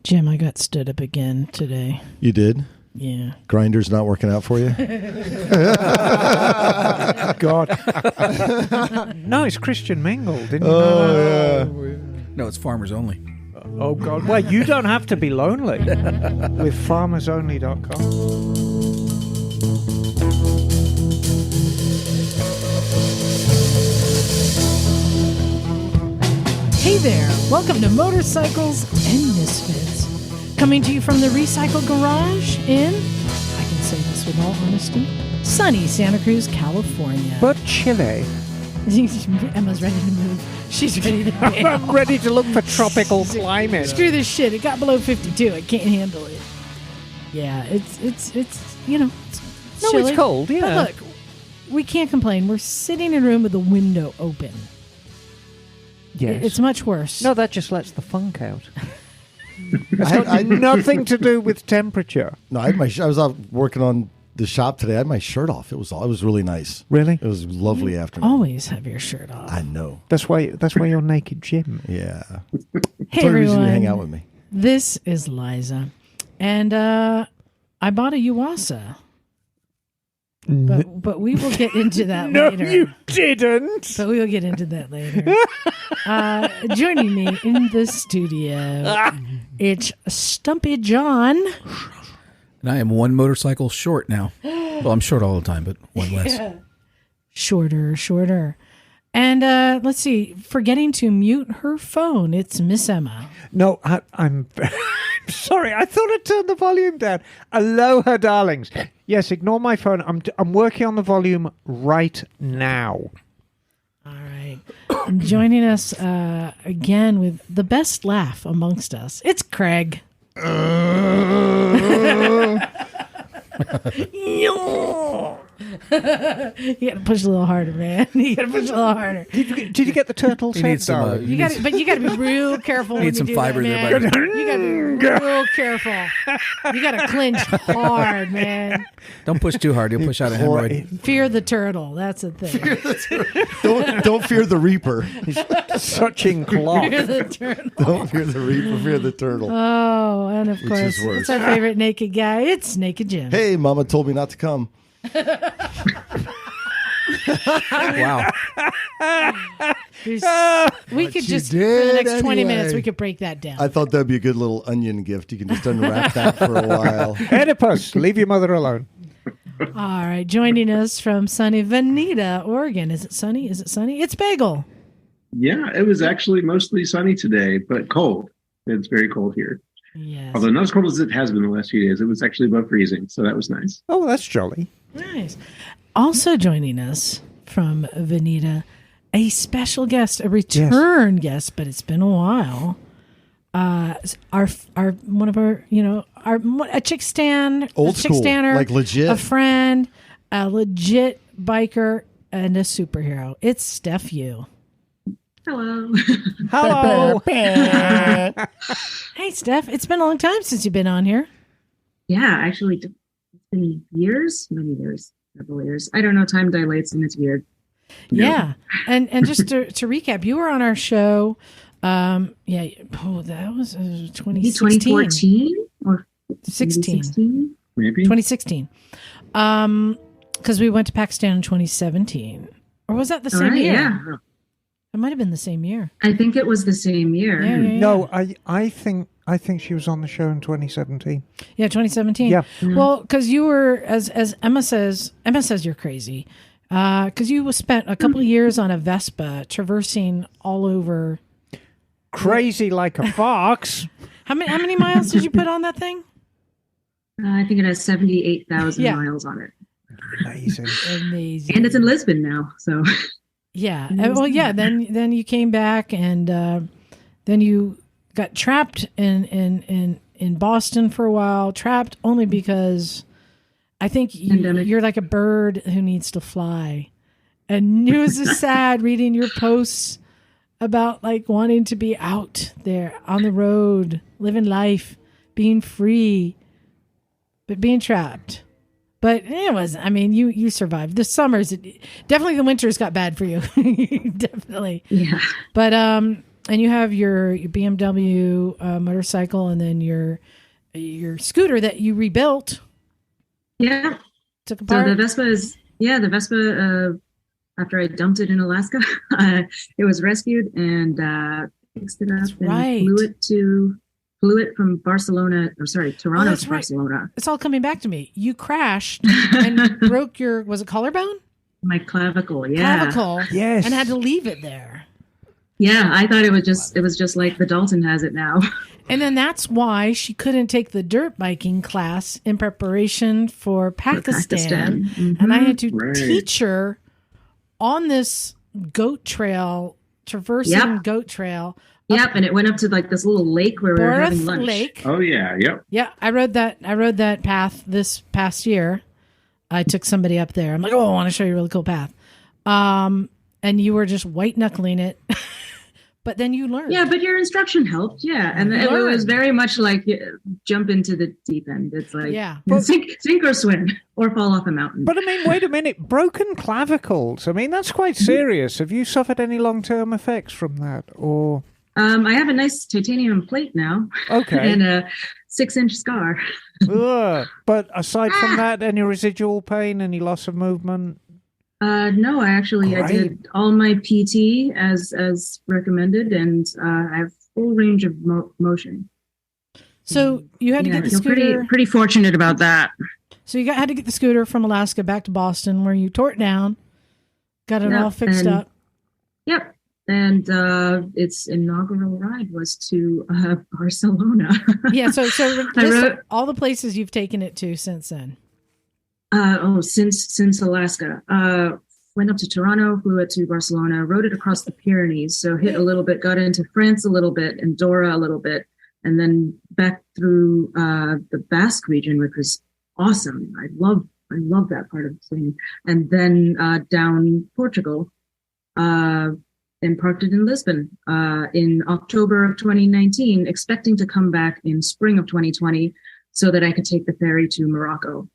Jim, I got stood up again today. You did? Yeah. Grinder's not working out for you? God. No, it's Christian Mingle, didn't you? Oh, yeah. No, it's Farmers Only. Oh, God. Well, you don't have to be lonely with farmersonly.com. Hey there. Welcome to Motorcycles and Misfits. Coming to you from the Recycle Garage in, I can say this with all honesty, sunny Santa Cruz, California. But chilly. Emma's ready to move. She's ready to bail. I'm ready to look for tropical climate. Screw this shit. It got below 52. I can't handle it. Yeah, it's you know, it's No, chilly. it's cold, yeah. But look, we can't complain. We're sitting in a room with the window open. Yes. It's much worse. No, that just lets the funk out. It's got nothing to do with temperature. No, I was out working on the shop today. I had my shirt off. It was really nice. Really? It was a lovely afternoon. Always have your shirt off. I know. That's why you're naked, Jim. Yeah. Hey, It's the only reason you everyone. hang out with me. This is Liza. And I bought a Yuasa. But we will get into that No, later. you didn't. But we will get into that later. Joining me in the studio, it's Stumpy John. And I am one motorcycle short now. Well, I'm short all the time, but one less. Yeah. Shorter. And let's see, forgetting to mute her phone, it's Miss Emma. No, I'm sorry. I thought I turned the volume down. Aloha, darlings. Yes, ignore my phone. I'm working on the volume right now. All right. And joining us again with the best laugh amongst us, it's Craig. You gotta push a little harder, man. You gotta push a little harder. Did you get the turtle He set, needs some, darling? You gotta be real careful. When Need you some do fiber that, there, man. buddy. You gotta be real careful. You gotta clinch hard, man. Don't push too hard. You'll push out a hemorrhoid. Fear the turtle. That's a thing. Don't fear the Reaper. Such in cloth. Fear the turtle. Don't fear the Reaper. Fear the turtle. Oh, and of Which course, is worse. it's our favorite naked guy. It's Naked Jim. Hey, Mama told me not to come. Wow. We could just, for did the next 20 anyway. minutes, we could break that down. I thought that'd be a good little onion gift. You can just unwrap that for a while. Oedipus, leave your mother alone. All right, joining us from sunny Veneta, Oregon. Is it sunny? It's Bagel. Yeah, it was actually mostly sunny today, but cold. It's very cold here. Yes. Although not as cold as it has been the last few days. It was actually above freezing, so that was nice. Oh, that's jolly. Nice. Also joining us from Veneta, a special guest, a return guest, but it's been a while. Our one of our, a chick stan, Old a chick school, stanner, like legit. a friend, a legit biker, and a superhero. It's Steph Yu. Hello. Hello. Hey, Steph. It's been a long time since you've been on here. Yeah, actually, it's been years, many years, several years. I don't know. Time dilates and it's weird. Yeah. And just to recap, you were on our show. That was 2016. 2014 or 16. Maybe. 2016. Because we went to Pakistan in 2017. Or was that the same year? Yeah. It might have been the same year. I think it was the same year. Yeah. No, I think she was on the show in 2017. Yeah, 2017. Yeah. Well, because you were, as Emma says you're crazy. Because you spent a couple of years on a Vespa traversing all over. Crazy like a fox. How many miles did you put on that thing? I think it has 78,000 Yeah. miles on it. Amazing. Amazing. And it's in Lisbon now, so. Yeah. Well, yeah. Then you came back, and then you got trapped in Boston for a while. Trapped only because I think you're like a bird who needs to fly, and it was just sad reading your posts about like wanting to be out there on the road, living life, being free, but being trapped. But it was, I mean, you survived. The summers, definitely the winters got bad for you. Definitely. Yeah. But And you have your BMW motorcycle, and then your scooter that you rebuilt. Yeah. Took apart. So the Vespa. After I dumped it in Alaska, it was rescued and fixed it up and flew it from Toronto to Barcelona. It's all coming back to me. You crashed and broke was it collarbone? My clavicle, yeah. Yes. And had to leave it there. Yeah, I thought it was just like the Dalton has it now. And then that's why she couldn't take the dirt biking class in preparation for Pakistan. Mm-hmm. And I had to teach her on this goat trail, traversing goat trail. Yep, and it went up to like this little lake where we were having lunch. Lake. Oh yeah, yep. Yeah, I rode that path this past year. I took somebody up there. I'm like, I want to show you a really cool path. And you were just white knuckling it. But then you learned. Yeah, but your instruction helped. Yeah, and it was very much like jump into the deep end. It's like sink or swim or fall off a mountain. But I mean, wait a minute. Broken clavicles. I mean, that's quite serious. Have you suffered any long-term effects from that? Or I have a nice titanium plate now. Okay. And a 6-inch scar. But aside from that, any residual pain, any loss of movement? No, I did all my PT as recommended, and I have full range of motion. So you had to get the scooter. Pretty fortunate about that. So you had to get the scooter from Alaska back to Boston, where you tore it down, got it all fixed up. Yep, and its inaugural ride was to Barcelona. Yeah, so list all the places you've taken it to since then. Since Alaska. Went up to Toronto, flew it to Barcelona, rode it across the Pyrenees, so hit a little bit, got into France a little bit, Andorra a little bit, and then back through the Basque region, which was awesome. I love that part of Spain. And then down Portugal, and parked it in Lisbon in October of 2019, expecting to come back in spring of 2020 so that I could take the ferry to Morocco.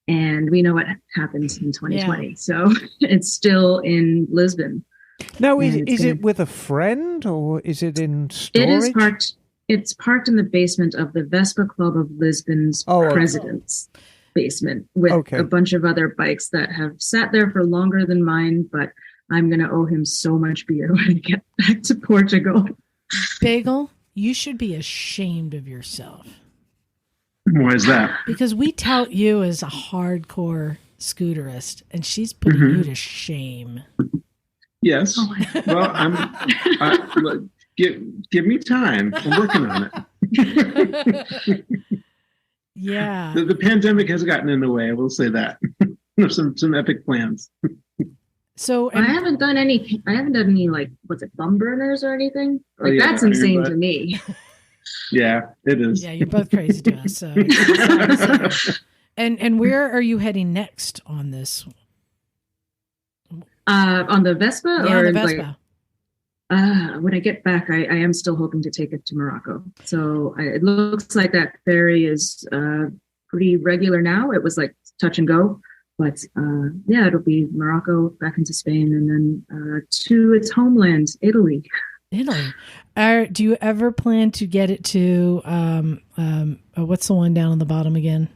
And we know what happened in 2020. Yeah. So it's still in Lisbon. Now, is it with a friend or is it in storage? It is parked. It's parked in the basement of the Vespa Club of Lisbon's president's basement with a bunch of other bikes that have sat there for longer than mine. But I'm going to owe him so much beer when I get back to Portugal. Bagel, you should be ashamed of yourself. Why is that? Because we tout you as a hardcore scooterist, and she's putting you to shame. Yes. Well, give me time. I'm working on it. Yeah. The pandemic has gotten in the way. I will say that. some epic plans. So I haven't done any like what's it, bum burners or anything? Like that's insane to me. Yeah, it is. Yeah, you're both crazy to us. So. And where are you heading next on this? On the Vespa? Yeah, the Vespa. When I get back, I am still hoping to take it to Morocco. So it looks like that ferry is pretty regular now. It was like touch and go. But it'll be Morocco, back into Spain, and then to its homeland, Italy. Italy. Do you ever plan to get it to what's the one down on the bottom again?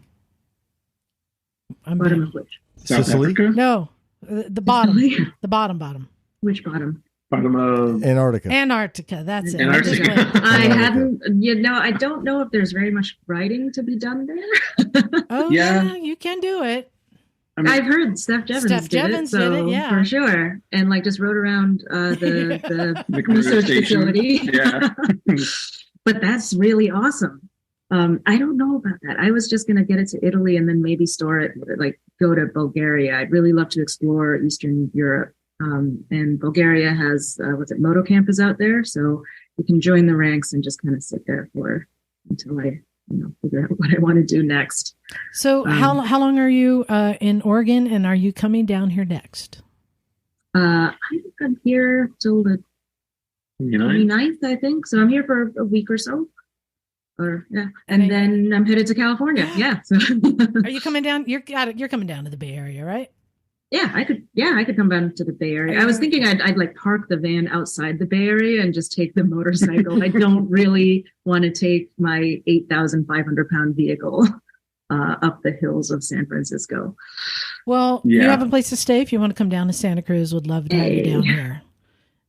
Bottom of which? Sicily? No, the bottom. The bottom. Which bottom? Bottom of Antarctica. That's it. Antarctica. I hadn't. I don't know if there's very much riding to be done there. Oh yeah, you can do it. I've heard Steph Jevons did it, yeah, for sure, and like just rode around the research facility. Yeah, but that's really awesome. I don't know about that. I was just gonna get it to Italy and then maybe store it, like go to Bulgaria. I'd really love to explore Eastern Europe, and Bulgaria has Moto Camp is out there, so you can join the ranks and just kind of sit there until I figure out what I want to do next. So how long are you in Oregon, and are you coming down here next? I think I'm here till the 29th, I think. So I'm here for a week or so. And then I'm headed to California. Yeah. So are you coming down? You're coming down to the Bay Area, right? Yeah, I could. Yeah, I could come down to the Bay Area. I was thinking I'd like park the van outside the Bay Area and just take the motorcycle. I don't really want to take my 8,500-pound vehicle up the hills of San Francisco. Well, you have a place to stay if you want to come down to Santa Cruz. Would love to have you down here,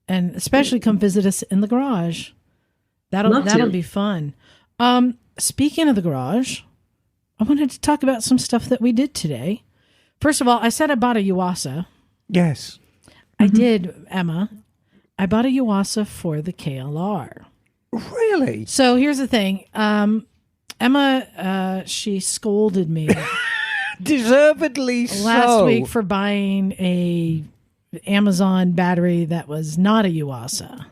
and especially come visit us in the garage. That'll be fun. Speaking of the garage, I wanted to talk about some stuff that we did today. First of all, I said I bought a Yuasa. Yes. I did, Emma. I bought a Yuasa for the KLR. Really? So here's the thing. Emma, she scolded me Deservedly so. last week for buying a Amazon battery that was not a Yuasa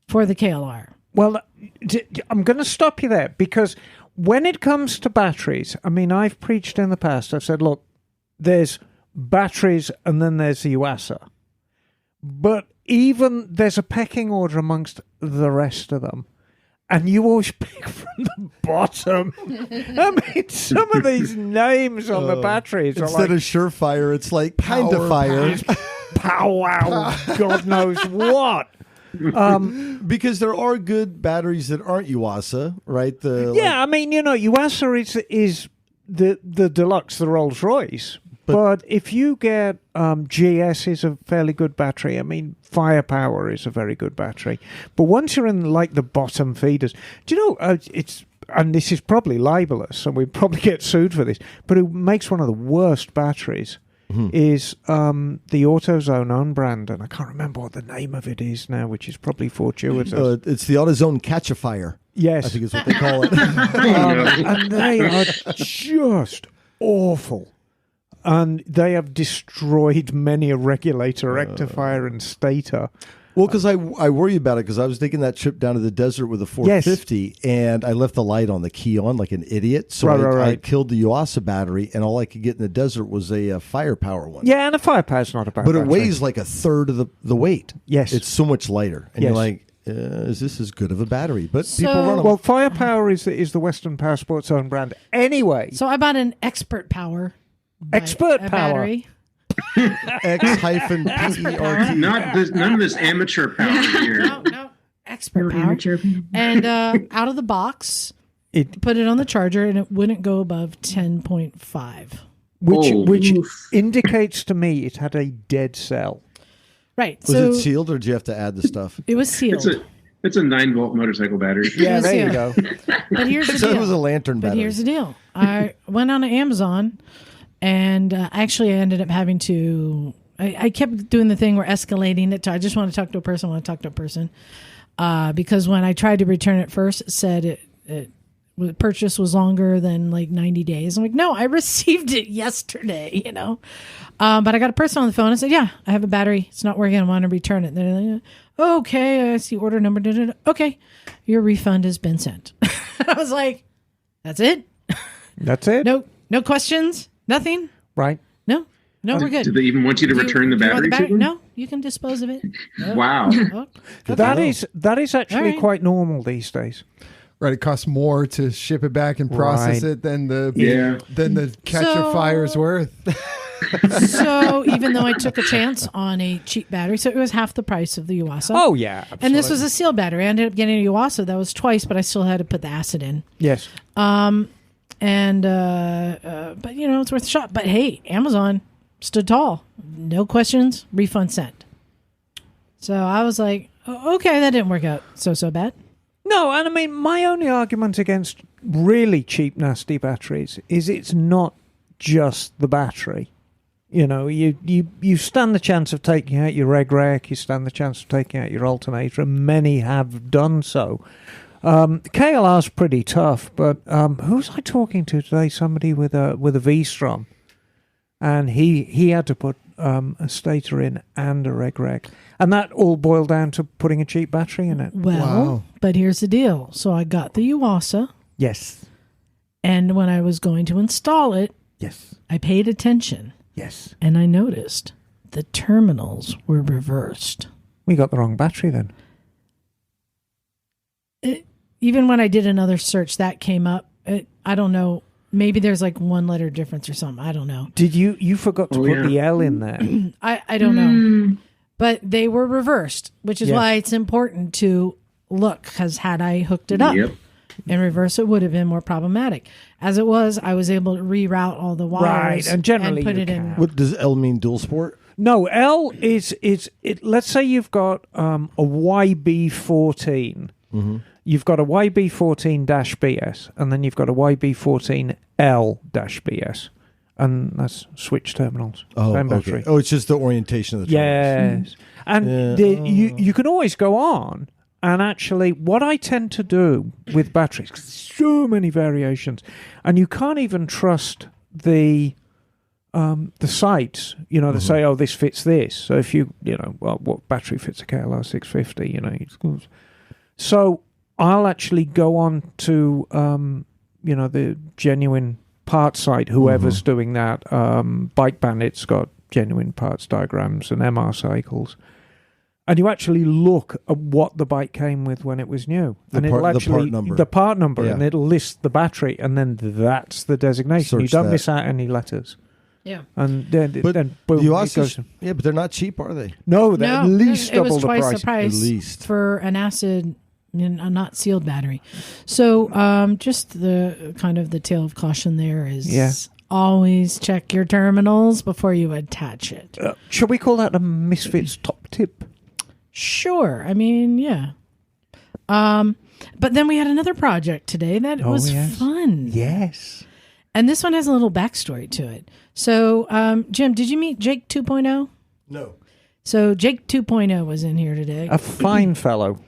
for the KLR. Well, I'm going to stop you there because when it comes to batteries, I mean, I've preached in the past. I've said, look, there's batteries and then there's the Yuasa. But even there's a pecking order amongst the rest of them. And you always pick from the bottom. I mean, some of these names on the batteries are instead of Surefire, it's like kind of fire. Powwow, God knows what. Because there are good batteries that aren't Yuasa, right? I mean, Yuasa is the deluxe, the Rolls Royce. But if you get GS is a fairly good battery. I mean, Firepower is a very good battery. But once you're in like the bottom feeders, do you know and this is probably libelous, and we probably get sued for this. But it makes one of the worst batteries is the AutoZone own brand, and I can't remember what the name of it is now, which is probably fortuitous. It's the AutoZone Catch-A-Fire. Yes, I think is what they call it. and they are just awful. And they have destroyed many a regulator, rectifier, and stator. Well, because I worry about it because I was taking that trip down to the desert with a 450 and I left the light on, the key on, like an idiot. So I killed the Yuasa battery, and all I could get in the desert was a Firepower one. Yeah, and a Firepower's not a bad But battery. it weighs like a third of the weight. Yes. It's so much lighter. And you're like, is this as good of a battery? But people run them. Well, Firepower is the Western Power Sports own brand. Anyway. So I bought an Expert Power. Expert Power. Battery. X-PERT. None of this amateur power here. No. Expert Power. And out of the box, put it on the charger, and it wouldn't go above 10.5. Which indicates to me it had a dead cell. Right. Was it sealed, or did you have to add the stuff? It was sealed. It's a 9-volt motorcycle battery. Yeah, there you go. But here's the deal. It was a lantern battery. But here's the deal. I went on Amazon, and actually I ended up having to... I kept doing the thing where escalating it to, I just want to talk to a person, because when I tried to return it first, it said the purchase was longer than like 90 days. I'm like, no, I received it yesterday, But I got a person on the phone and said, yeah, I have a battery. It's not working. I want to return it. They're like, okay, I see order number. Okay, your refund has been sent. I was like, that's it? That's it? No questions? Nothing? Right. No, we're good. Do they even want you to return the battery? No, you can dispose of it. No. Wow. That is actually quite normal these days. Right, it costs more to ship it back and process it than the catcher fire's worth. So even though I took a chance on a cheap battery, so it was half the price of the Yuasa. Oh yeah, absolutely. And this was a sealed battery. I ended up getting a Yuasa that was twice, but I still had to put the acid in. Yes. But it's worth a shot. But hey, Amazon stood tall. No questions. Refund sent. So I was like, okay, that didn't work out so bad. No, and I mean, my only argument against really cheap, nasty batteries is it's not just the battery. You stand the chance of taking out your reg rec, you stand the chance of taking out your alternator, and many have done so. KLR's pretty tough, but who was I talking to today? Somebody with a V-Strom, and he had to put a stator in and a reg rec, and that all boiled down to putting a cheap battery in it. Well, but here's the deal. So I got the Yuasa. Yes. And when I was going to install it, yes, I paid attention. Yes. And I noticed the terminals were reversed. We got the wrong battery then. Even when I did another search, that came up. I don't know. maybe there's like one letter difference or something. I don't know. Did you forgot to put the L in there? I don't know. But they were reversed, which is why it's important to look, because had I hooked it up in reverse, it would have been more problematic. As it was, I was able to reroute all the wires and generally put it in. What does L mean? Dual sport? No, L is let's say you've got a YB14. Mm-hmm. You've got a YB14-BS, and then you've got a YB14L-BS. And that's switch terminals. Oh, okay. Oh, it's just the orientation of the terminals. Yes. And you can always go on. And actually, what I tend to do with batteries, because there's so many variations, and you can't even trust the sites, they say, oh, this fits this. So if what battery fits a KLR 650, So I'll actually go on to, the genuine parts site, whoever's doing that. Bike Bandit's got genuine parts diagrams and MR cycles. And you actually look at what the bike came with when it was new. The part number, and it'll list the battery, and then that's the designation. You don't miss out any letters. Yeah. And then boom, but they're not cheap, are they? No, they're at least double the price. It was twice the price at least for an acid, a not sealed battery. So just the kind of the tale of caution there is always check your terminals before you attach it. Should we call that a Misfits top tip? Sure. I mean, yeah. But then we had another project today that was fun. Yes. And this one has a little backstory to it. So, Jim, did you meet Jake 2.0? No. So Jake 2.0 was in here today. A fine fellow.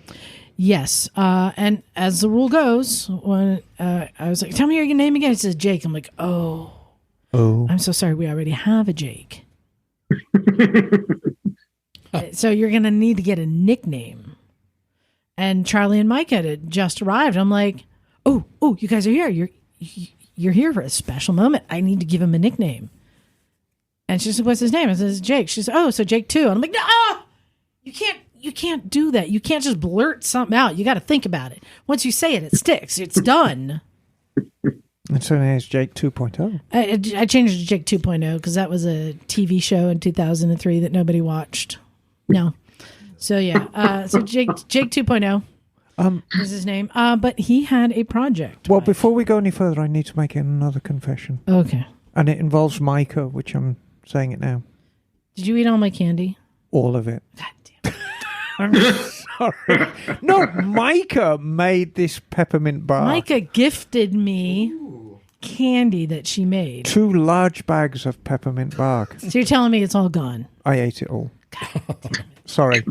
Yes. And as the rule goes, when I was like, tell me your name again. It says Jake. I'm like, oh. I'm so sorry. We already have a Jake. So you're going to need to get a nickname. And Charlie and Mike had just arrived. I'm like, oh, you guys are here. You're here for a special moment. I need to give him a nickname. And she said, what's his name? I says, Jake. She said, oh, so Jake 2. And I'm like, no, you can't do that. You can't just blurt something out. You got to think about it. Once you say it, it sticks. It's done. And so now it's Jake 2.0. I changed it to Jake 2.0 because that was a TV show in 2003 that nobody watched. No. So, yeah. So Jake 2.0 is his name. But he had a project. Well, before we go any further, I need to make another confession. Okay. And it involves Micah, which I'm saying it now. Did you eat all my candy? All of it. God damn it. I'm sorry. No, Micah made this peppermint bar. Micah gifted me candy that she made. 2 large bags of peppermint bark. So you're telling me it's all gone? I ate it all. Sorry.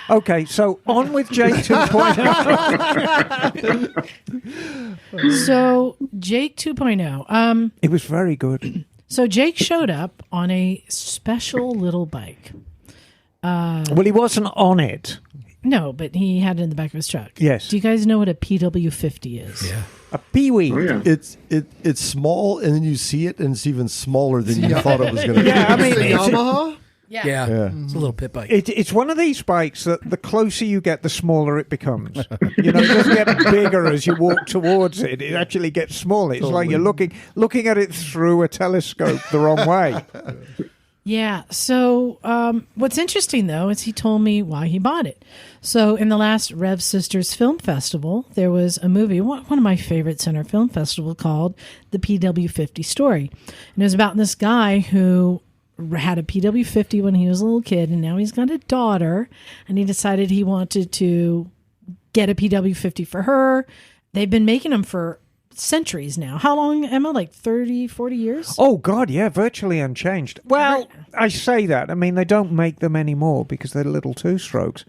Okay, so on with Jake 2.0. So Jake 2.0. It was very good. So Jake showed up on a special little bike. Well, he wasn't on it. No, but he had it in the back of his truck. Yes. Do you guys know what a PW50 is? Yeah. A peewee. Oh, yeah. It's small, and then you see it, and it's even smaller than you thought it was going to be. Yeah, I mean, Yamaha? Yeah. It's a little pit bike. It's one of these bikes that the closer you get, the smaller it becomes. It doesn't get bigger as you walk towards it. It actually gets smaller. It's like you're looking at it through a telescope the wrong way. Yeah. So what's interesting, though, is he told me why he bought it. So in the last Rev Sisters Film Festival, there was a movie, one of my favorites in our film festival, called The PW50 Story. And it was about this guy who had a PW50 when he was a little kid, and now he's got a daughter, and he decided he wanted to get a PW50 for her. They've been making them for centuries now. How long, Emma? Like 30, 40 years? Oh, God, yeah, virtually unchanged. Well, I say that. I mean, they don't make them anymore because they're little two-strokes,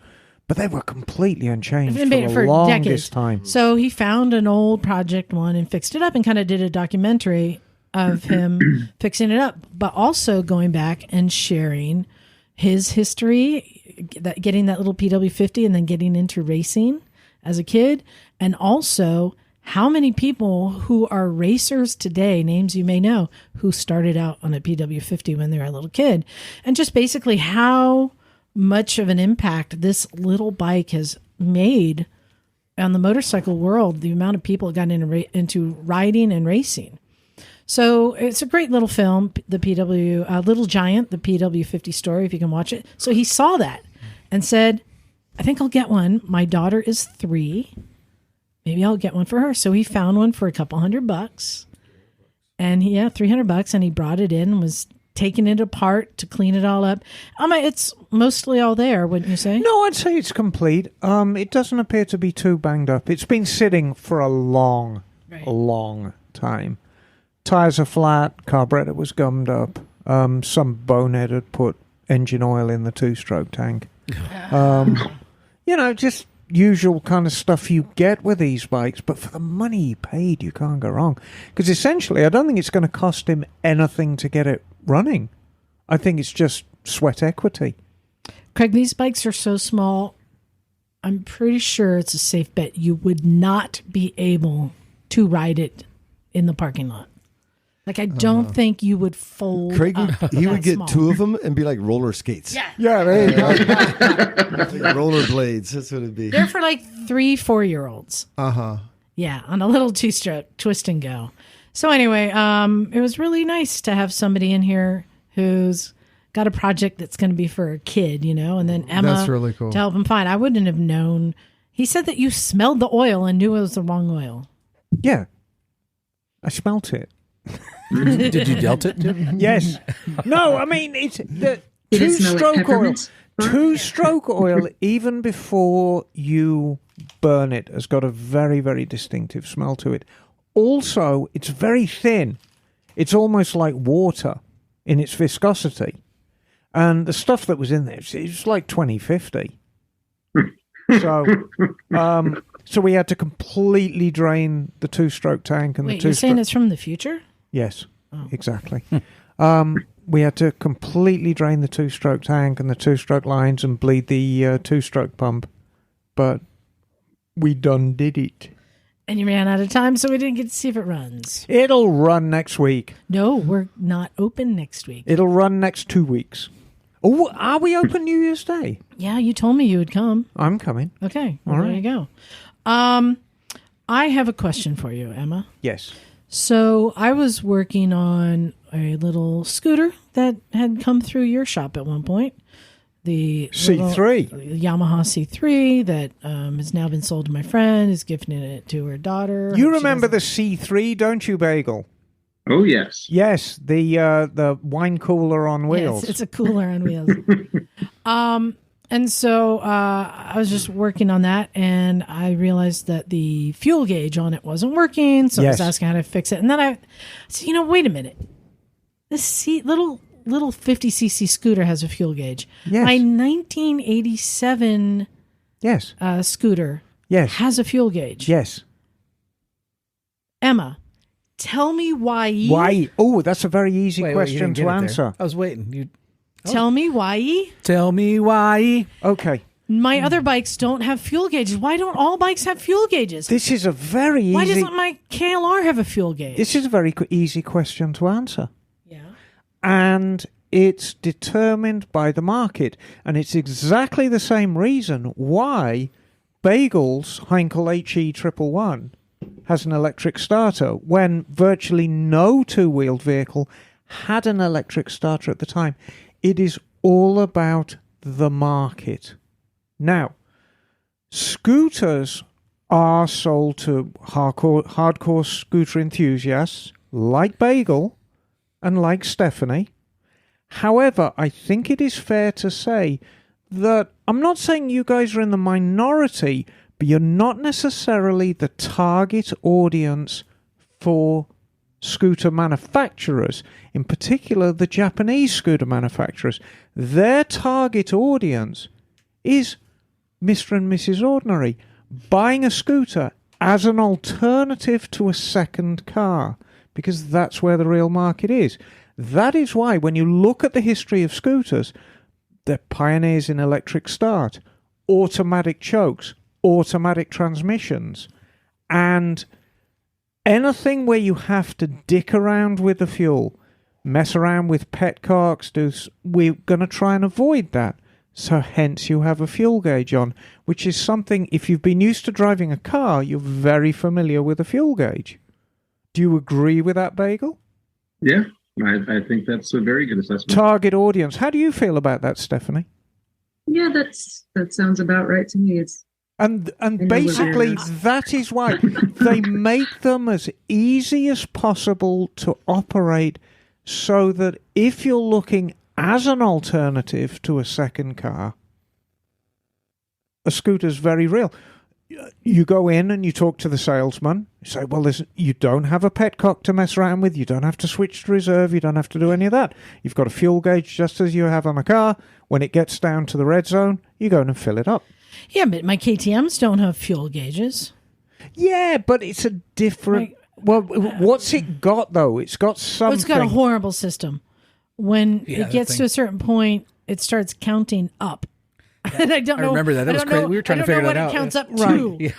but they were completely unchanged for the longest time. So he found an old Project One and fixed it up and kind of did a documentary of him fixing it up, but also going back and sharing his history, getting that little PW50 and then getting into racing as a kid, and also how many people who are racers today, names you may know, who started out on a PW50 when they were a little kid, and just basically how much of an impact this little bike has made on the motorcycle world, the amount of people that got into riding and racing. So it's a great little film, the PW Little Giant, the PW50 story, if you can watch it. So he saw that and said, I think I'll get one. My daughter is 3. Maybe I'll get one for her. So he found one for a couple $100. And $300, and he brought it in and was taking it apart to clean it all up. It's mostly all there, wouldn't you say? No, I'd say it's complete. It doesn't appear to be too banged up. It's been sitting for a long time. Tires are flat, carburetor was gummed up. Some bonehead had put engine oil in the 2-stroke tank. Just usual kind of stuff you get with these bikes, but for the money he paid, you can't go wrong. Because essentially, I don't think it's going to cost him anything to get it running. I think it's just sweat equity. Craig, these bikes are so small, I'm pretty sure it's a safe bet you would not be able to ride it in the parking lot. Like, I don't think you would fold. Craig, he would get small. 2 of them and be like roller skates. Yeah, there you go. Like roller blades. That's what it'd be. They're for like 3-4-year-olds. Yeah, on a little 2-stroke twist and go. So anyway, it was really nice to have somebody in here who's got a project that's going to be for a kid, and then Emma That's really cool. to help him find. I wouldn't have known. He said that you smelled the oil and knew it was the wrong oil. Yeah. I smelt it. Did you dealt it? Yes. No, I mean, it's the Did it smell like 2-stroke oil. peppermint? 2-stroke oil, even before you burn it, has got a very, very distinctive smell to it. Also, it's very thin. It's almost like water in its viscosity. And the stuff that was in there, it's like 2050. So we had to completely drain the 2-stroke tank and Wait, the 2-stroke. you're saying it's from the future? Yes, exactly. We had to completely drain the 2-stroke tank and the 2-stroke lines and bleed the 2-stroke pump. But we done did it. And you ran out of time, so we didn't get to see if it runs. It'll run next week. No, we're not open next week. It'll run next 2 weeks. Oh, are we open New Year's Day? Yeah, you told me you would come. I'm coming. Okay, well, All there right. you go. I have a question for you, Emma. Yes. So I was working on a little scooter that had come through your shop at one point. The C3. Yamaha C3 that has now been sold to my friend, is gifting it to her daughter. You remember the C3, don't you, Bagel? Oh, yes. Yes, the wine cooler on wheels. Yes, it's a cooler on wheels. And so I was just working on that, and I realized that the fuel gauge on it wasn't working, so I was asking how to fix it. And then I said, wait a minute. This little 50cc scooter has a fuel gauge. Yes. My 1987 scooter has a fuel gauge. Yes. Emma, tell me why. Why? Oh, that's a very easy question to answer. I was waiting. Tell me why. Tell me why. Okay. My other bikes don't have fuel gauges. Why don't all bikes have fuel gauges? This is a very easy... Why doesn't my KLR have a fuel gauge? This is a very easy question to answer. Yeah. And it's determined by the market. And it's exactly the same reason why Bagel's Heinkel HE111 has an electric starter when virtually no two-wheeled vehicle had an electric starter at the time. It is all about the market. Now, scooters are sold to hardcore scooter enthusiasts like Bagel and like Stephanie. However, I think it is fair to say that I'm not saying you guys are in the minority, but you're not necessarily the target audience for scooter manufacturers, in particular the Japanese scooter manufacturers. Their target audience is Mr. and Mrs. Ordinary, buying a scooter as an alternative to a second car, because that's where the real market is. That is why when you look at the history of scooters, they're pioneers in electric start, automatic chokes, automatic transmissions, and anything where you have to dick around with the fuel, mess around with petcocks, we're going to try and avoid that. So hence you have a fuel gauge on, which is something, if you've been used to driving a car, you're very familiar with a fuel gauge. Do you agree with that, Bagel? Yeah, I think that's a very good assessment. Target audience. How do you feel about that, Stephanie? Yeah, that sounds about right to me. And basically, that is why they make them as easy as possible to operate, so that if you're looking as an alternative to a second car, a scooter's very real. You go in and you talk to the salesman. You say, well, listen, you don't have a petcock to mess around with. You don't have to switch to reserve. You don't have to do any of that. You've got a fuel gauge just as you have on a car. When it gets down to the red zone, you go in and fill it up. Yeah, but my KTMs don't have fuel gauges. Yeah, but it's a different... Well, what's it got, though? It's got something... Well, it's got a horrible system. When it gets to a certain point, it starts counting up. And I don't know. I remember that. That was crazy. We were trying to figure that out. I don't know what it counts up to. Right. Yeah.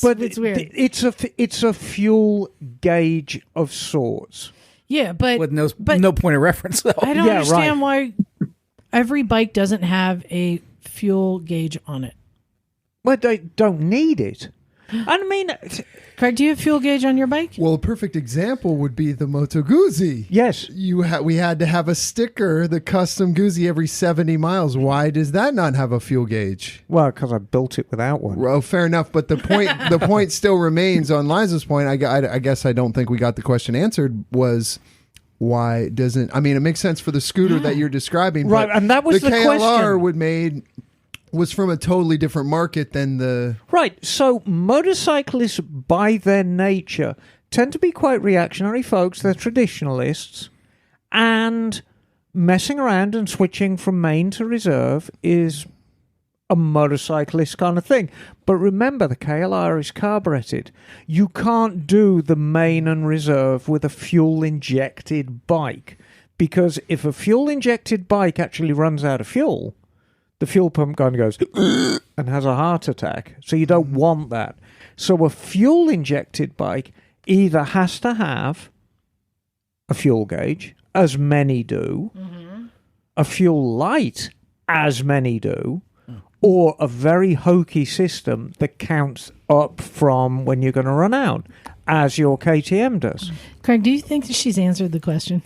But it's weird. It's a fuel gauge of sorts. Yeah, but... With no point of reference, though. I don't understand why every bike doesn't have a fuel gauge on it. Well, they don't need it. I mean... Craig, do you have fuel gauge on your bike? Well, a perfect example would be the Moto Guzzi. Yes. We had to have a sticker, the custom Guzzi, every 70 miles. Why does that not have a fuel gauge? Well, because I built it without one. Well, fair enough, but the point still remains on Liza's point. I guess I don't think we got the question answered, was why doesn't... I mean, it makes sense for the scooter that you're describing. Right, and that was the KLR was from a totally different market than the... Right, so motorcyclists, by their nature, tend to be quite reactionary folks. They're traditionalists. And messing around and switching from main to reserve is a motorcyclist kind of thing. But remember, the KLR is carbureted. You can't do the main and reserve with a fuel-injected bike. Because if a fuel-injected bike actually runs out of fuel... the fuel pump kind of goes and has a heart attack. So you don't want that. So a fuel-injected bike either has to have a fuel gauge, as many do, a fuel light, as many do, or a very hokey system that counts up from when you're going to run out, as your KTM does. Craig, do you think that she's answered the question?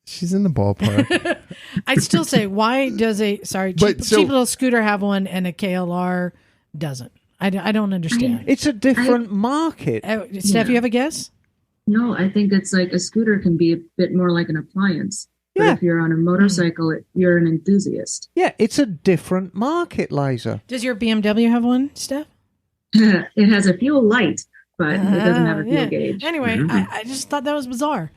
She's in the ballpark. I'd still say, why does cheap little scooter have one and a KLR doesn't? I don't understand. It's a different market. Steph, you have a guess? No, I think it's like a scooter can be a bit more like an appliance. But if you're on a motorcycle, you're an enthusiast. Yeah, it's a different market, Liza. Does your BMW have one, Steph? It has a fuel light, but it doesn't have a fuel gauge. Anyway, I just thought that was bizarre.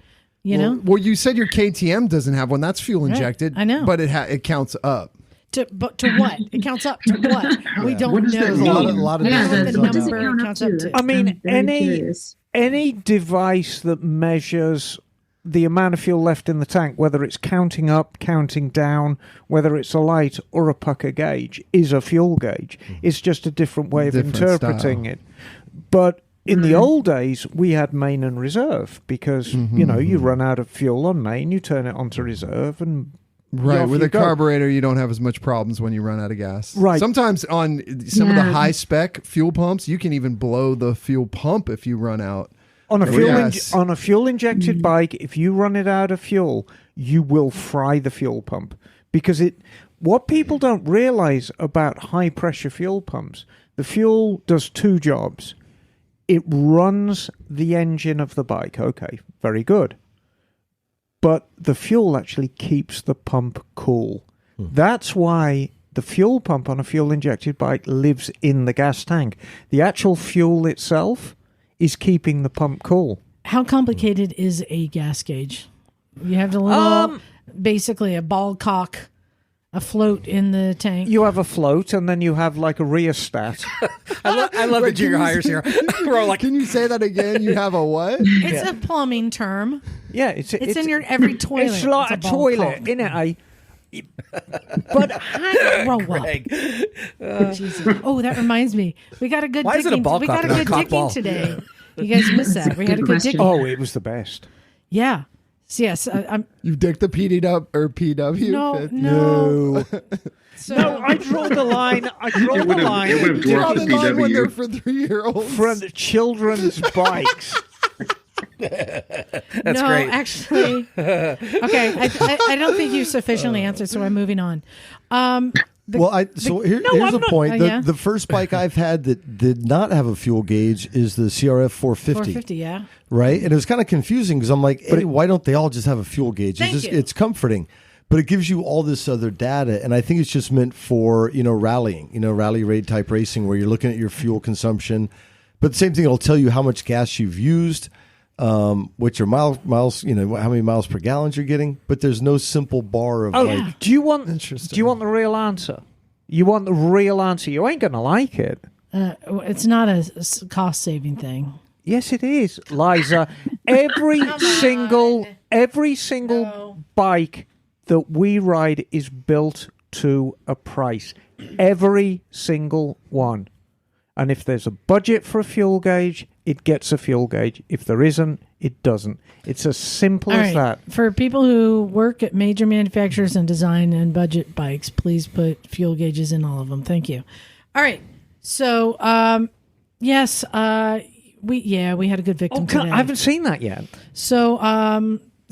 You know? Well, you said your KTM doesn't have one. That's fuel injected. I know. But it counts up. To what? It counts up to what? We don't What does know. that mean? A lot of What does it count up to? I mean, I'm very curious. any device that measures the amount of fuel left in the tank, whether it's counting up, counting down, whether it's a light or a pucker gauge, is a fuel gauge. It's just a different way of interpreting it. But in the old days, we had main and reserve because, you run out of fuel on main, you turn it onto reserve and... Right, with a carburetor, you don't have as much problems when you run out of gas. Right. Sometimes on some of the high-spec fuel pumps, you can even blow the fuel pump if you run out. On a fuel-injected bike, if you run it out of fuel, you will fry the fuel pump. Because what people don't realize about high-pressure fuel pumps, the fuel does two jobs. It runs the engine of the bike. Okay, very good. But the fuel actually keeps the pump cool. That's why the fuel pump on a fuel-injected bike lives in the gas tank. The actual fuel itself is keeping the pump cool. How complicated is a gas gauge? You have the little, basically a ball cock, a float in the tank. You have a float, and then you have like a rheostat. I love the junior hires here. We're all like, can you say that again? You have a what? It's a plumbing term. Yeah, it's in your every toilet. It's like a toilet, cock. isn't it? But grow up. Oh, that reminds me. We got a good Why is it a digging. ball We cock got a and not good a cock digging ball? today. You guys missed that. We had a good digging. Oh, it was the best. Yeah. So yes, I'm. You dick the PW? No. So, No, I draw the line. I draw the line. It would have Draw dwarfed the the line when they're PW. for 3-year-olds. from the children's bikes. That's no, great. actually. Okay, I don't think you sufficiently answered, so I'm moving on. Here's I'm a not- point. yeah. The first bike I've had that did not have a fuel gauge is the CRF 450. 450, yeah. Right? And it was kind of confusing because I'm like, hey, why don't they all just have a fuel gauge? Thank you. It's comforting. But it gives you all this other data, and I think it's just meant for, rallying, rally raid type racing where you're looking at your fuel consumption. But the same thing, it'll tell you how much gas you've used, what your miles, how many miles per gallon you're getting. But there's no simple bar of Do you want the real answer? You want the real answer. You ain't going to like it. It's not a cost-saving thing. Yes, it is, Liza. Every single bike that we ride is built to a price. Every single one. And if there's a budget for a fuel gauge, it gets a fuel gauge. If there isn't, it doesn't. It's as simple as that. For people who work at major manufacturers and design and budget bikes, please put fuel gauges in all of them. Thank you. All right. So, yes, we had a good victim today. I haven't seen that yet.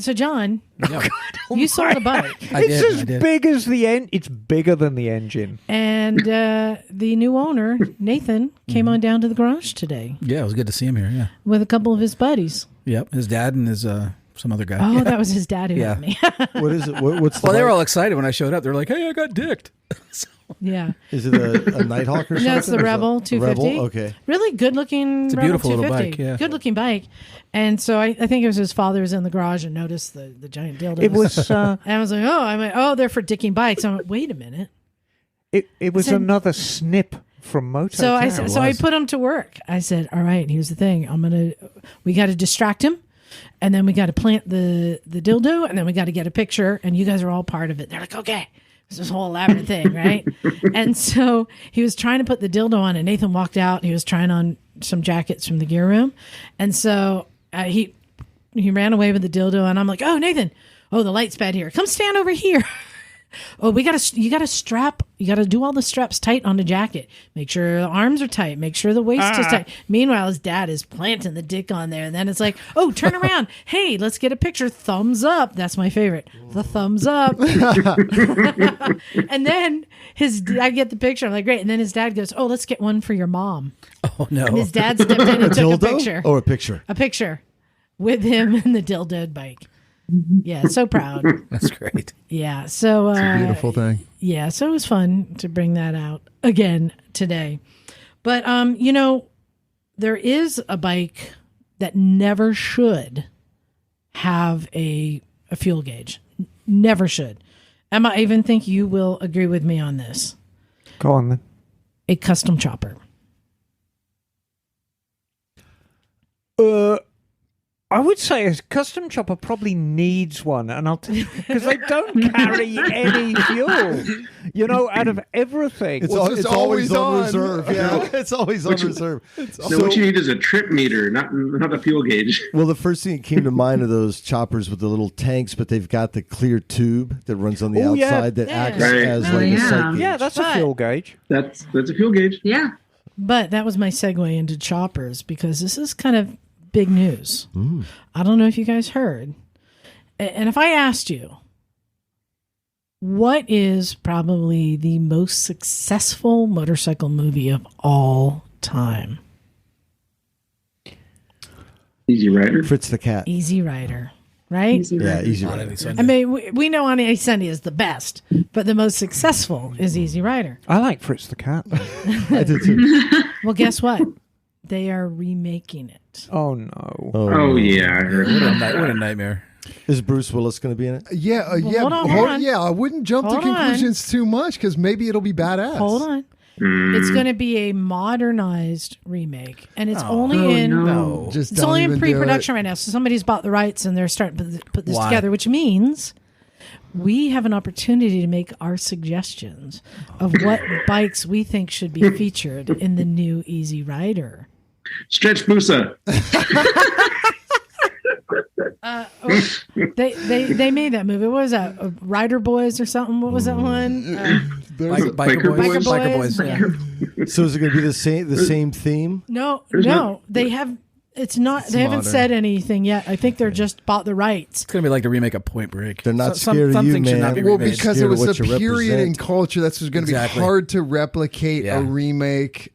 So John, you sold a bike. It's as big as the end. It's bigger than the engine. And the new owner, Nathan, came on down to the garage today. Yeah, it was good to see him here. Yeah. With a couple of his buddies. Yep. His dad and his some other guy. Oh, that was his dad who hit me. What is it? What's the Well, they were bike? all excited when I showed up. They were like, "Hey, I got dicked." Yeah. Is it a Nighthawk or something? That's the Rebel 250. Rebel? Okay. Really good looking. It's a Rebel beautiful little 250. bike, yeah. Good looking bike. And so I think it was his father was in the garage and noticed the giant dildo. It was. And I was like, they're for dicking bikes. I'm like, wait a minute. It was another snip from Moto. So I put him to work. I said, all right, here's the thing. We got to distract him. And then we got to plant the dildo. And then we got to get a picture. And you guys are all part of it. They're like, okay. It's this whole elaborate thing, right? And so he was trying to put the dildo on, and Nathan walked out. He was trying on some jackets from the gear room, and so he ran away with the dildo. And I'm like, "Oh, Nathan! Oh, the light's bad here. Come stand over here." Oh, you got to do all the straps tight on the jacket. Make sure the arms are tight. Make sure the waist is tight. Meanwhile, his dad is planting the dick on there. And then it's like, oh, turn around. Hey, let's get a picture. Thumbs up. That's my favorite. The thumbs up. And then I get the picture. I'm like, great. And then his dad goes, oh, let's get one for your mom. Oh no! And his dad stepped in and took a picture. Oh, a picture. A picture with him and the dildo bike. Yeah, so proud. That's great. Yeah, so It's a beautiful thing. Yeah, so it was fun to bring that out again today. But there is a bike that never should have a fuel gauge. Never should. Emma, I even think you will agree with me on this. Go on then. A custom chopper. I would say a custom chopper probably needs one, and I'll because they don't carry any fuel. Out of everything, It's always on reserve. Yeah, it's always on reserve. What you need is a trip meter, not a fuel gauge. Well, the first thing that came to mind are those choppers with the little tanks, but they've got the clear tube that runs on the outside that acts Right. as Oh, like a yeah. sight gauge. yeah, that's a fuel gauge. That's a fuel gauge. Yeah. But that was my segue into choppers because this is kind of big news. I don't know if you guys heard. And if I asked you, what is probably the most successful motorcycle movie of all time? Easy Rider. Fritz the Cat. Easy Rider, right? Easy Yeah, Rider. Easy On Rider. any Sunday. I mean, we know On a Sunday is the best, but the most successful is Easy Rider. I like Fritz the Cat. I did too. Well, guess what? They are remaking it. Oh no! Oh yeah, I heard that. What a nightmare. Is Bruce Willis going to be in it? Yeah, hold on. Yeah, I wouldn't jump Hold to on. conclusions too much because maybe it'll be badass. Hold on. It's going to be a modernized remake, and it's only Oh, in no. Just it's don't only in even do pre-production it. right now. So somebody's bought the rights, and they're starting to put this Why? together, which means we have an opportunity to make our suggestions of what bikes we think should be featured in the new Easy Rider. Stretch Busa. They made that movie. What was that? Rider Boys or something? What was that one? Biker Boys. Yeah. So is it going to be the same theme? No. They have. It's not. It's they haven't modern. said anything yet. I think they're just bought the rights. It's going to be like the remake of Point Break. They're not scared of you, things should man. not be Well, remade. because it was a Scared of what you period in represent. culture that's going to be Exactly. hard to replicate Yeah. a remake.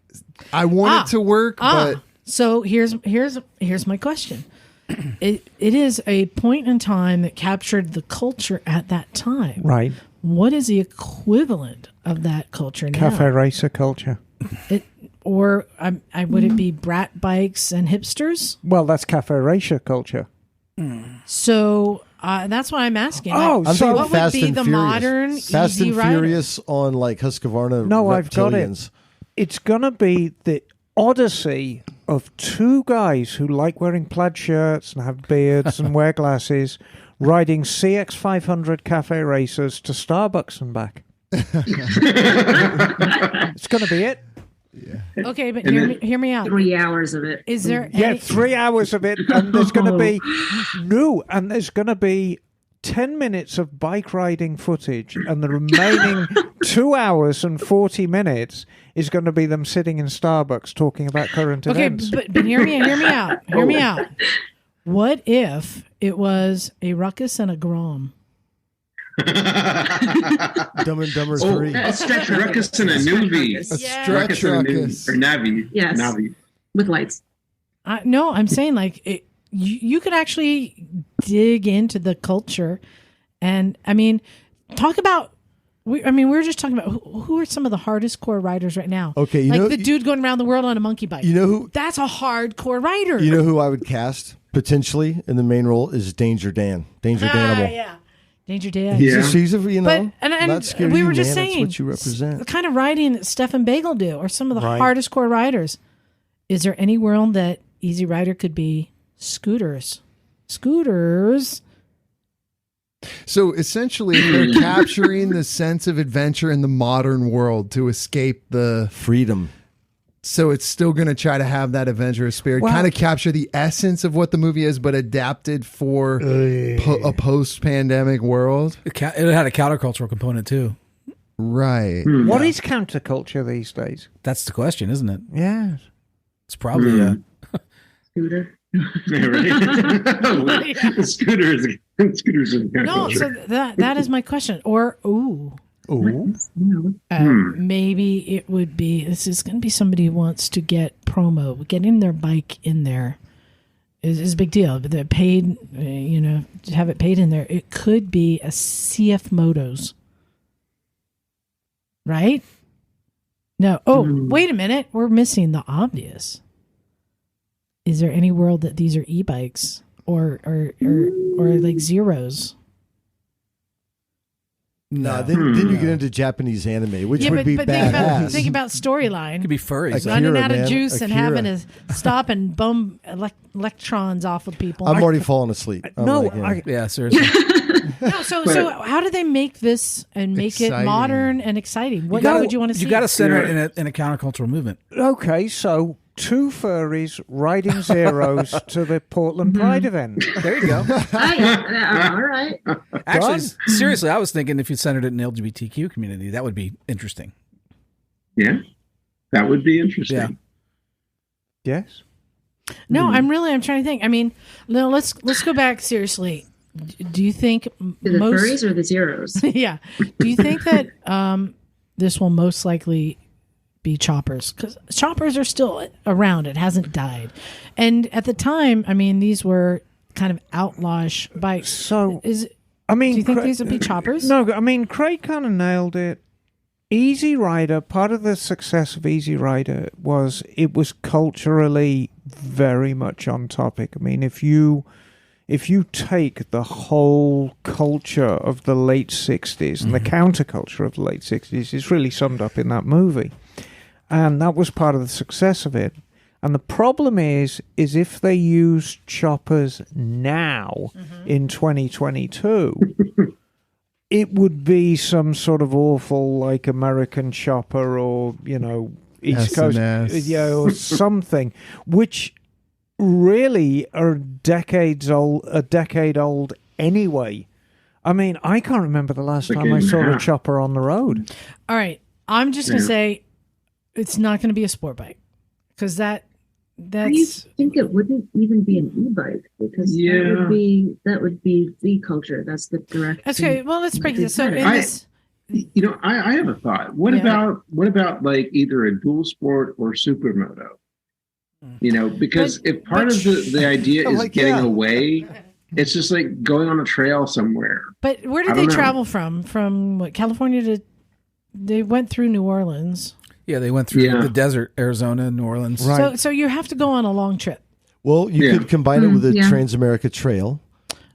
I want it to work, but So here's my question. It is a point in time that captured the culture at that time. Right. What is the equivalent of that culture now? Cafe racer culture. Would it be brat bikes and hipsters? Well, that's cafe racer culture. So that's why I'm asking. Oh, I'm so thinking what would Fast be and the Furious. modern Fast Easy and Rider? Furious on like Husqvarna No, I've got it. reptilians. It's going to be the odyssey of two guys who like wearing plaid shirts and have beards and wear glasses, riding CX500 cafe racers to Starbucks and back. It's going to be it. Okay, but And hear me out. 3 hours of it. Is there Yeah, any, 3 hours of it, and there's going to be and there's going to be 10 minutes of bike riding footage, and the remaining 2 hours and 40 minutes is going to be them sitting in Starbucks talking about current okay, events. but hear me out. Hear me out. What if it was a ruckus and a grom? Dumb and Dumber 3. A stretch ruckus and a newbie. Ruckus. Yeah. stretch ruckus. Or Navi. Yes. Navi. With lights. No, I'm saying like you could actually dig into the culture, and I mean, talk about. We were just talking about who are some of the hardest core riders right now. Okay, you like know- the dude going around the world on a monkey bike. You know who? That's a hardcore rider. You know who I would cast potentially in the main role is Danger Dan. Danger Danimal. Yeah, Danger Dan. Yeah. She's a, But and not scared of we you, were just man. That's saying what you represent. the kind of riding that Steph and Bagel do are some of the Right. hardest core riders. Is there any world that Easy Rider could be scooters? Scooters. So essentially, they're capturing the sense of adventure in the modern world to escape the. Freedom. So it's still going to try to have that adventurous spirit, Well- kind of capture the essence of what the movie is, but adapted for a post-pandemic world. It had a countercultural component too. Right. What is counterculture these days? That's the question, isn't it? Yes. It's probably Scooter. Yeah, right. Scooters. Scooters in No, so that is my question. Or Ooh. No. maybe it would be. This is going to be somebody who wants to get promo. Getting their bike in there is a big deal. But they're paid, to have it paid in there. It could be a CF Motos, right? No. Oh, wait a minute. We're missing the obvious. Is there any world that these are e-bikes or like zeros? No, then you get into Japanese anime, which would be but badass. think about storyline. it could be furries. Akira, Running out of man. juice and Akira. having to stop and bum electrons off of people. I'm already falling asleep. I'm No, like, Yeah, seriously. No, so how do they make this and make it Exciting. modern and exciting? What gotta- would you want to see? You got to center it in a countercultural movement. Okay, so two furries riding zeros to the Portland Pride event. There you go. All right. Actually, seriously, I was thinking if you centered it in the LGBTQ community, that would be interesting. Yeah. That would be interesting. Yeah. Yes. No, I'm trying to think. I mean, no, let's go back seriously. Do you think The furries or the zeros? yeah. Do you think that this will most likely be choppers? Because choppers are still around. It hasn't died. And at the time, I mean, these were kind of outlawish bikes. So, do you think these would be choppers? No, I mean, Craig kind of nailed it. Easy Rider, part of the success of Easy Rider was it was culturally very much on topic. I mean, if you take the whole culture of the late 60s and the counterculture of the late 60s, it's really summed up in that movie. And that was part of the success of it. And the problem is if they use choppers now in 2022, it would be some sort of awful, like, American chopper or, East Coast, S&S. or something, which really are decade old anyway. I mean, I can't remember the last time I saw a chopper on the road. All right. I'm just going to say it's not going to be a sport bike because that's. I think it wouldn't even be an e-bike because that would be the culture. That's the direct. Okay. Well, let's break this. So I have a thought. What about like either a dual sport or supermoto? Because if part of the idea is getting away, it's just like going on a trail somewhere. But where did they travel from? From what, California they went through New Orleans. Yeah, they went through the desert, Arizona, New Orleans. Right. So you have to go on a long trip. Well, you could combine it with a Trans-America Trail.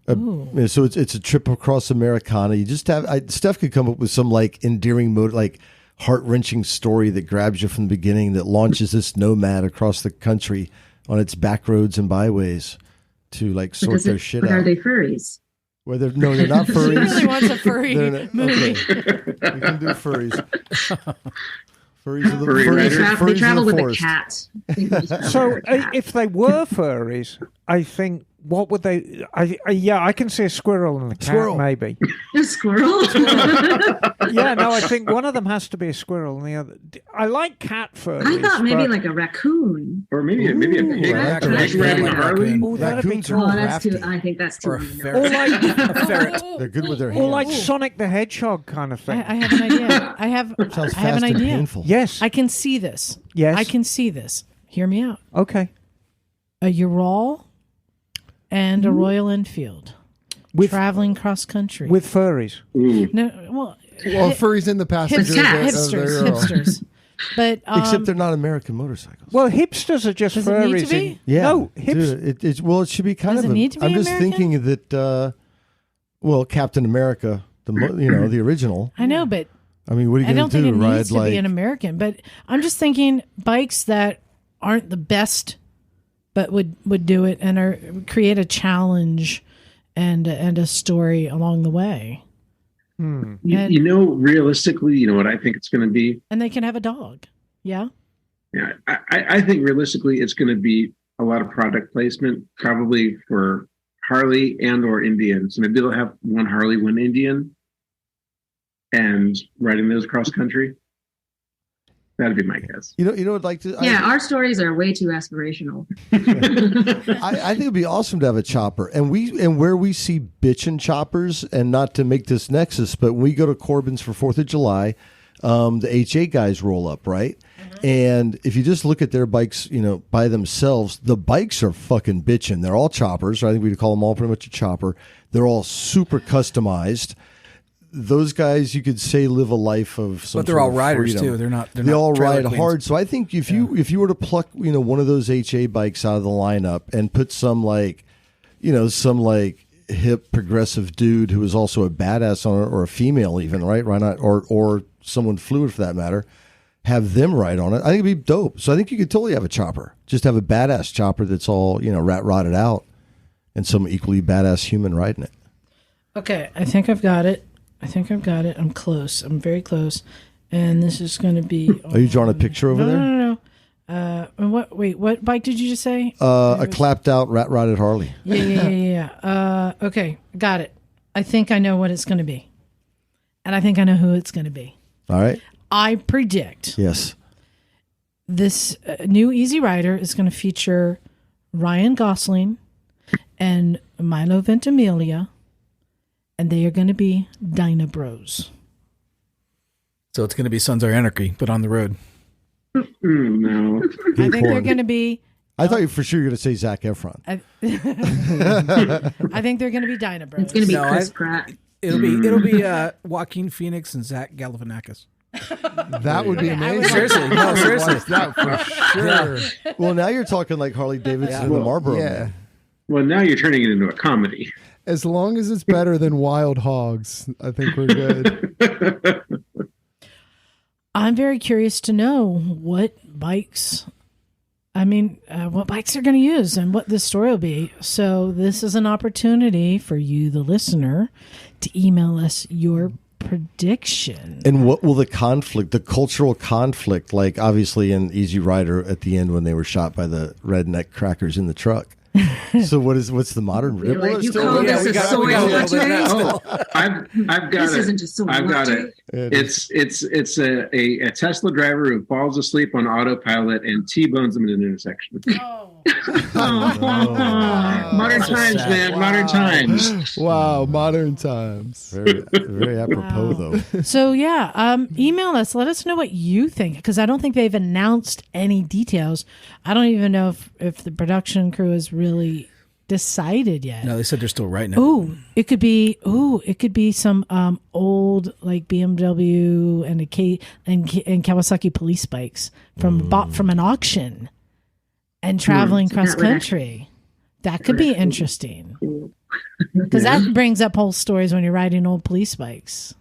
So it's a trip across Americana. You just have Steph could come up with some like endearing heart-wrenching story that grabs you from the beginning that launches this nomad across the country on its back roads and byways to like sort their shit out. Are they furries? Well, they're not furries. She really wants a furry movie. Okay. We can do furries. They travel with a cat. So if they were furries, I think what would they? I can see a squirrel and a cat, maybe. A squirrel? I think one of them has to be a squirrel and the other. I like cat furries. I thought maybe like a raccoon. Or maybe a pig. Riding a Harley. I think that's too. Or like a ferret. They're good with their hands. Or like Sonic the Hedgehog kind of thing. I have an idea. I have an idea. Painful. Yes. I can see this. Yes. I can see this. Hear me out. Okay. A Ural and a Royal Enfield traveling cross country with furries. No, furries in the passenger. Hipsters. But except they're not American motorcycles. Well, hipsters are just furries. No, it should be kind of. I'm just thinking that. Captain America, the original. I know, but I mean, what are you going to do? I don't think it ride needs to be an American, but I'm just thinking bikes that aren't the best, but would do it and create a challenge and a story along the way. Realistically, what I think it's going to be? And they can have a dog. Yeah? Yeah, I think realistically it's going to be a lot of product placement, probably for Harley and or Indian. So maybe they'll have one Harley, one Indian, and riding those cross country. That'd be my guess. I'd like to. Our stories are way too aspirational. I think it'd be awesome to have a chopper, and where we see bitchin' choppers, and not to make this nexus, but when we go to Corbin's for 4th of July, the HA guys roll up, right? Mm-hmm. And if you just look at their bikes, by themselves, the bikes are fucking bitchin'. They're all choppers. I think we'd call them all pretty much a chopper. They're all super customized. Those guys, you could say, live a life of some. But they're all riders freedom. Too. They all ride hard. So I think if you were to pluck one of those HA bikes out of the lineup and put some hip progressive dude who is also a badass on it, or a female even, right? Why not? Or someone fluid for that matter, have them ride on it. I think it'd be dope. So I think you could totally have a chopper. Just have a badass chopper that's all rat rotted out, and some equally badass human riding it. Okay, I think I've got it. I'm close. I'm very close. And this is going to be... Are you drawing a picture over there? No. What bike did you just say? A clapped out rat-rotted Harley. Yeah. Okay, got it. I think I know what it's going to be. And I think I know who it's going to be. All right. I predict... Yes. This new Easy Rider is going to feature Ryan Gosling and Milo Ventimiglia. And they are going to be Dyna Bros. So it's going to be Sons of Anarchy, but on the road. No. I think they're going to be... I thought you for sure you were going to say Zac Efron. I think they're going to be Dyna Bros. It's going to be Chris Pratt. It'll be Joaquin Phoenix and Zach Galifianakis. That would be amazing. Seriously. That for sure. Yeah. Well, now you're talking like Harley Davidson and the Marlboro Man. Well, now you're turning it into a comedy. As long as it's better than Wild Hogs, I think we're good. I'm very curious to know what bikes are going to use and what this story will be. So this is an opportunity for you, the listener, to email us your prediction. And what will the cultural conflict, like obviously in Easy Rider at the end when they were shot by the redneck crackers in the truck? So what's the modern? You're like, you call this a soy latte? I've got This it. isn't a soy I've got latte. it. It's a Tesla driver who falls asleep on autopilot and T-bones him in an intersection. Modern times, man. Wow. Modern times. Wow, modern times. Very, very apropos, though. So email us. Let us know what you think, because I don't think they've announced any details. I don't even know if the production crew has really decided yet. No, they said they're still writing it. It could be some old like BMW and and Kawasaki police bikes bought from an auction and traveling cross country. That could be interesting, because that brings up whole stories when you're riding old police bikes.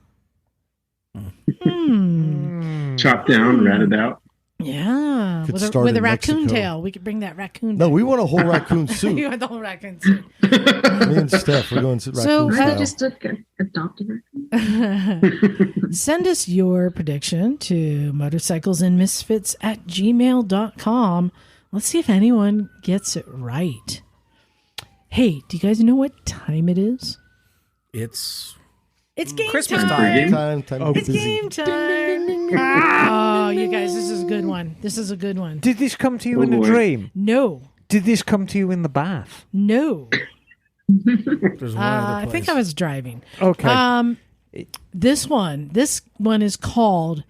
Chopped down, ratted out. Yeah, Could with start a in raccoon Mexico. tail. We could bring that raccoon. No, we want a whole raccoon suit. You want the whole raccoon suit. Me and Steph, we're going to raccoon I style. just adopted her. Send us your prediction to motorcyclesandmisfits@gmail.com. Let's see if anyone gets it right. Hey, do you guys know what time it is? It's Game Christmas time. Time It's busy. game time. Oh, you guys, this is a good one. This is a good one. Did this come to you in a boy. dream? No. Did this come to you in the bath? No. there's one other I think place. I was driving. Okay. This one is called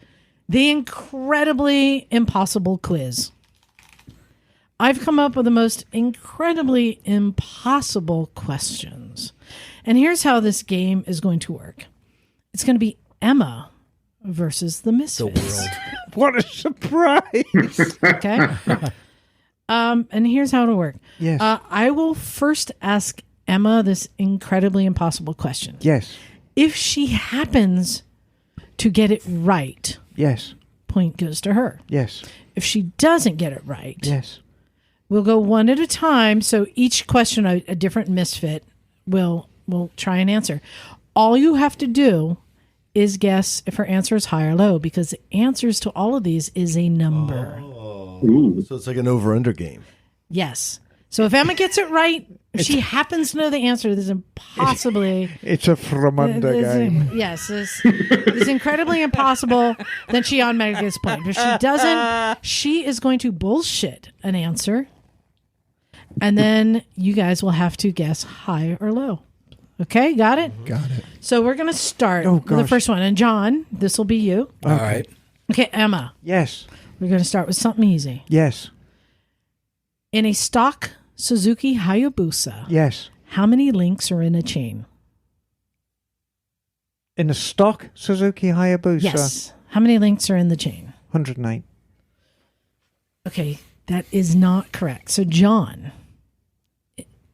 The Incredibly Impossible Quiz. I've come up with the most incredibly impossible questions. And here's how this game is going to work. It's going to be Emma versus the Misfits. What a surprise! Okay? And here's how it'll work. Yes. I will first ask Emma this incredibly impossible question. Yes. If she happens to get it right, Yes. point goes to her. Yes. If she doesn't get it right, Yes. we'll go one at a time. So each question, a different misfit will try and answer. All you have to do is guess if her answer is high or low, because the answers to all of these is a number. Ooh. So it's like an over-under game. Yes. So if Emma gets it right, if she happens to know the answer, there's impossibly... It's a from under game. Yes, it's incredibly impossible. Then she automatically gets a point. If she doesn't, she is going to bullshit an answer, and then you guys will have to guess high or low. Okay, got it? Got it. So we're going to start Oh, with the gosh. first one. And John, this will be you. All right. Okay, Emma, Yes. we're going to start with something easy. Yes. In a stock Suzuki Hayabusa, Yes. how many links are in a chain? In a stock Suzuki Hayabusa. Yes. How many links are in the chain? 108. Okay, that is not correct. So, John,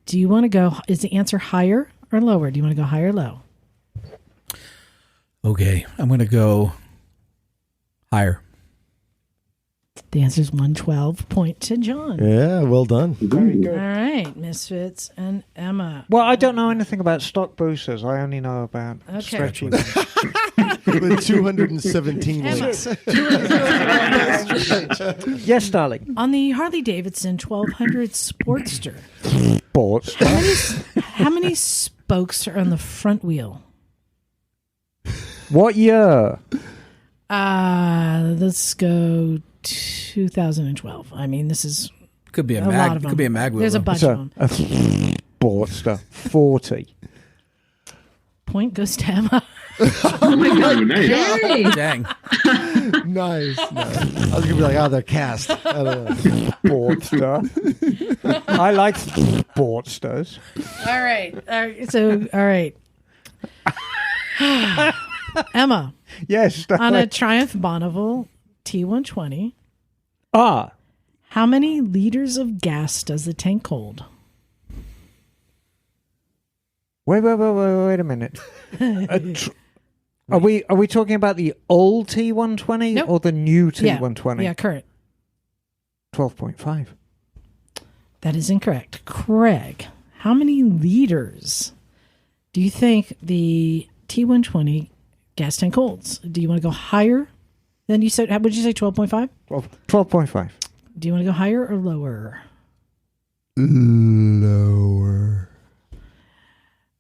do you want to go? Is the answer higher or lower? Do you want to go higher or low? Okay, I'm going to go higher. The answer is 112. Point to John. Yeah, well done. All right, Misfits and Emma. Well, I don't know anything about stock boosters. I only know about Okay. stretchy. With 217 Emma. links. Yes, darling. On the Harley Davidson 1200 Sportster, Sports. how many spokes are on the front wheel? What year? Let's go 2012. I mean, this is Could be a a lot mag. of them. Could be a mag wheel. There's a though. bunch So, of them. a Sportster. 40. Point goes to Emma. Oh my God. Ooh, nice. Hey. Dang. Nice. I was gonna be like, they're cast. I don't know. Sportster. I like Sportsters. All right. So, all right. Emma, Yes, on a darling. Triumph Bonneville T120, Ah. how many liters of gas does the tank hold? Wait a minute. Are we talking about the old T120 Nope. or the new T120? Yeah, current. 12.5. That is incorrect. Craig, how many liters do you think the T120 gas tank holds. Do you want to go higher than you said? What did you say, 12.5? 12.5. Do you want to go higher or lower? Lower.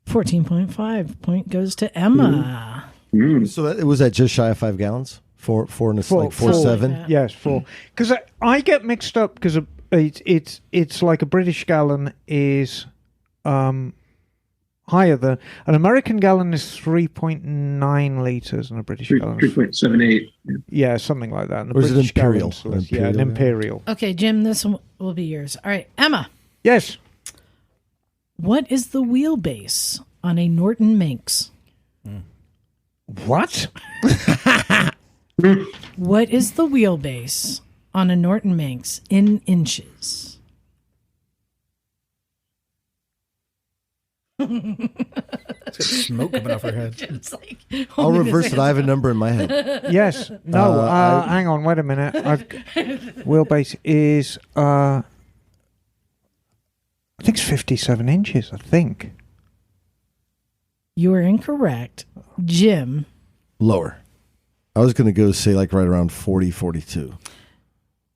14.5 point goes to Emma. So it was that just shy of 5 gallons? Four and it's like 4.7? Yes, 4. Because I get mixed up because it's like a British gallon is higher than an American gallon is 3.9 liters and a British gallon 3.78. Yeah, something like that. And Or is it British imperial? gallon's less. An imperial. Okay, Jim, this one will be yours. All right, Emma. Yes. What is the wheelbase on a Norton Minx? What? What is the wheelbase on a Norton Minx in inches? Smoke coming off her head. I'll reverse it. I have a number in my head. Yes. No. Hang on. Wait a minute. Wheelbase is. I think it's 57 inches. I think. You are incorrect, Jim. Lower. I was going to go say like right around 40, 42.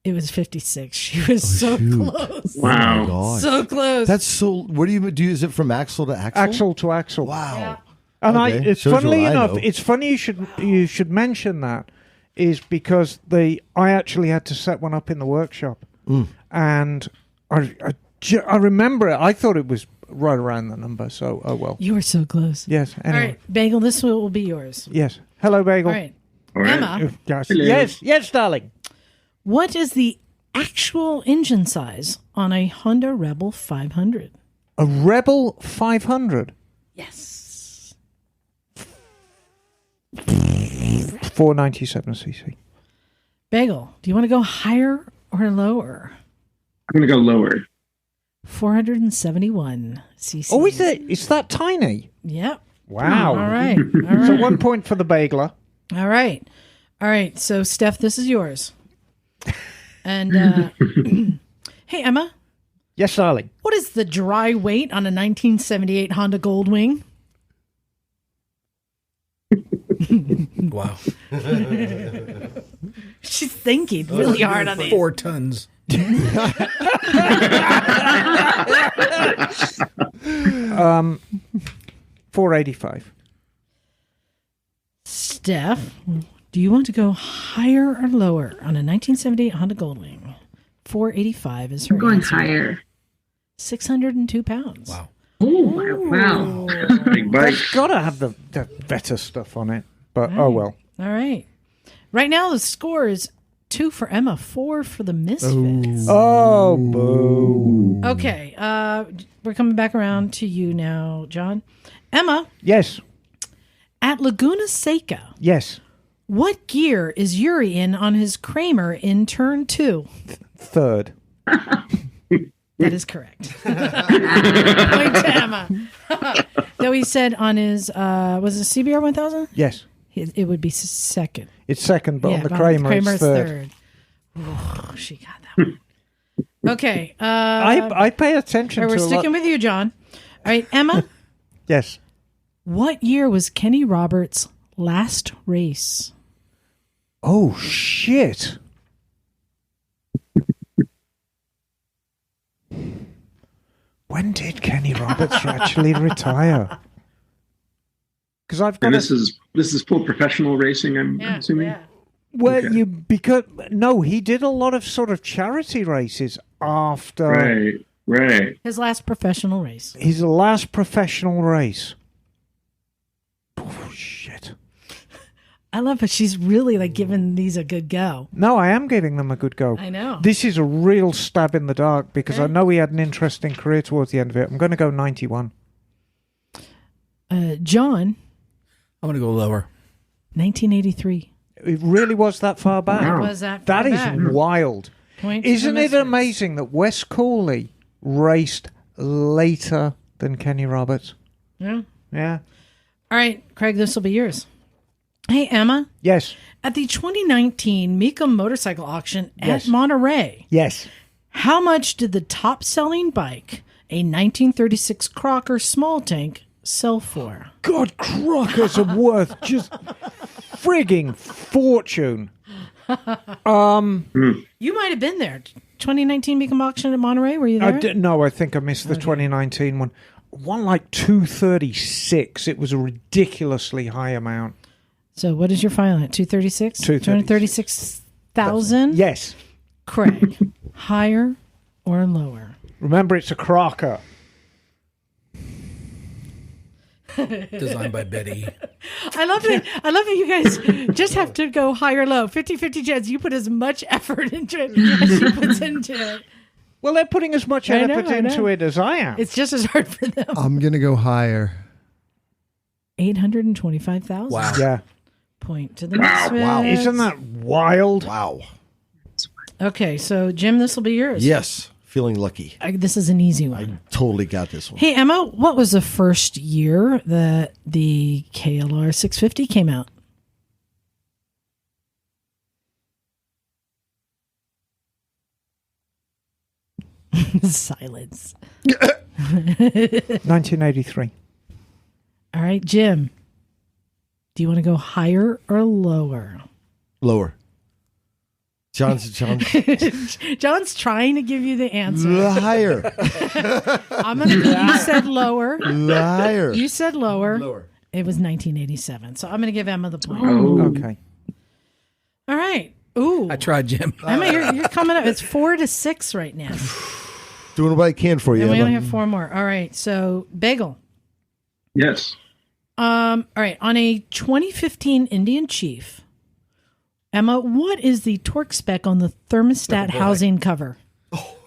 It was 56. She was so close. Wow. Oh my gosh. So close. That's so. What do you do? Is it from axle to axle? Axle to axle. Wow. Yeah. And Okay. it's Shows you funnily what I enough, know. it's funny you should mention that, is because I actually had to set one up in the workshop, and I remember it. I thought it was right around the number. So well. You were so close. Yes. Anyway. All right, Bagel, this will be yours. Yes. Hello, Bagel. All right. All right. Emma, Yes. Hello. Yes, darling. what is the actual engine size on a Honda Rebel 500? A Rebel 500. Yes. 497 cc. Bagel, do you want to go higher or lower? I'm going to go lower. 471 cc. Oh, is it? It's that tiny? Yep. Wow. All right. All right. So 1 point for the bagler. All right. All right. So, Steph, this is yours. And, hey, Emma, Yes, darling. what is the dry weight on a 1978 Honda Goldwing? Wow. She's thinking really hard on these. 4 tons. 485. Steph, do you want to go higher or lower on a 1978 Honda Goldwing? 485 is her I'm going answer. higher. 602 pounds. Wow. Oh, wow. Big bike. It's got to have the better stuff on it. But, oh well. All right. Right now, the score is 2 for Emma, 4 for the Misfits. Oh, boo. Okay. We're coming back around to you now, John. Emma, Yes. at Laguna Seca, Yes. what gear is Yuri in on his Kramer in turn 2? Third. That is correct. Point to Emma. Though he said on his, was it CBR 1000? Yes. It would be second. It's second, but on the but Kramer, Kramer's it's third. Oh, she got that one. Okay. I pay attention all right, to we're a lot. sticking with you, John. All right, Emma, Yes. what year was Kenny Roberts' last race? Oh, shit. When did Kenny Roberts actually retire? Because I've got And this is full professional racing, I'm assuming. Well, Okay. he did a lot of sort of charity races after Right. His last professional race. his last professional race. Oh, shit. I love it. She's really like giving these a good go. No, I am giving them a good go. I know. This is a real stab in the dark because I know he had an interesting career towards the end of it. I'm going to go 91. John, I'm going to go lower. 1983. It really was that far back. Wow. Was that That far is back? wild. Point to Isn't the it Misfits. amazing that Wes Cooley raced later than Kenny Roberts? Yeah. Yeah. All right, Craig, this will be yours. Hey, Emma, Yes. at the 2019 Mika motorcycle auction Yes. at Monterey, Yes. how much did the top-selling bike, a 1936 Crocker small tank, sell for? God, crockers are worth just frigging fortune. You might have been there. 2019 Beacon Auction at Monterey. Were you there? No, I think I missed the 2019 one. One like 236. It was a ridiculously high amount. So what is your filing at? 236? 236,000? Yes. Craig, higher or lower? Remember, it's a crocker. Designed by Betty. I love that you guys just have to go high or low. 50-50 chance. You put as much effort into it as she puts into it. Well, they're putting as much effort into it as I am. It's just as hard for them. I'm going to go higher. 825,000. Wow. Yeah. Point to the Wow. Wow. Misfits. Isn't that wild? Wow. Okay, so Jim, this will be yours. Yes. Feeling lucky. This is an easy one. Totally got this one. Hey, Emma, what was the first year that the KLR 650 came out? Silence. 1983. All right, Jim. Do you want to go higher or lower? Lower. John's John's trying to give you the answer. higher. You said lower. Higher. You said lower. Lower. It was 1987. So I'm going to give Emma the point. Oh, Okay. All right. Ooh. I tried, Jim. Emma, you're coming up. It's 4-6 right now. Doing what I can for you. And we Emma. only have 4 more. All right. So, Bagel. yes. All right. On a 2015 Indian Chief, Emma, what is the torque spec on the thermostat housing cover?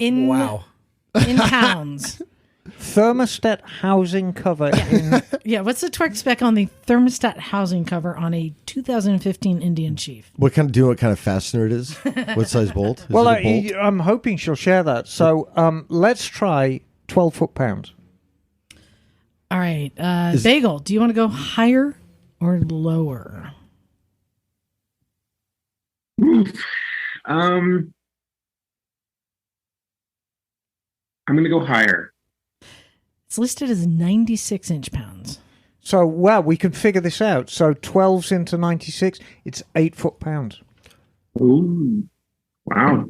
Wow. In pounds. Thermostat housing cover in Yeah, what's the torque spec on the thermostat housing cover on a 2015 Indian Chief? Do you know what kind of fastener it is? What size bolt? Is well, it a bolt? I'm hoping she'll share that. So let's try 12 foot-pounds. All right. Bagel, do you want to go higher or lower? I'm going to go higher. It's listed as 96 inch pounds. So, well, we can figure this out. So 12's into 96, it's 8 foot-pounds. Ooh. Wow.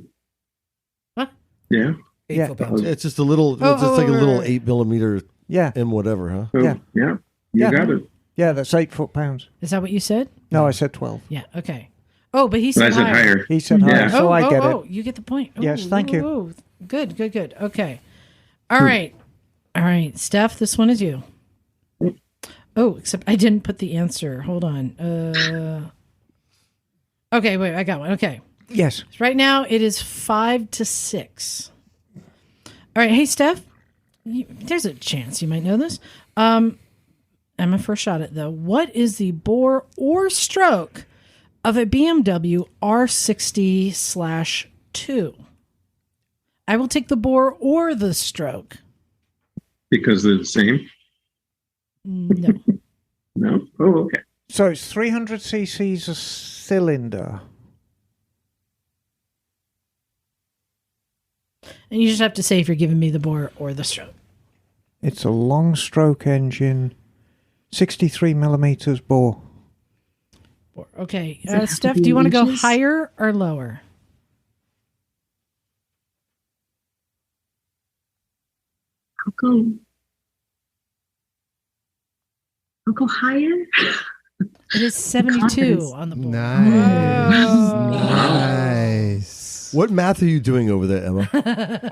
What? Yeah. 8 Yeah. foot-pounds. It's just a little. It's just like a little 8mm Yeah. and whatever, huh? So, Yeah. You Yeah. got it. Yeah, that's 8 foot-pounds. Is that what you said? No, I said 12. Yeah, okay. Oh, but he But I said said higher. higher. He said higher, Yeah. so I get it. You get the point. Yes, thank you. Ooh. Good. Okay. All right. Steph, this one is you. Oh, except I didn't put the answer. Hold on. Okay, wait, I got one. Okay. Yes. Right now it is 5-6. All right. Hey, Steph, there's a chance you might know this. I'm a first shot at it, though. What is the bore or stroke of a BMW R60/2? I will take the bore or the stroke. Because they're the same? No. No? Oh, okay. So it's 300 cc's a cylinder. And you just have to say if you're giving me the bore or the stroke. It's a long stroke engine, 63 millimeters bore. Bore. Okay. Does it have to Steph, be do you want to go inches? higher or lower? I'll go higher. It is 72 Confidence. on the board. Nice. What math are you doing over there, Emma?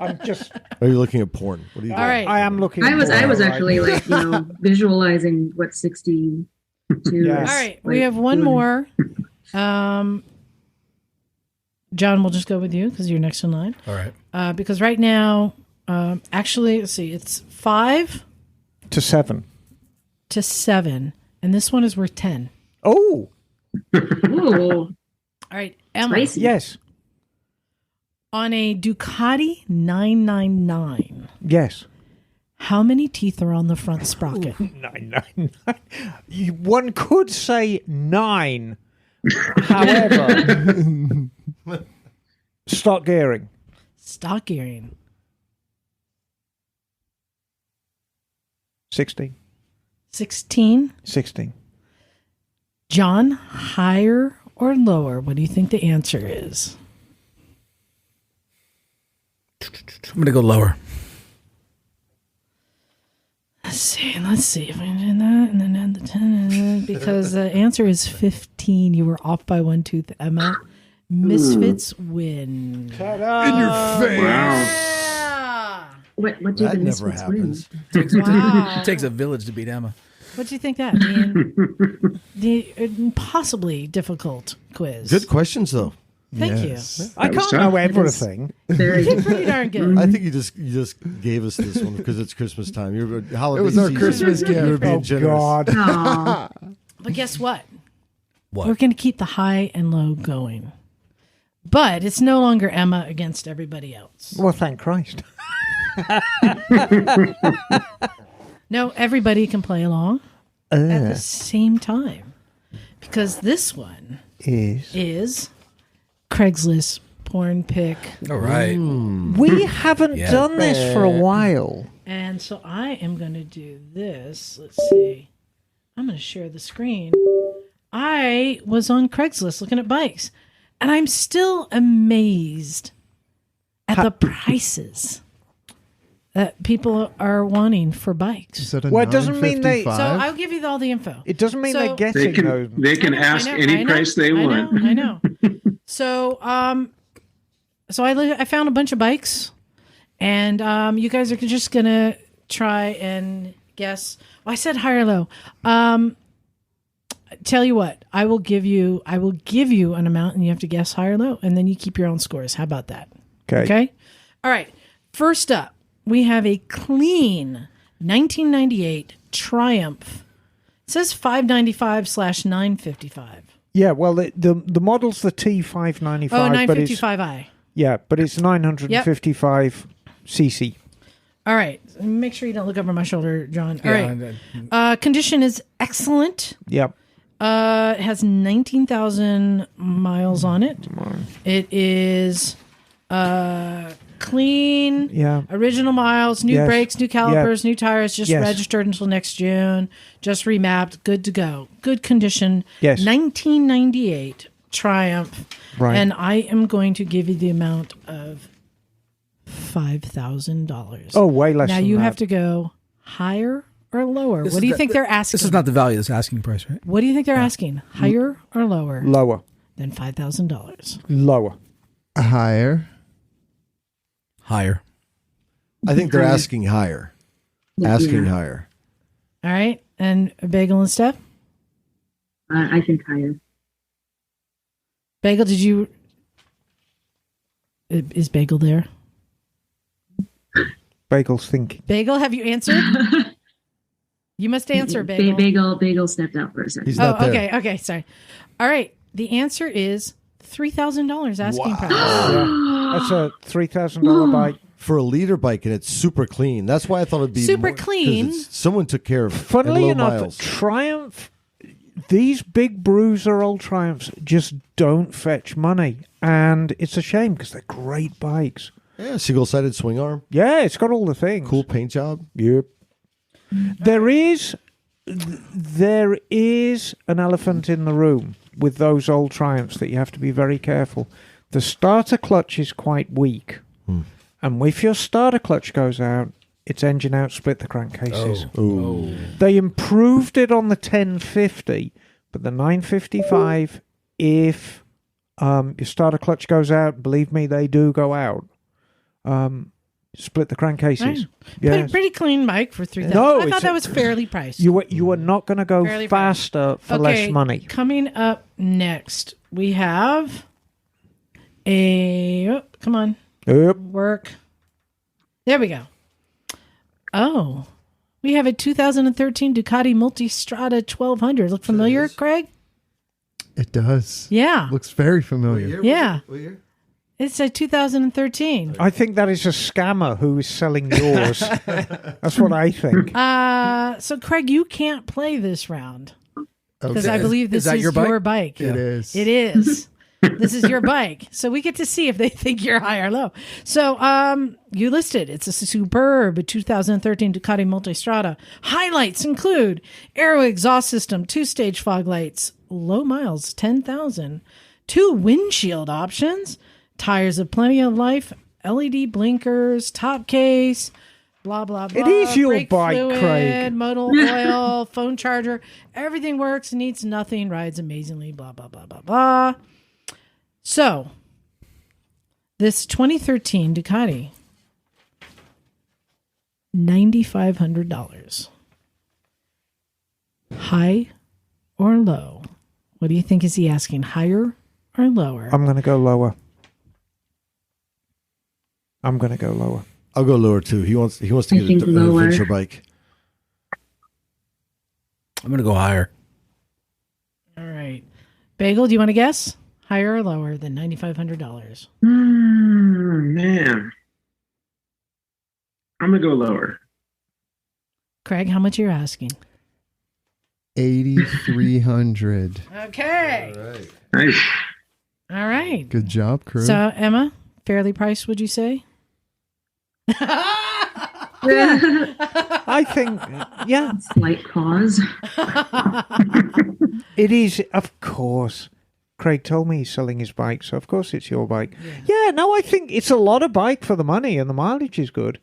I'm just. Are you looking at porn? What are you doing? All right. I am looking. I was at porn, actually right? visualizing what 62 Yeah. is. All right. We have one more. John, we'll just go with you because you're next in line. All right. Because right now, actually, let's see, it's 5 to 7. to 7, and this one is worth 10. Oh, Ooh, All right, Emma. spicy. yes, On a Ducati 999, yes. how many teeth are on the front sprocket? 999. One could say 9. However, stock gearing. Stock gearing. 16. 16. 16. John, higher or lower? What do you think the answer is? I'm going to go lower. Let's see if we do that, and then add the 10, because the answer is 15. You were off by 1 tooth, Emma. Misfits win. Ta-da! In your face. Yeah. What do That the never Misfits win? happens. Wow. It takes a village to beat Emma. What do you think that? The impossibly difficult quiz. Good questions, though. Thank Yes. I That was can't tough. know everything. Very you. Did pretty darn good. I think you just gave us this one because it's Christmas time. You're holiday It was our season. Christmas gift. You were being Oh, generous. God. Aw. But guess what? What? We're going to keep the high and low going. But it's no longer Emma against everybody else. Well, thank Christ. No, everybody can play along at the same time. Because this one is Craigslist Porn Pic. All right. We haven't Yeah. done this for a while. And so I am going to do this. Let's see. I'm going to share the screen. I was on Craigslist looking at bikes, and I'm still amazed at the prices that people are wanting for bikes. Is that a Well, it doesn't mean they- So 955? I'll give you all the info. It doesn't mean So- they're getting those. They can ask any price they want. I know. So, I found a bunch of bikes, and you guys are just gonna try and guess. Well, I said high or low. Tell you what, I will give you an amount, and you have to guess high or low, and then you keep your own scores. How about that? Okay. All right. First up, we have a clean 1998 Triumph. It says 595/955. Yeah, well, the model's the T595. Oh, but it's 955i. yeah, but it's 955 cc. All right. Make sure you don't look over my shoulder, John. All Yeah, right. Condition is excellent. Yep. It has 19,000 miles on it. It is clean. Yeah. Original miles, new Yes. brakes, new calipers, new tires, just Yes. registered until next June, just remapped, good to go. Good condition. Yes. 1998 Triumph. Right. And I am going to give you the amount of $5,000. Oh, way less Now than you that. have to go higher or lower. This What is do you the- think they're asking? This is not the value of this asking price, right? What do you think they're asking? Higher or lower Lower. than $5,000? Lower. Higher. Higher. I think they're asking higher. Asking Yeah. higher. All right. And Bagel and Steph? I think higher. Bagel, did you... Is Bagel there? Bagel's thinking. Bagel, have you answered? You must answer, Bagel. Bagel stepped out for a second. He's not there. Okay, sorry. All right. The answer is $3,000 asking price. Yeah, that's a $3,000 bike. For a leader bike, and it's super clean. That's why I thought it'd be Super more- 'cause clean. someone took care of Funnily low enough, miles. Triumph, these big bruiser old Triumphs just don't fetch money. And it's a shame because they're great bikes. Yeah, single-sided swing arm, Yeah, it's got all the things. cool paint job. Yep. There is an elephant in the room with those old Triumphs that you have to be very careful. The starter clutch is quite weak. And if your starter clutch goes out, it's engine out, split the crankcases. Ooh. They improved it on the 1050, but the 955, if your starter clutch goes out, believe me, they do go out. Split the crankcases. Right. Yes. Pretty clean bike for $3,000. No, I it's thought that a- was fairly priced. You are not going to go Fairly priced. faster for less money. Coming up next, we have a... Oh, come on. Yep. Work. There we go. Oh, we have a 2013 Ducati Multistrada 1200. Look familiar, Craig? It does. Yeah. Looks very familiar. Yeah. It's a 2013. I think that is a scammer who is selling yours. That's what I think. So, Craig, you can't play this round because Okay. I believe this that is your bike? your bike. It is. It is. This is your bike. So we get to see if they think you're high or low. So you listed it's a superb 2013 Ducati Multistrada. Highlights include aero exhaust system, 2-stage fog lights, low miles, 10,000, 2 windshield options, tires of plenty of life, LED blinkers, top case, blah, blah, blah. It is your brake bike, fluid, Craig. Modal oil, phone charger. Everything works, needs nothing, rides amazingly, blah, blah, blah, blah, blah. So, this 2013 Ducati, $9,500. High or low? What do you think is he asking? Higher or lower? I'm going to go lower. I'm going to go lower. I'll go lower too. He wants to get an adventure bike. I'm going to go higher. All right. Bagel, do you want to guess? Higher or lower than $9,500? Man. I'm going to go lower. Craig, how much are you asking? 8,300. Okay. All right. Nice. All right. Good job, crew. So, Emma, fairly priced, would you say? I think, yeah. Slight pause. It is, of course. Craig told me he's selling his bike, so of course it's your bike. Yeah, no, I think it's a lot of bike for the money, and the mileage is good.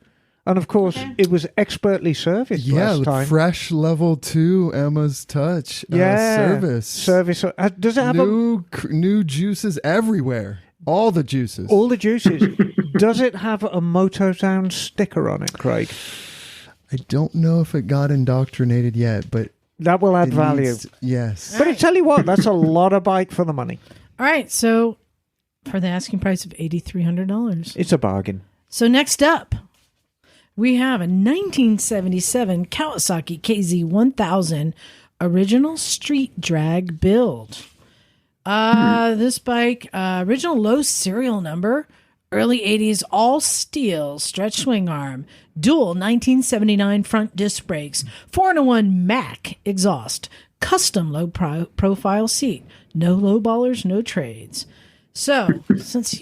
And of course, it was expertly serviced last time. Fresh level 2 Emma's Touch service. Does it have new juices everywhere? All the juices. all the juices? Does it have a Mototown sticker on it, Craig? I don't know if it got indoctrinated yet, but That will add value. Yes. But I tell you what, that's a lot of bike for the money. All right. So, for the asking price of $8,300. It's a bargain. So, next up, we have a 1977 Kawasaki KZ1000 original street drag build. This bike, original low serial number, early 80s, all steel, stretch swing arm, dual 1979 front disc brakes, 4-in-1 Mac exhaust, custom low profile seat, no low ballers, no trades. So, since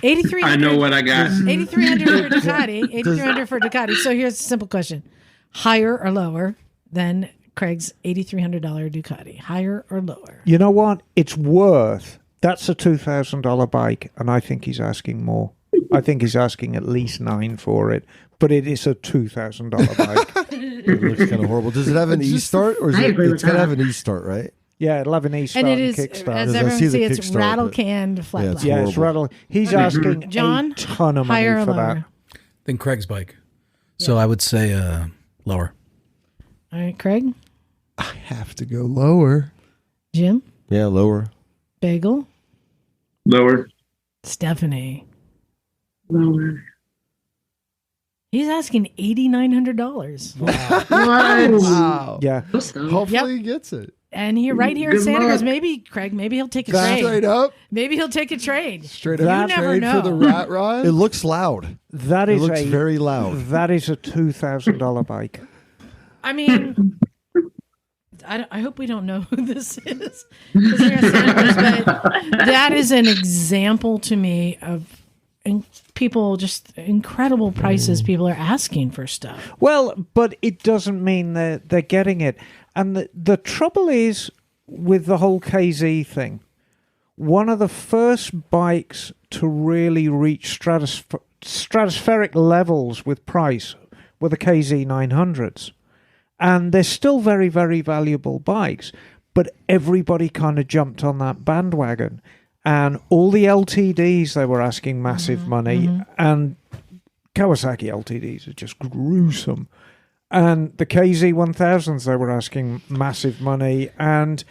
8,300, I know what I got. 8,300 for Ducati, 8,300 for Ducati. So here's a simple question: higher or lower than Craig's $8,300 Ducati? Higher or lower? You know what? It's worth. That's a $2,000 bike, and I think he's asking more. I think he's asking at least $9,000 for it, but it is a $2,000 bike. It looks kind of horrible. Does it have an e-start, or is it's got to have an e-start, right? Yeah, it'll have an e-start And it is, kickstart. as I everyone see the see, it's Kickstarter, rattle but- canned flat Yeah, it's black. Yeah, it's horrible. rattle. He's asking John, a ton of money higher or for lower? that. Then Craig's bike. So I would say lower. All right, Craig, I have to go lower. Jim, Yeah, lower. Bagel, Lower. Stephanie. Lower. He's asking $8,900. What? Wow. Yeah. Close, though. Hopefully he gets it. And here, right here in Good Santa luck. goes, maybe, Craig, maybe he'll take a That- trade. Straight up. Maybe he'll take a trade. Straight You up. never Trade know. for the rat rod. It looks loud. That It is looks very loud. That is a $2,000 bike. I mean, I hope we don't know who this is. 'Cause they're in Santa Cruz, but that is an example to me of people, just incredible prices people are asking for stuff. Well, but it doesn't mean they're getting it. And the trouble is with the whole KZ thing, one of the first bikes to really reach stratospheric levels with price were the KZ 900s. And they're still very, very valuable bikes. But everybody kind of jumped on that bandwagon. And all the LTDs, they were asking massive money. And Kawasaki LTDs are just gruesome. And the KZ1000s, they were asking massive money. And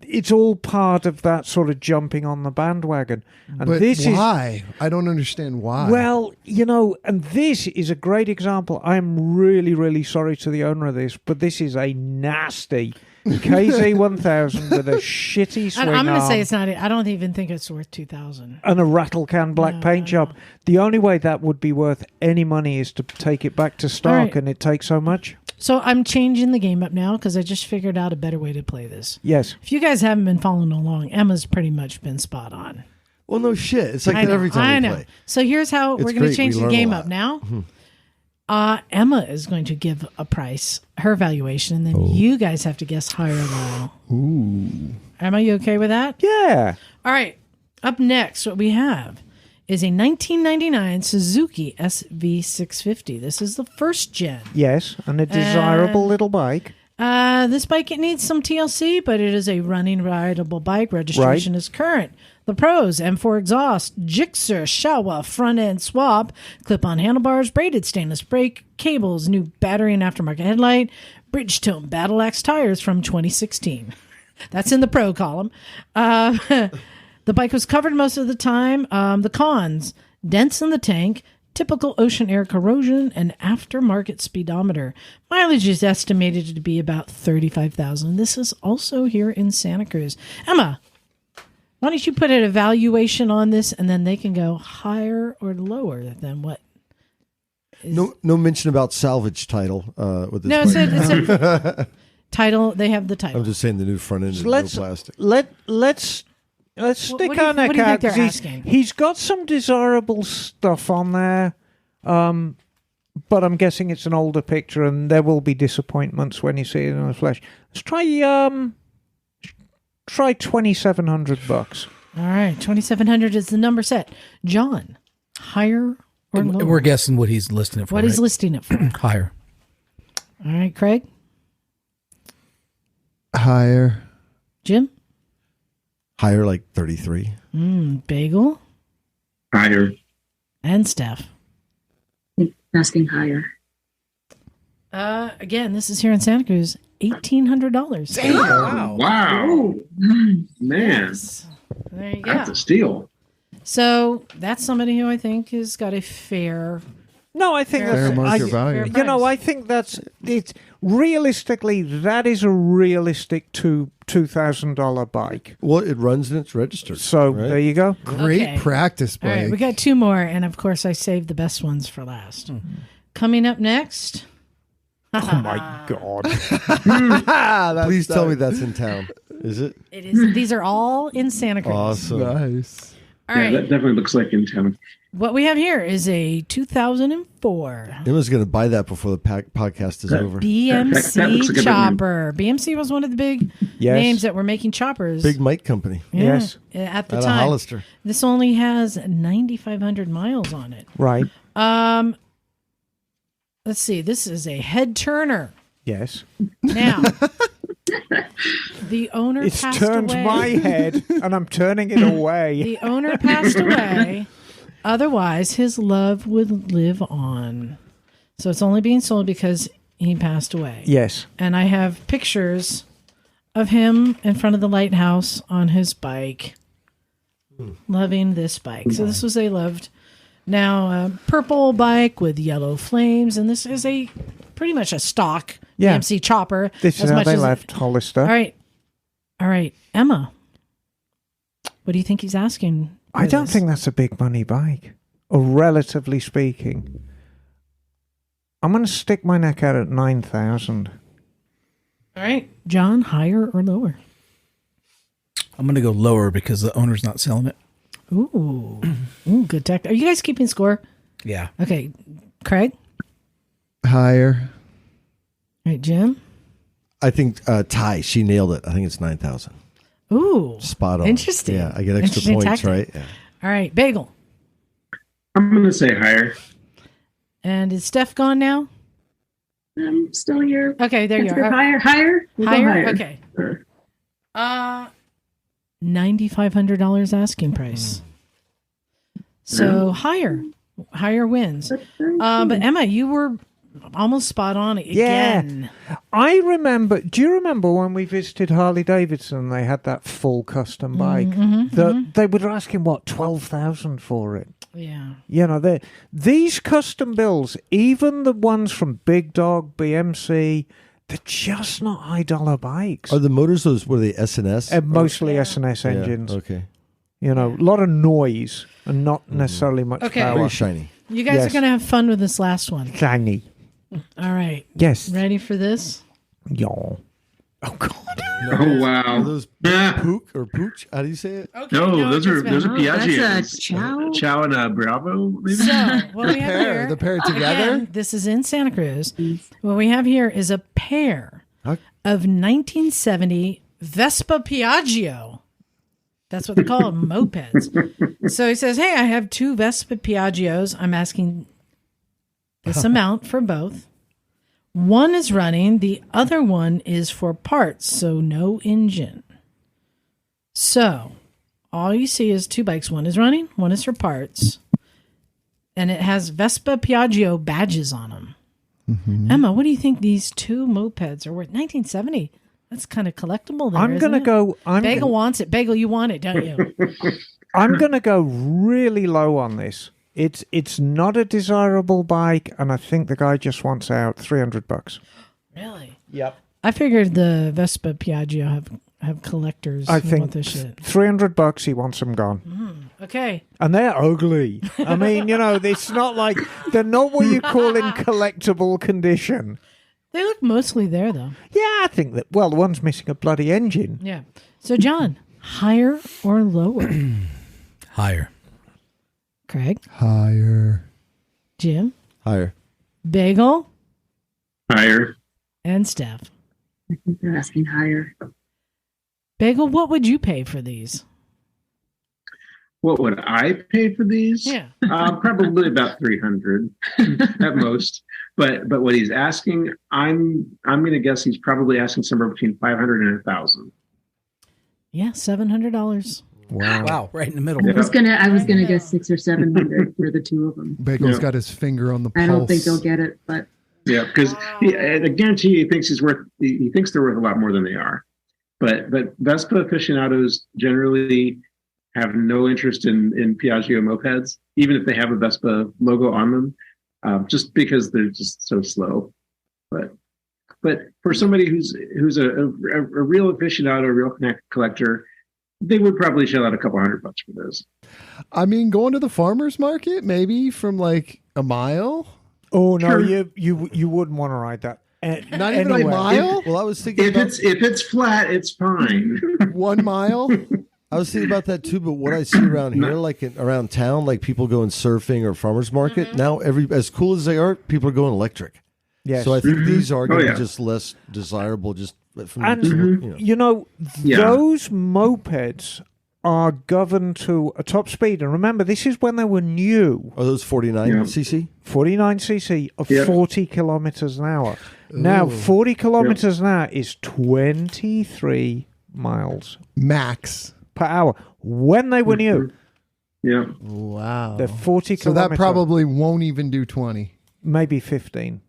it's all part of that sort of jumping on the bandwagon. And But this why? I don't understand why. well, you know, and this is a great example. I'm really, really sorry to the owner of this, but this is a nasty KZ1000 with a shitty swing I'm going to arm say it's not. I don't even think it's worth $2,000. and a rattle can black paint job. The only way that would be worth any money is to take it back to stock, All right. and it takes so much. So I'm changing the game up now because I just figured out a better way to play this. Yes. If you guys haven't been following along, Emma's pretty much been spot on. Well, no shit. It's like that every time we play. So here's how we're going to change the game up now. Mm-hmm. Emma is going to give a price, her valuation, and then you guys have to guess high or low. Ooh. Emma, you okay with that? Yeah. All right. Up next, what we have is a 1999 Suzuki SV650. This is the first gen. Yes, and a desirable little bike. This bike, it needs some TLC, but it is a running, rideable bike. Registration is current. The pros: M4 exhaust, Gixxer Showa front end swap, clip-on handlebars, braided stainless brake cables, new battery and aftermarket headlight, Bridgestone Battle Axe tires from 2016. That's in the pro column. The bike was covered most of the time. The cons: dents in the tank, typical ocean air corrosion, and aftermarket speedometer. Mileage is estimated to be about 35,000. This is also here in Santa Cruz. Emma, why don't you put an evaluation on this, and then they can go higher or lower than what? No mention about salvage title with this. No, it's a title. They have the title. I'm just saying the new front end is no plastic. Let's stick our neck out. He's got some desirable stuff on there, but I'm guessing it's an older picture, and there will be disappointments when you see it in the flesh. Let's try $2,700. All right, 2,700 is the number set. John, higher or lower? We're guessing what he's listing it for. What he's listing it for? Higher. All right, Craig. Higher. Jim. Higher, like 33. Bagel. Higher. And Steph. Asking higher. Again, this is here in Santa Cruz. $1,800. Wow. Oh, Man. Yes. There you go. That's a steal. So that's somebody who I think has got a fair. No, I think Fair that's market value. fair price. I think that's it's realistically that is a realistic $2,000 bike. Well, it runs and it's registered. So right? there you go. Great Okay. practice All bike. right, we got two more, and of course, I saved the best ones for last. Coming up next. Oh my god! Please tell me that's in town. Is it? It is. These are all in Santa Cruz. Awesome. Nice. All Yeah, right. that definitely looks like in town. What we have here is a 2004 Emma's going to buy that before the podcast is over. That BMC looks like a good chopper. BMC was one of the big Yes. names that were making choppers. Big Mike Company. Yeah, Yes. at the Out of time. Hollister. This only has 9,500 miles on it. Right. Let's see. This is a head turner. Yes. Now, the owner It's passed turned away. my head, and I'm turning it away. The owner passed away. Otherwise, his love would live on. So it's only being sold because he passed away. Yes. And I have pictures of him in front of the lighthouse on his bike, loving this bike. So this was a loved, now purple bike with yellow flames, and this is a pretty much a stock BMC chopper. This is how they left Hollister. All right, Emma. What do you think he's asking? I don't think that's a big money bike, or relatively speaking. I'm going to stick my neck out at 9,000. All right, John, higher or lower? I'm going to go lower because the owner's not selling it. Ooh, good tech. Are you guys keeping score? Yeah. Okay, Craig. Higher. All right, Jim. I think Ty, she nailed it. I think it's 9,000. Ooh, Spot on. Interesting. Yeah, I get extra Interesting points, tactic. right? Yeah. All right, Bagel. I'm going to say higher. And is Steph gone now? I'm still here. Okay, there you Let's go are. higher. We'll go Higher? Okay. Sure. $9,500 asking price. So higher wins. But Emma, you were almost spot on again. Yeah. I remember, do you remember when we visited Harley Davidson, they had that full custom bike? They were asking, what, 12,000 for it? Yeah. You know, these custom builds, even the ones from Big Dog, BMC, they're just not high dollar bikes. Are the motors those, were they S&S? Mostly S&S engines. Yeah, okay. You know, a lot of noise and not necessarily much Okay. power. Very shiny. You guys are going to have fun with this last one. Shiny. All right. Yes. Ready for this? Y'all. Oh God. Oh wow. Are those Pook or Pooch? How do you say it? Okay, No, those are That's Piaggios. a Chow. Chow and a Bravo, maybe? So what we have here, The pair together? again, this is in Santa Cruz. What we have here is a pair of 1970 Vespa Piaggio. That's what they call them, mopeds. So he says, hey, I have 2 Vespa Piaggios. I'm asking this amount for both. One is running. The other one is for parts, so no engine. So all you see is 2 bikes. One is running, one is for parts. And it has Vespa Piaggio badges on them. Mm-hmm. Emma, what do you think these 2 mopeds are worth? 1970. That's kind of collectible there, I'm going to go... Bagel wants it. Bagel, you want it, don't you? I'm going to go really low on this. It's not a desirable bike, and I think the guy just wants out $300. Really? Yep. I figured the Vespa Piaggio have collectors. I who think want this shit. $300. He wants them gone. Okay. And they're ugly. I mean, it's not like they're not what you call in collectible condition. They look mostly there, though. Yeah, I think that. Well, the one's missing a bloody engine. Yeah. So, John, higher or lower? Higher. Craig? Higher. Jim? Higher. Bagel? Higher. And Steph? I think they're asking higher. Bagel, what would you pay for these? What would I pay for these? Yeah. Probably about 300 at most. But what he's asking, I'm going to guess he's probably asking somewhere between 500 and 1,000. Yeah, $700. Wow, right in the middle. I was gonna guess 600 or 700 for the 2 of them. Bagel's got his finger on the pulse. I don't think they'll get it, but Yeah, because I guarantee you, he thinks he thinks they're worth a lot more than they are. But Vespa aficionados generally have no interest in Piaggio mopeds, even if they have a Vespa logo on them, just because they're just so slow. But for somebody who's a real aficionado, a real collector, they would probably shell out a couple $100 for those. I mean, going to the farmer's market, maybe from like a mile. Oh no, Sure. you wouldn't want to ride that. Not even a mile. Well, I was thinking If it's flat, it's fine. 1 mile. I was thinking about that too, but what I see around here, like around town, like people going surfing or farmers market, now as cool as they are, people are going electric. Yes. So I think these are going to yeah. be just less desirable, just from And those mopeds are governed to a top speed. And remember, this is when they were new. Are those 49 cc? 49cc of 40 kilometers an hour. Now, 40 kilometers an hour is 23 miles Max. per hour. When they were new, Yeah. Wow. they're 40 So kilometers. that probably won't even do 20. Maybe 15.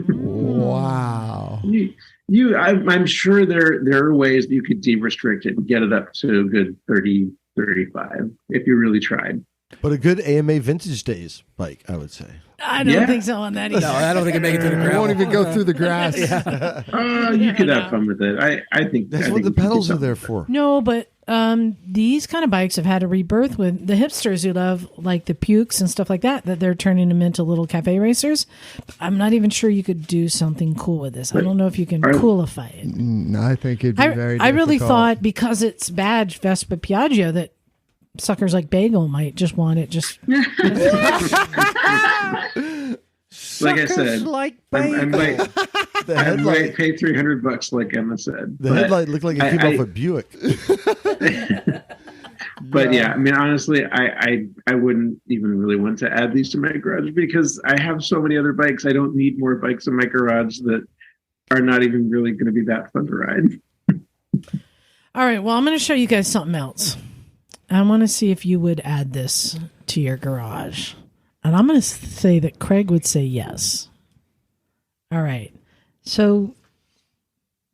Wow. I'm sure there are ways that you could de-restrict it and get it up to a good 30, 35 if you really tried. But a good AMA Vintage Days bike, I would say. I don't think so on that either. No, I don't think it make it to the It gravel. won't even go through the grass. You could have fun with it. I think That's I what think the you could do pedals are something. there for. No, but these kind of bikes have had a rebirth with the hipsters who love like the Pukes and stuff like that they're turning them into little cafe racers. I'm not even sure you could do something cool with this. I don't know if you can coolify it. I think it'd be very I really difficult. thought because it's badge Vespa Piaggio that suckers like Bagel might just want it just Like I said, like I might The I headlight, might pay $300 like Emma said. the headlight looked like it came off a Buick. But yeah, I mean, honestly, I wouldn't even really want to add these to my garage because I have so many other bikes. I don't need more bikes in my garage that are not even really going to be that fun to ride. All right, well, I'm going to show you guys something else. I want to see if you would add this to your garage. And I'm going to say that Craig would say yes. All right. So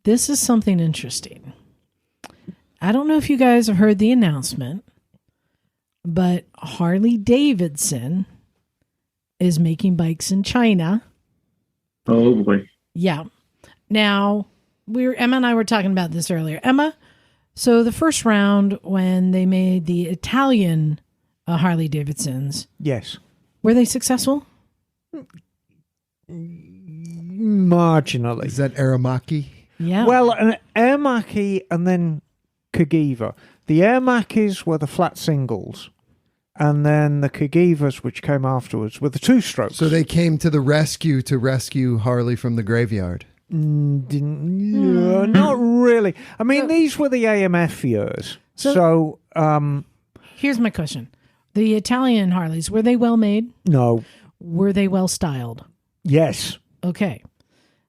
this is something interesting. I don't know if you guys have heard the announcement, but Harley Davidson is making bikes in China. Oh boy. Yeah. Now, Emma and I were talking about this earlier. Emma, so the first round when they made the Italian Harley Davidsons, Yes. were they successful? Marginally. Is that Aramaki? Yeah. Well, an Aramaki and then Cagiva. The Aramakis were the flat singles, and then the Cagivas, which came afterwards, were the two-strokes. So they came to the rescue to rescue Harley from the graveyard. Not really. I mean, these were the AMF years. So here's my question. The Italian Harleys, were they well made? No. Were they well styled? Yes. Okay.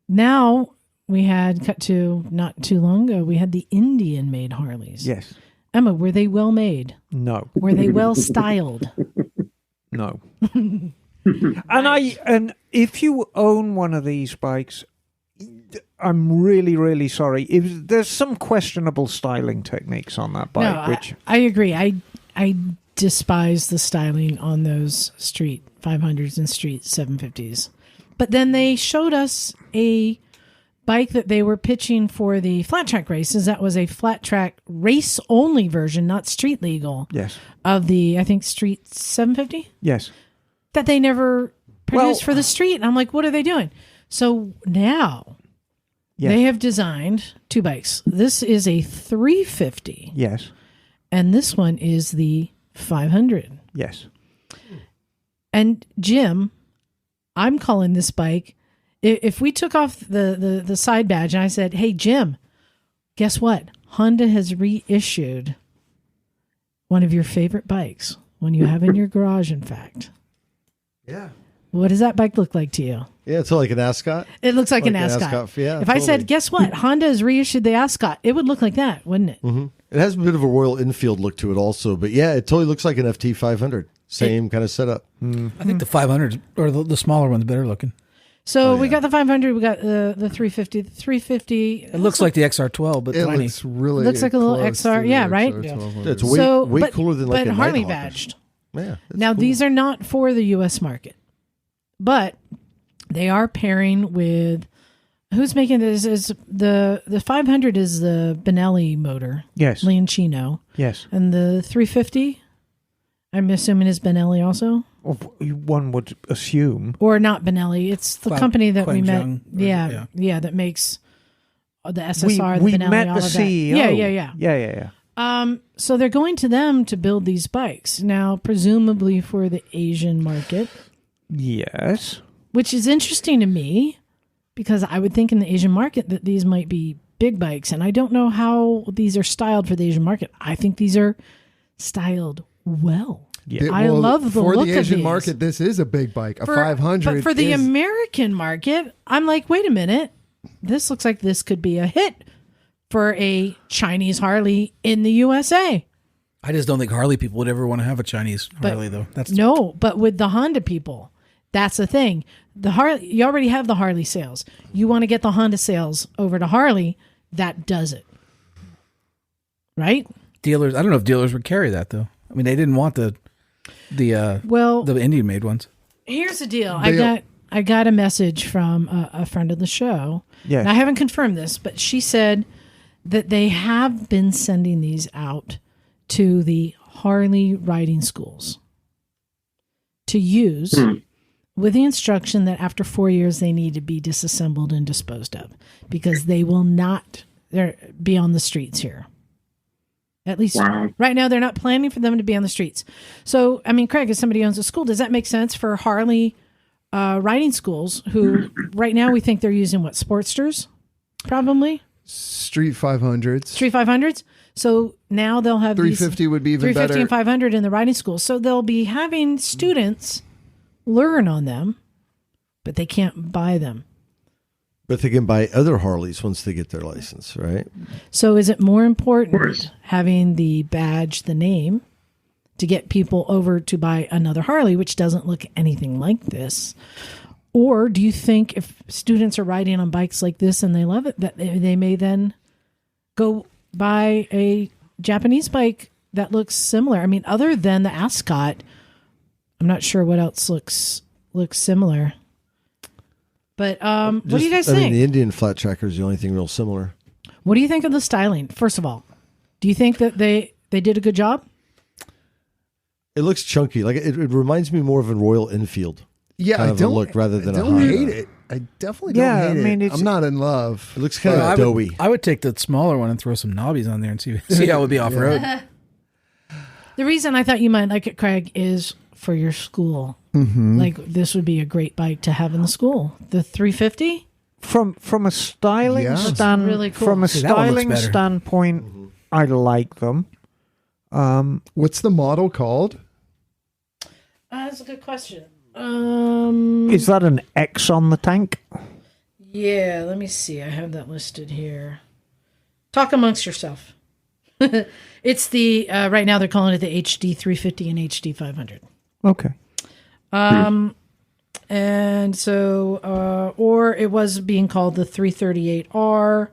Now we had, cut to not too long ago, we had the Indian made Harleys. Yes. Emma, were they well made? No. Were they well styled? No. And if you own one of these bikes, I'm really, really sorry. There's some questionable styling techniques on that bike. No, I agree. I despise the styling on those street 500s and street 750s. But then they showed us a bike that they were pitching for the flat track races. That was a flat track race only version, not street legal. Yes. Of the, I think, street 750? Yes. That they never produced for the street. And I'm like, what are they doing? So now they have designed two bikes. This is a 350. Yes. And this one is the 500. Yes. And Jim, I'm calling this bike, if we took off the side badge and I said, hey, Jim, guess what? Honda has reissued one of your favorite bikes, one you have in your garage, in fact. Yeah. What does that bike look like to you? Yeah, it's like an Ascot. It looks like an Ascot. Yeah, if I said, guess what? Honda has reissued the Ascot, it would look like that, wouldn't it? Mm-hmm. It has a bit of a Royal Enfield look to it also. But yeah, it totally looks like an FT 500. Same kind of setup. I think the 500 or the smaller one's better looking. So we got the 500, we got the 350. The 350. It looks like the XR12, but It tiny. looks really Looks like a little close XR, to the yeah, right? XR1200. It's way cooler than like but a Harley Nighthawk. badged. Yeah. Now, cool. these are not for the U.S. market, but they are pairing with, who's making this? Is the 500 is the Benelli motor. Yes. Leoncino. Yes. And the 350, I'm assuming, is Benelli also? One would assume. Or not Benelli. It's the company that we met. Zhang, Yeah, that makes the SSR, we the Benelli, met all the of that. CEO. Yeah. So they're going to them to build these bikes. Now, presumably for the Asian market. Yes. Which is interesting to me because I would think in the Asian market that these might be big bikes. And I don't know how these are styled for the Asian market. I think these are styled well. Yeah. I love the look of these. For the Asian market, this is a big bike. A 500. But for the American market, I'm like, wait a minute. This looks like this could be a hit for a Chinese Harley in the USA. I just don't think Harley people would ever want to have a Chinese Harley, though. But with the Honda people, that's the thing. The Harley, you already have the Harley sales. You want to get the Honda sales over to Harley, that does it. Right? Dealers, I don't know if dealers would carry that, though. I mean, they didn't want the Indian made ones. Here's the deal. I got a message from a friend of the show. Yes. Now, I haven't confirmed this, but she said that they have been sending these out to the Harley riding schools to use with the instruction that after 4 years they need to be disassembled and disposed of because they will not be on the streets here. At least right now, they're not planning for them to be on the streets. So, I mean, Craig, as somebody who owns a school, does that make sense for Harley riding schools who right now we think they're using what, Sportsters? Probably? Street 500s. Street 500s? So now they'll have 350 would be even 350 better. and 500 in the riding schools. So they'll be having students learn on them, but they can't buy them. But they can buy other Harleys once they get their license, right? So is it more important having the badge, the name, to get people over to buy another Harley, which doesn't look anything like this? Or do you think if students are riding on bikes like this and they love it, that they may then go buy a Japanese bike that looks similar? I mean, other than the Ascot, I'm not sure what else looks similar. But what do you guys think? I mean, the Indian flat tracker is the only thing real similar. What do you think of the styling? First of all, do you think that they did a good job? It looks chunky. Like it reminds me more of a Royal Enfield. kind of a look rather than I don't hate it. I definitely don't hate it. I'm not in love. It looks kind of doughy. I would take the smaller one and throw some knobbies on there and see how it would be off road. The reason I thought you might like it, Craig, is for your school. Mm-hmm. Like this would be a great bike to have in the school. The 350. From a styling really cool. From a styling standpoint, I like them. What's the model called? That's a good question. Is that an X on the tank? Yeah, let me see. I have that listed here. Talk amongst yourself. It's the right now they're calling it the HD 350 and HD 500. Okay. And so, or it was being called the 338R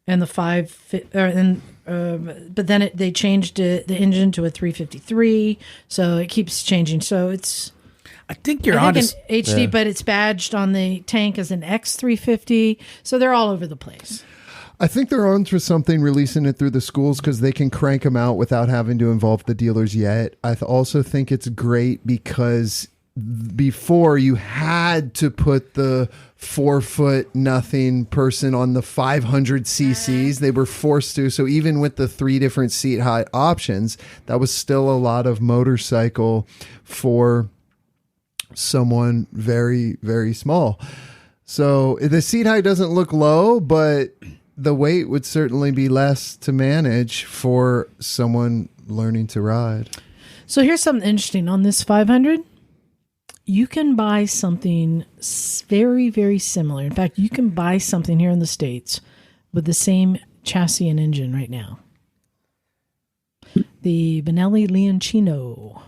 and the but then they changed the engine to a 353. So it keeps changing. So it's. I think you're an on HD, but it's badged on the tank as an X350. So they're all over the place. I think they're on to something releasing it through the schools because they can crank them out without having to involve the dealers yet. I also think it's great because before you had to put the 4-foot nothing person on the 500 cc's. They were forced to. So even with the 3 different seat height options, that was still a lot of motorcycle for someone very, very small. So the seat height doesn't look low, but the weight would certainly be less to manage for someone learning to ride. So here's something interesting on this 500. You can buy something very, very similar. In fact, you can buy something here in the States with the same chassis and engine right now. The Benelli Leoncino.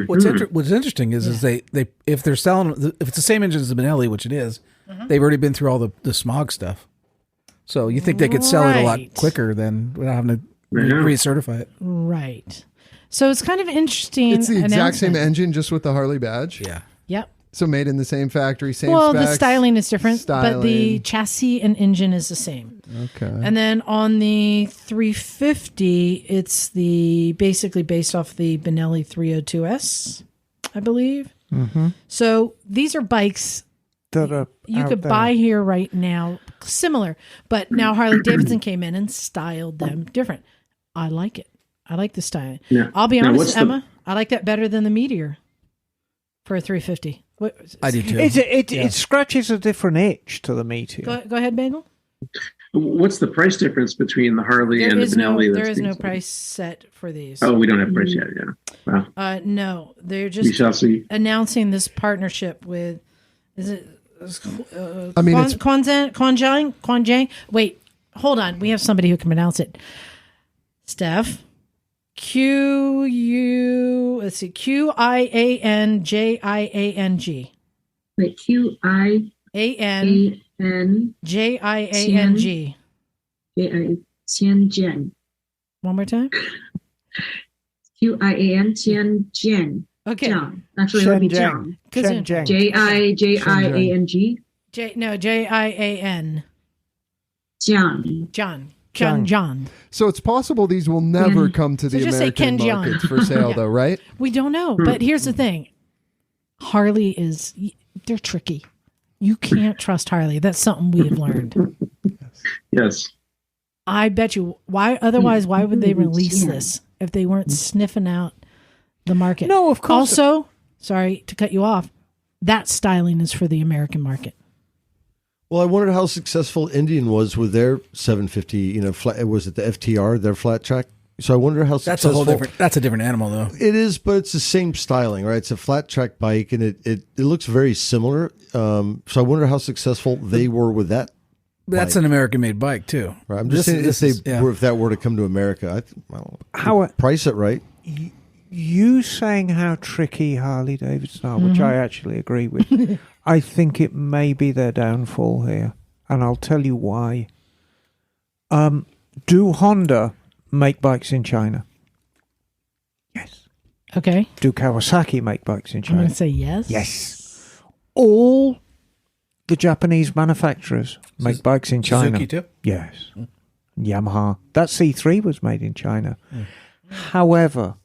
What's interesting is they if they're selling, if it's the same engine as the Benelli, which it is, they've already been through all the smog stuff. So you think they could sell it a lot quicker than without having to recertify it. Right. So it's kind of interesting. It's the exact same engine, just with the Harley badge. Yeah. Yep. So made in the same factory, same specs. the styling is different, but the chassis and engine is the same. Okay. And then on the 350, it's basically based off the Benelli 302S, I believe. Mm-hmm. So these are bikes that you could buy here right now, similar, but now Harley Davidson came in and styled them different. I like it. I like the styling. Yeah. I'll be honest, Emma, I like that better than the Meteor for a 350. I do too. It scratches a different itch to the Meteor. Go ahead, Bagel. What's the price difference between the Harley and the Benelli? There is no price set for these. Oh, we don't have price yet. Yeah. Wow. No, they're just announcing this partnership with. Is it? It's Quanjiang. Wait, hold on. We have somebody who can pronounce it. Steph. QIANJIANG. Wait, QIANJIANG. Tianjin. One more time. QIAN Tianjin. Okay. Actually, let me Jiang. JIANG. JIAN. John. So it's possible these will never come to the American market for sale, though, right? We don't know. But here's the thing. Harley they're tricky. You can't trust Harley. That's something we have learned. Yes. I bet you. Why would they release this if they weren't sniffing out the market? No, of course. Also, sorry to cut you off, that styling is for the American market. Well, I wondered how successful Indian was with their 750. Was it the FTR, their flat track? So I wonder how successful. That's a whole different. That's a different animal, though. It is, but it's the same styling, right? It's a flat track bike, and it looks very similar. So I wonder how successful they were with that. That's an American-made bike too. Right. I'm just saying if that were to come to America, price it right. You saying how tricky Harley Davidson are, which I actually agree with. I think it may be their downfall here, and I'll tell you why. Do Honda make bikes in China? Yes. Okay. Do Kawasaki make bikes in China? I'm going to say yes. Yes. All the Japanese manufacturers make bikes in China. Suzuki too? Yes. Yamaha. That C3 was made in China. However,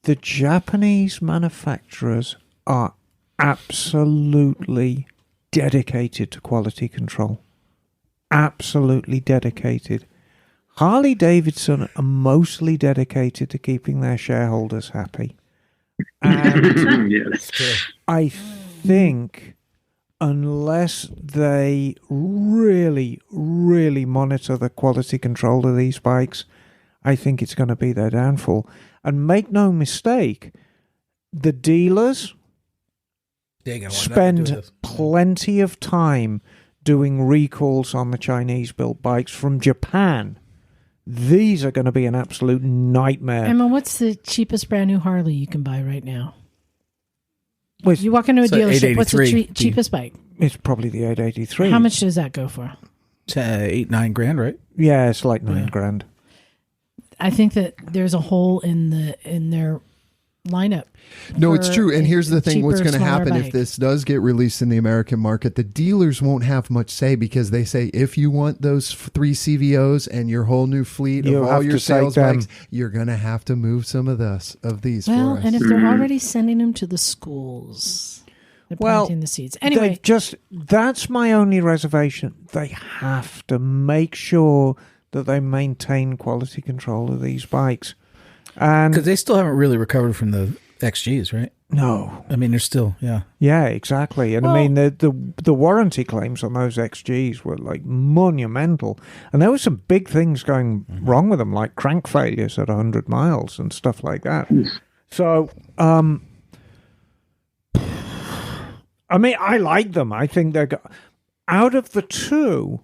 the Japanese manufacturers are absolutely dedicated to quality control. Absolutely dedicated. Harley Davidson are mostly dedicated to keeping their shareholders happy. And Yes. I think unless they really, really monitor the quality control of these bikes, I think it's going to be their downfall. And make no mistake, the dealers spend plenty of time doing recalls on the Chinese-built bikes from Japan. These are going to be an absolute nightmare. Emma, what's the cheapest brand new Harley you can buy right now? You walk into a dealership, what's the cheapest bike? It's probably the 883. How much does that go for? $8-9 grand, right? Yeah, it's like $9 grand. I think that there's a hole in their lineup. No, it's true. And here's the thing. What's going to happen if this does get released in the American market, the dealers won't have much say, because they say, if you want those 3 CVOs and your whole new fleet of all your sales bikes, you're going to have to move some of these for us. And if they're already sending them to the schools, they're planting the seeds. Anyway, that's my only reservation. They have to make sure that they maintain quality control of these bikes. And because they still haven't really recovered from the XGs, right? No. I mean, they're still, Yeah, exactly. And I mean, the warranty claims on those XGs were like monumental. And there were some big things going wrong with them, like crank failures at 100 miles and stuff like that. So, I mean, I like them. I think they're out of the two.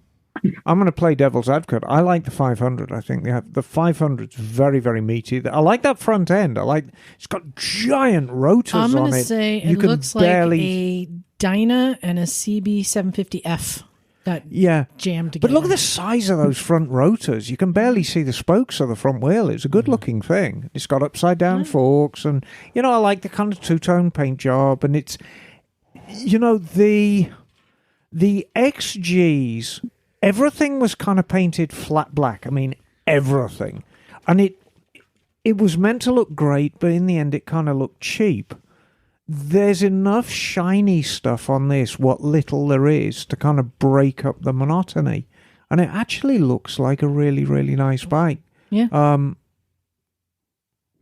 I'm going to play devil's advocate. I like the 500. I think they have the 500's very, very meaty. I like that front end. It's got giant rotors on it. I'm going to say it looks like a Dyna and a CB750F got jammed together. But look at the size of those front rotors. You can barely see the spokes of the front wheel. It's a good-looking thing. It's got upside-down forks, and I like the kind of two-tone paint job. And it's, the XGs. Everything was kind of painted flat black. I mean, everything. And it was meant to look great, but in the end it kind of looked cheap. There's enough shiny stuff on this, what little there is, to kind of break up the monotony. And it actually looks like a really, really nice bike. Yeah.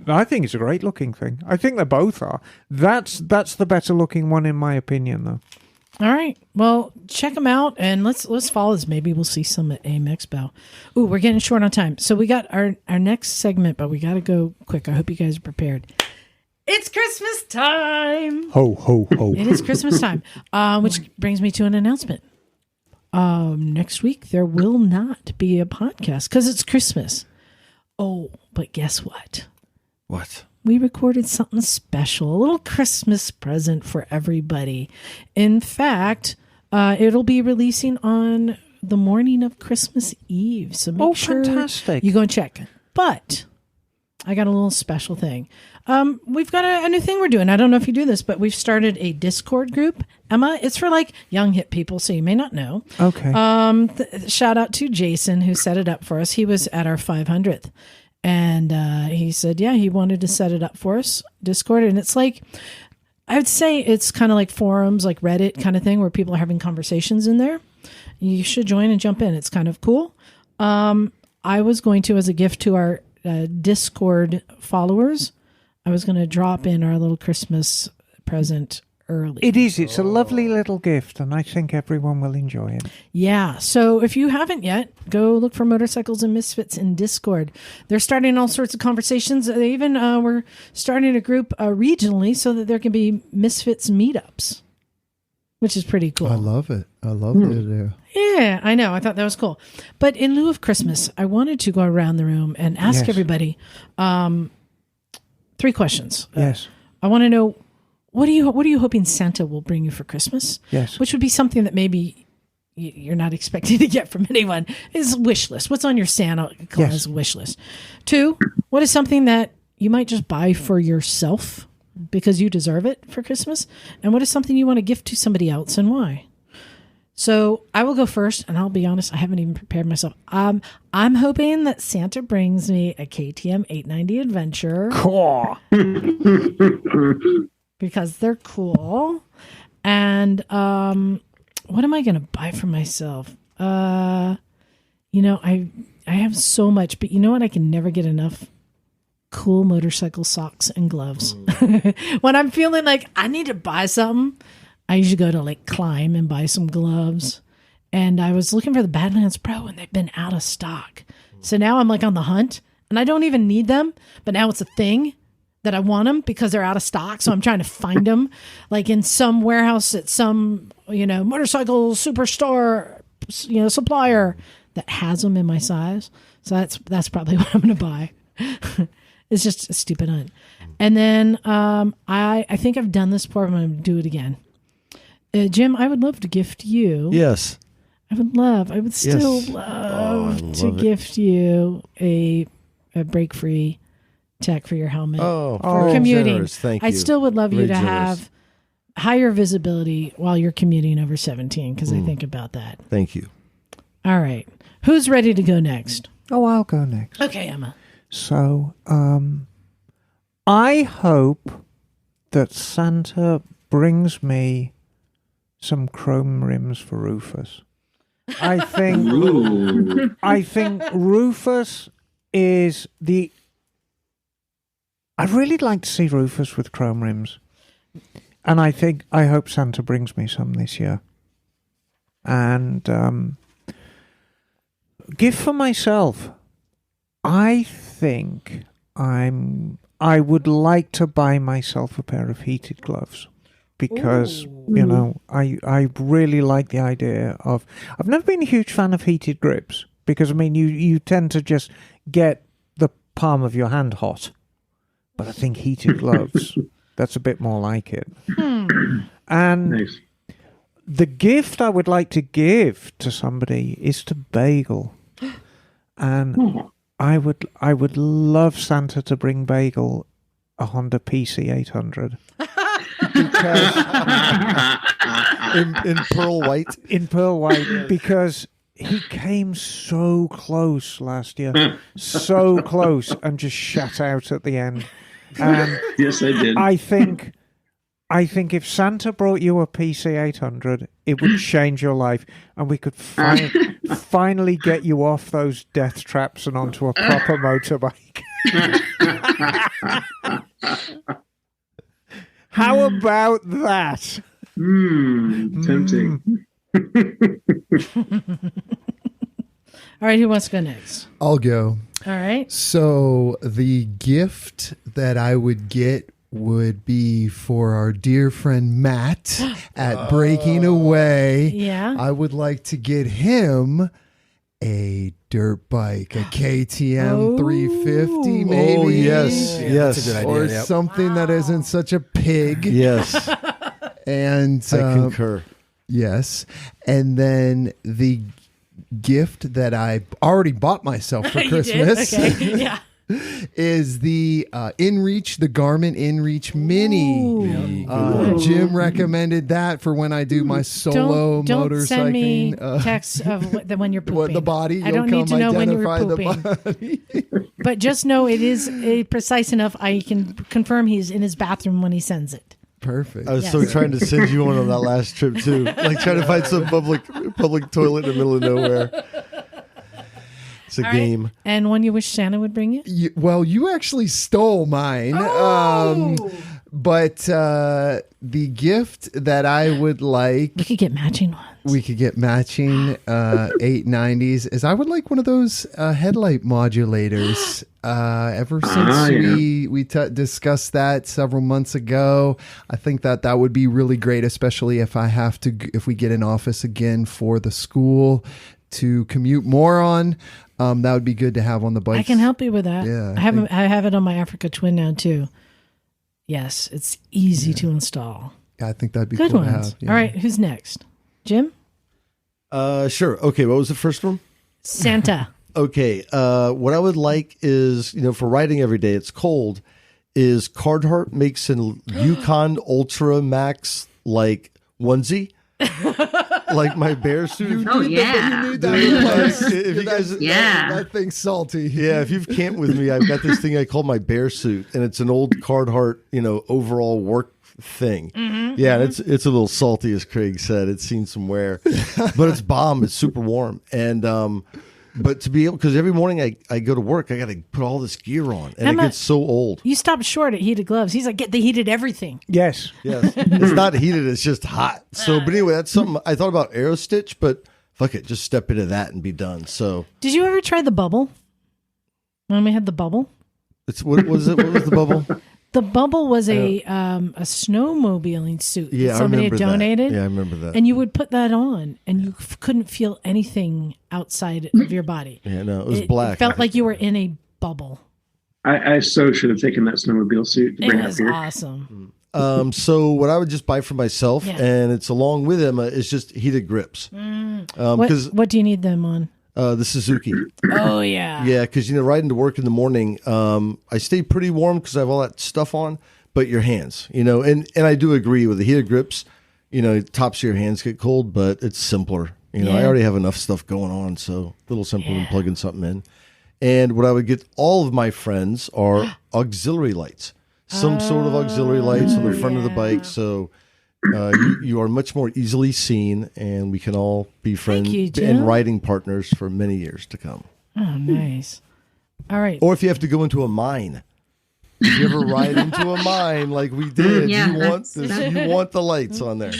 I think it's a great looking thing. I think they both are. That's the better looking one in my opinion, though. All right. Well, check them out, and let's follow this. Maybe we'll see some at AIM Expo. Ooh, we're getting short on time. So we got our next segment, but we got to go quick. I hope you guys are prepared. It's Christmas time. Ho, ho, ho. It is Christmas time, which brings me to an announcement. Next week, there will not be a podcast because it's Christmas. Oh, but guess what? What? We recorded something special, a little Christmas present for everybody. In fact, it'll be releasing on the morning of Christmas Eve. So make sure fantastic. You go and check. But I got a little special thing. We've got a new thing we're doing. I don't know if you do this, but we've started a Discord group. Emma, it's for like young hip people, so you may not know. Okay. Shout out to Jason who set it up for us. He was at our 500th. And he said, he wanted to set it up for us, Discord. And it's like, I would say it's kind of like forums, like Reddit kind of thing, where people are having conversations in there. You should join and jump in. It's kind of cool. I was going to, as a gift to our Discord followers, I was going to drop in our little Christmas present early. It is. It's a lovely little gift, and I think everyone will enjoy it. Yeah. So if you haven't yet, go look for Motorcycles and Misfits in Discord. They're starting all sorts of conversations. They even were starting a group regionally so that there can be Misfits meetups, which is pretty cool. I love it. I love the idea. Yeah, I know. I thought that was cool. But in lieu of Christmas, I wanted to go around the room and ask everybody 3 questions. Yes. I want to know, what are you hoping Santa will bring you for Christmas? Yes. Which would be something that maybe you're not expecting to get from anyone. Is a wish list. What's on your Santa Claus wish list? 2, what is something that you might just buy for yourself because you deserve it for Christmas? And what is something you want to gift to somebody else and why? So I will go first, and I'll be honest, I haven't even prepared myself. I'm hoping that Santa brings me a KTM 890 Adventure. Cool. Because they're cool. And what am I going to buy for myself? I have so much, but you know what? I can never get enough cool motorcycle socks and gloves. When I'm feeling like I need to buy something, I usually go to like Climb and buy some gloves. And I was looking for the Badlands Pro and they've been out of stock. So now I'm like on the hunt and I don't even need them, but now it's a thing that I want them because they're out of stock. So I'm trying to find them like in some warehouse at some, motorcycle superstore, supplier that has them in my size. So that's probably what I'm going to buy. It's just a stupid hunt. And then I think I've done this before. I'm going to do it again. Jim, I would love to gift you. Yes. I would still love to gift you a break-free tech for your helmet. For commuting. Generous. Thank you. I still would love you to generous. have higher visibility while you're commuting over 17 because I think about that. Thank you. All right. Who's ready to go next? Oh, I'll go next. Okay, Emma. So, I hope that Santa brings me some chrome rims for Rufus. I think Rufus is I'd really like to see Rufus with chrome rims. And I hope Santa brings me some this year. And gift for myself. I think I would like to buy myself a pair of heated gloves because, I really like the idea of... I've never been a huge fan of heated grips because, you tend to just get the palm of your hand hot. But I think heated gloves, that's a bit more like it. And Nice. the gift I would like to give to somebody is to Bagel. And I would love Santa to bring Bagel a Honda PC 800. Because In pearl white. in pearl white, because he came so close last year, so close, and just shut out at the end. And Yes, I did. I think if Santa brought you a PC 800, it would change your life, and we could finally get you off those death traps and onto a proper motorbike. How about that? Tempting. All right, who wants to go next? I'll go. All right. So the gift that I would get would be for our dear friend Matt at Breaking Away. Yeah. I would like to get him a dirt bike, a KTM 350 maybe. Oh, yes. Yeah, Yes. that's a good idea. Or Yep. something that isn't such a pig. Yes. And I concur. yes. And then the gift that I already bought myself for You Christmas did? Okay. Yeah. is the InReach, the Garmin InReach Mini. Ooh. Jim recommended that for when I do my solo Don't motorcycling. send me texts of when you're pooping. The body. I don't You'll need to come know when you're identify pooping. the body. But just know it is precise enough. I can confirm he's in his bathroom when he sends it. Perfect. I was so trying to send you one on that last trip too, like trying to find some public toilet in the middle of nowhere. It's a game. Right. And one you wish Santa would bring you? Well, you actually stole mine. But the gift that I would like, We could get matching ones. we could get matching 890s, is I would like one of those headlight modulators. Ever since we discussed that several months ago, I think that would be really great, especially if we get an office again for the school to commute more on. That would be good to have on the bike. I can help you with that. Yeah, I have it on my Africa Twin now too. Yes, it's easy to install. I think that'd be Good cool to ones. have. Yeah. All right, who's next? Jim? Sure. Okay. What was the first one? Santa. Okay. What I would like is, for riding every day, it's cold, is Carhartt makes an Yukon Ultra Max like onesie. Like my bear suit. Oh, yeah. You need that. If you guys, that thing's salty. yeah, if you've camped with me, I've got this thing I call my bear suit, and it's an old Carhartt, overall work thing. Yeah, it's a little salty, as Craig said. It's seen some wear, but it's bomb. It's super warm, and but to be able, because every morning I go to work, I got to put all this gear on, and it gets so old. You stopped short at heated gloves. He's like, get the heated everything. Yes. It's not heated; it's just hot. So, but anyway, that's something I thought about Aerostitch, but fuck it, just step into that and be done. So, did you ever try the bubble? When we had the bubble, what was it? What was the bubble? The bubble was a snowmobiling suit that somebody had donated. Yeah, I remember that. And you would put that on, and you couldn't feel anything outside of your body. Yeah, no, it was black. It felt like you were in a bubble. I so should have taken that snowmobile suit to bring up here. It was awesome. So what I would just buy for myself, and it's along with them, is just heated grips. What do you need them on? The Suzuki. Oh, yeah. Yeah, because, riding to work in the morning, I stay pretty warm because I have all that stuff on, but your hands, and I do agree with the heated grips, tops of your hands get cold, but it's simpler. I already have enough stuff going on, so a little simpler than plugging something in. And what I would get all of my friends are auxiliary lights, some sort of auxiliary lights on the front of the bike, so... you are much more easily seen, and we can all be friends and riding partners for many years to come. Oh, nice. All right. Or if you have to go into a mine. If you ever ride into a mine like we did, you want the lights on there.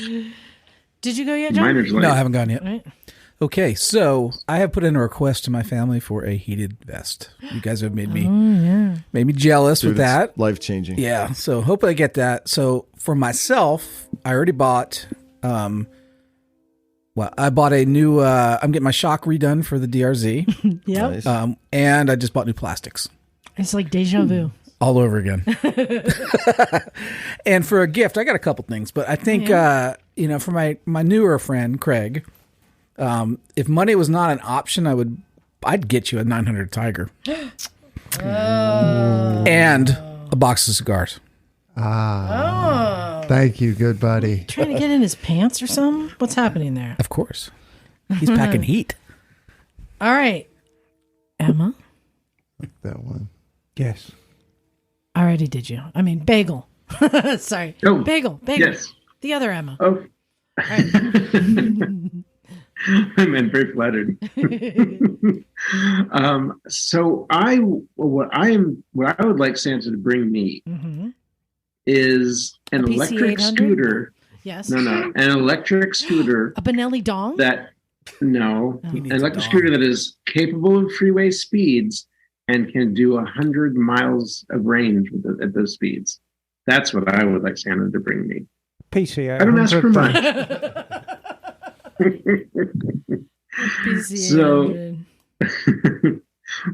Did you go yet, John? No, I haven't gone yet. Right. Okay, so I have put in a request to my family for a heated vest. You guys have made me jealous with that. Life changing. Yeah, so hope I get that. So for myself, I already bought. I bought a new. I'm getting my shock redone for the DRZ. Yep. Nice. And I just bought new plastics. It's like deja vu. All over again. And for a gift, I got a couple things, but I think for my newer friend Craig. If money was not an option, I'd get you a 900 Tiger and a box of cigars. Thank you, good buddy. Trying to get in his pants or something? What's happening there? Of course, he's packing heat. All right, Emma. That one. Yes. I already did you. I mean, Bagel. Sorry. Oh, Bagel. Yes. The other Emma. Oh. Right. I'm very flattered. So what I would like Santa to bring me is an electric scooter. Yes. No, an electric scooter. A Benelli dong? An electric scooter that is capable of freeway speeds and can do 100 miles of range at those speeds. That's what I would like Santa to bring me. PCA. I don't ask for much. So,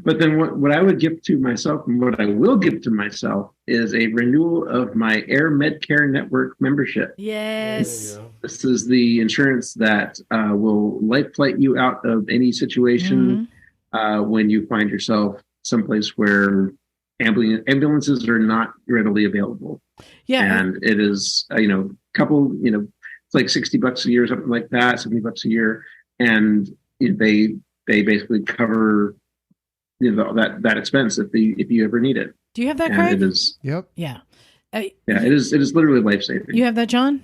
but then what I would give to myself and what I will give to myself is a renewal of my Air Medcare Network membership. Yes. This is the insurance that will life flight you out of any situation when you find yourself someplace where ambulances are not readily available. Yeah. And it is, it's like $60 a year, something like that, $70 a year. And they basically cover that expense if you ever need it. Do you have that, Craig? It is. Yep. Yeah. It is literally life-saving. You have that, John?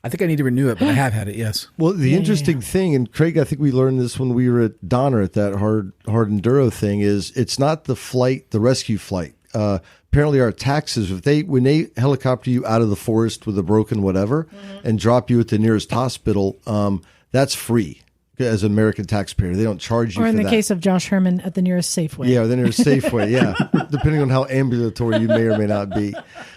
I think I need to renew it, but I have had it, yes. Well, the interesting thing, and Craig, I think we learned this when we were at Donner at that hard enduro thing, is it's not the rescue flight. Apparently our taxes, when they helicopter you out of the forest with a broken whatever and drop you at the nearest hospital, that's free as an American taxpayer. They don't charge you for that. Or in the case of Josh Herman, at the nearest Safeway. Yeah, the nearest Safeway, yeah. Depending on how ambulatory you may or may not be.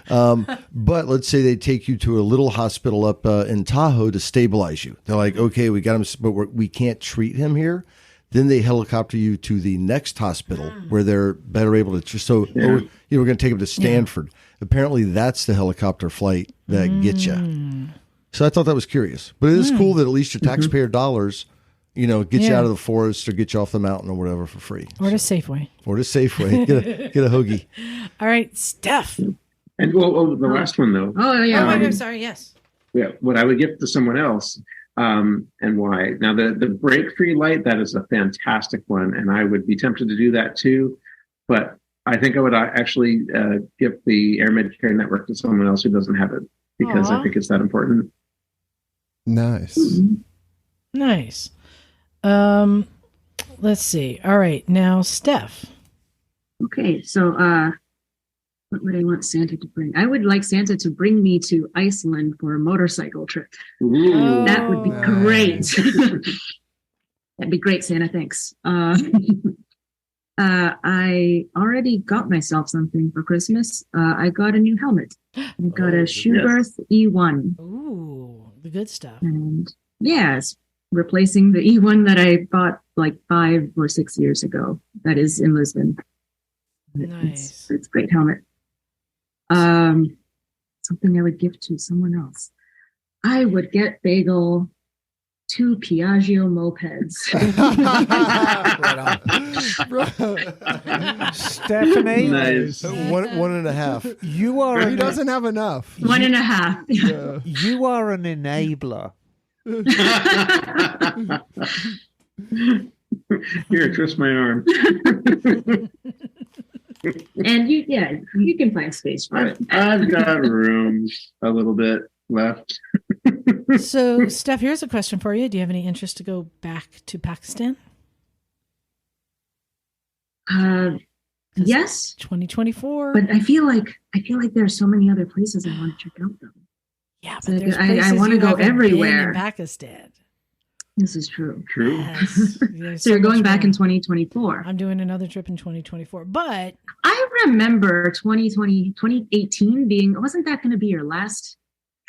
But let's say they take you to a little hospital up in Tahoe to stabilize you. They're like, okay, we got him, but we can't treat him here. Then they helicopter you to the next hospital where they're better able to. So we're going to take him to Stanford. Yeah. Apparently, that's the helicopter flight that gets you. So I thought that was curious. But it is cool that at least your taxpayer dollars, get you out of the forest or get you off the mountain or whatever for free. Or to Safeway. Get a hoagie. All right, Steph. And the last one though. Oh yeah. I'm sorry. Yes. Yeah. What I would give to someone else. And why? Now, the brake-free light, that is a fantastic one, and I would be tempted to do that too. But I think I would actually give the Air Medcare Network to someone else who doesn't have it because I think it's that important. Nice. Nice. Let's see. All right, now Steph. Okay, so what would I want Santa to bring? I would like Santa to bring me to Iceland for a motorcycle trip. Ooh. That would be great. That'd be great, Santa. Thanks. I already got myself something for Christmas. I got a new helmet. I got a Schuberth E1. Ooh, the good stuff. And it's replacing the E1 that I bought like 5 or 6 years ago. That is in Lisbon. Nice. It's a great helmet. Something I would give to someone else. I would get Bagel 2 Piaggio mopeds. Stephanie, Nice. One and a half. you are He doesn't have enough. 1.5. Yeah. you are an enabler. Here, twist my arm. And you can find space for it. I've got room a little bit left. So, Steph, here's a question for you. Do you have any interest to go back to Pakistan? Yes, 2024. but I feel like there are so many other places I want to check out though. Yeah, So but there's I places wanna you go haven't been everywhere. in Pakistan. This is true. True. Yes. There's So you're much going back more. in 2024. I'm doing another trip in 2024, but I remember 2018 being, wasn't that going to be your last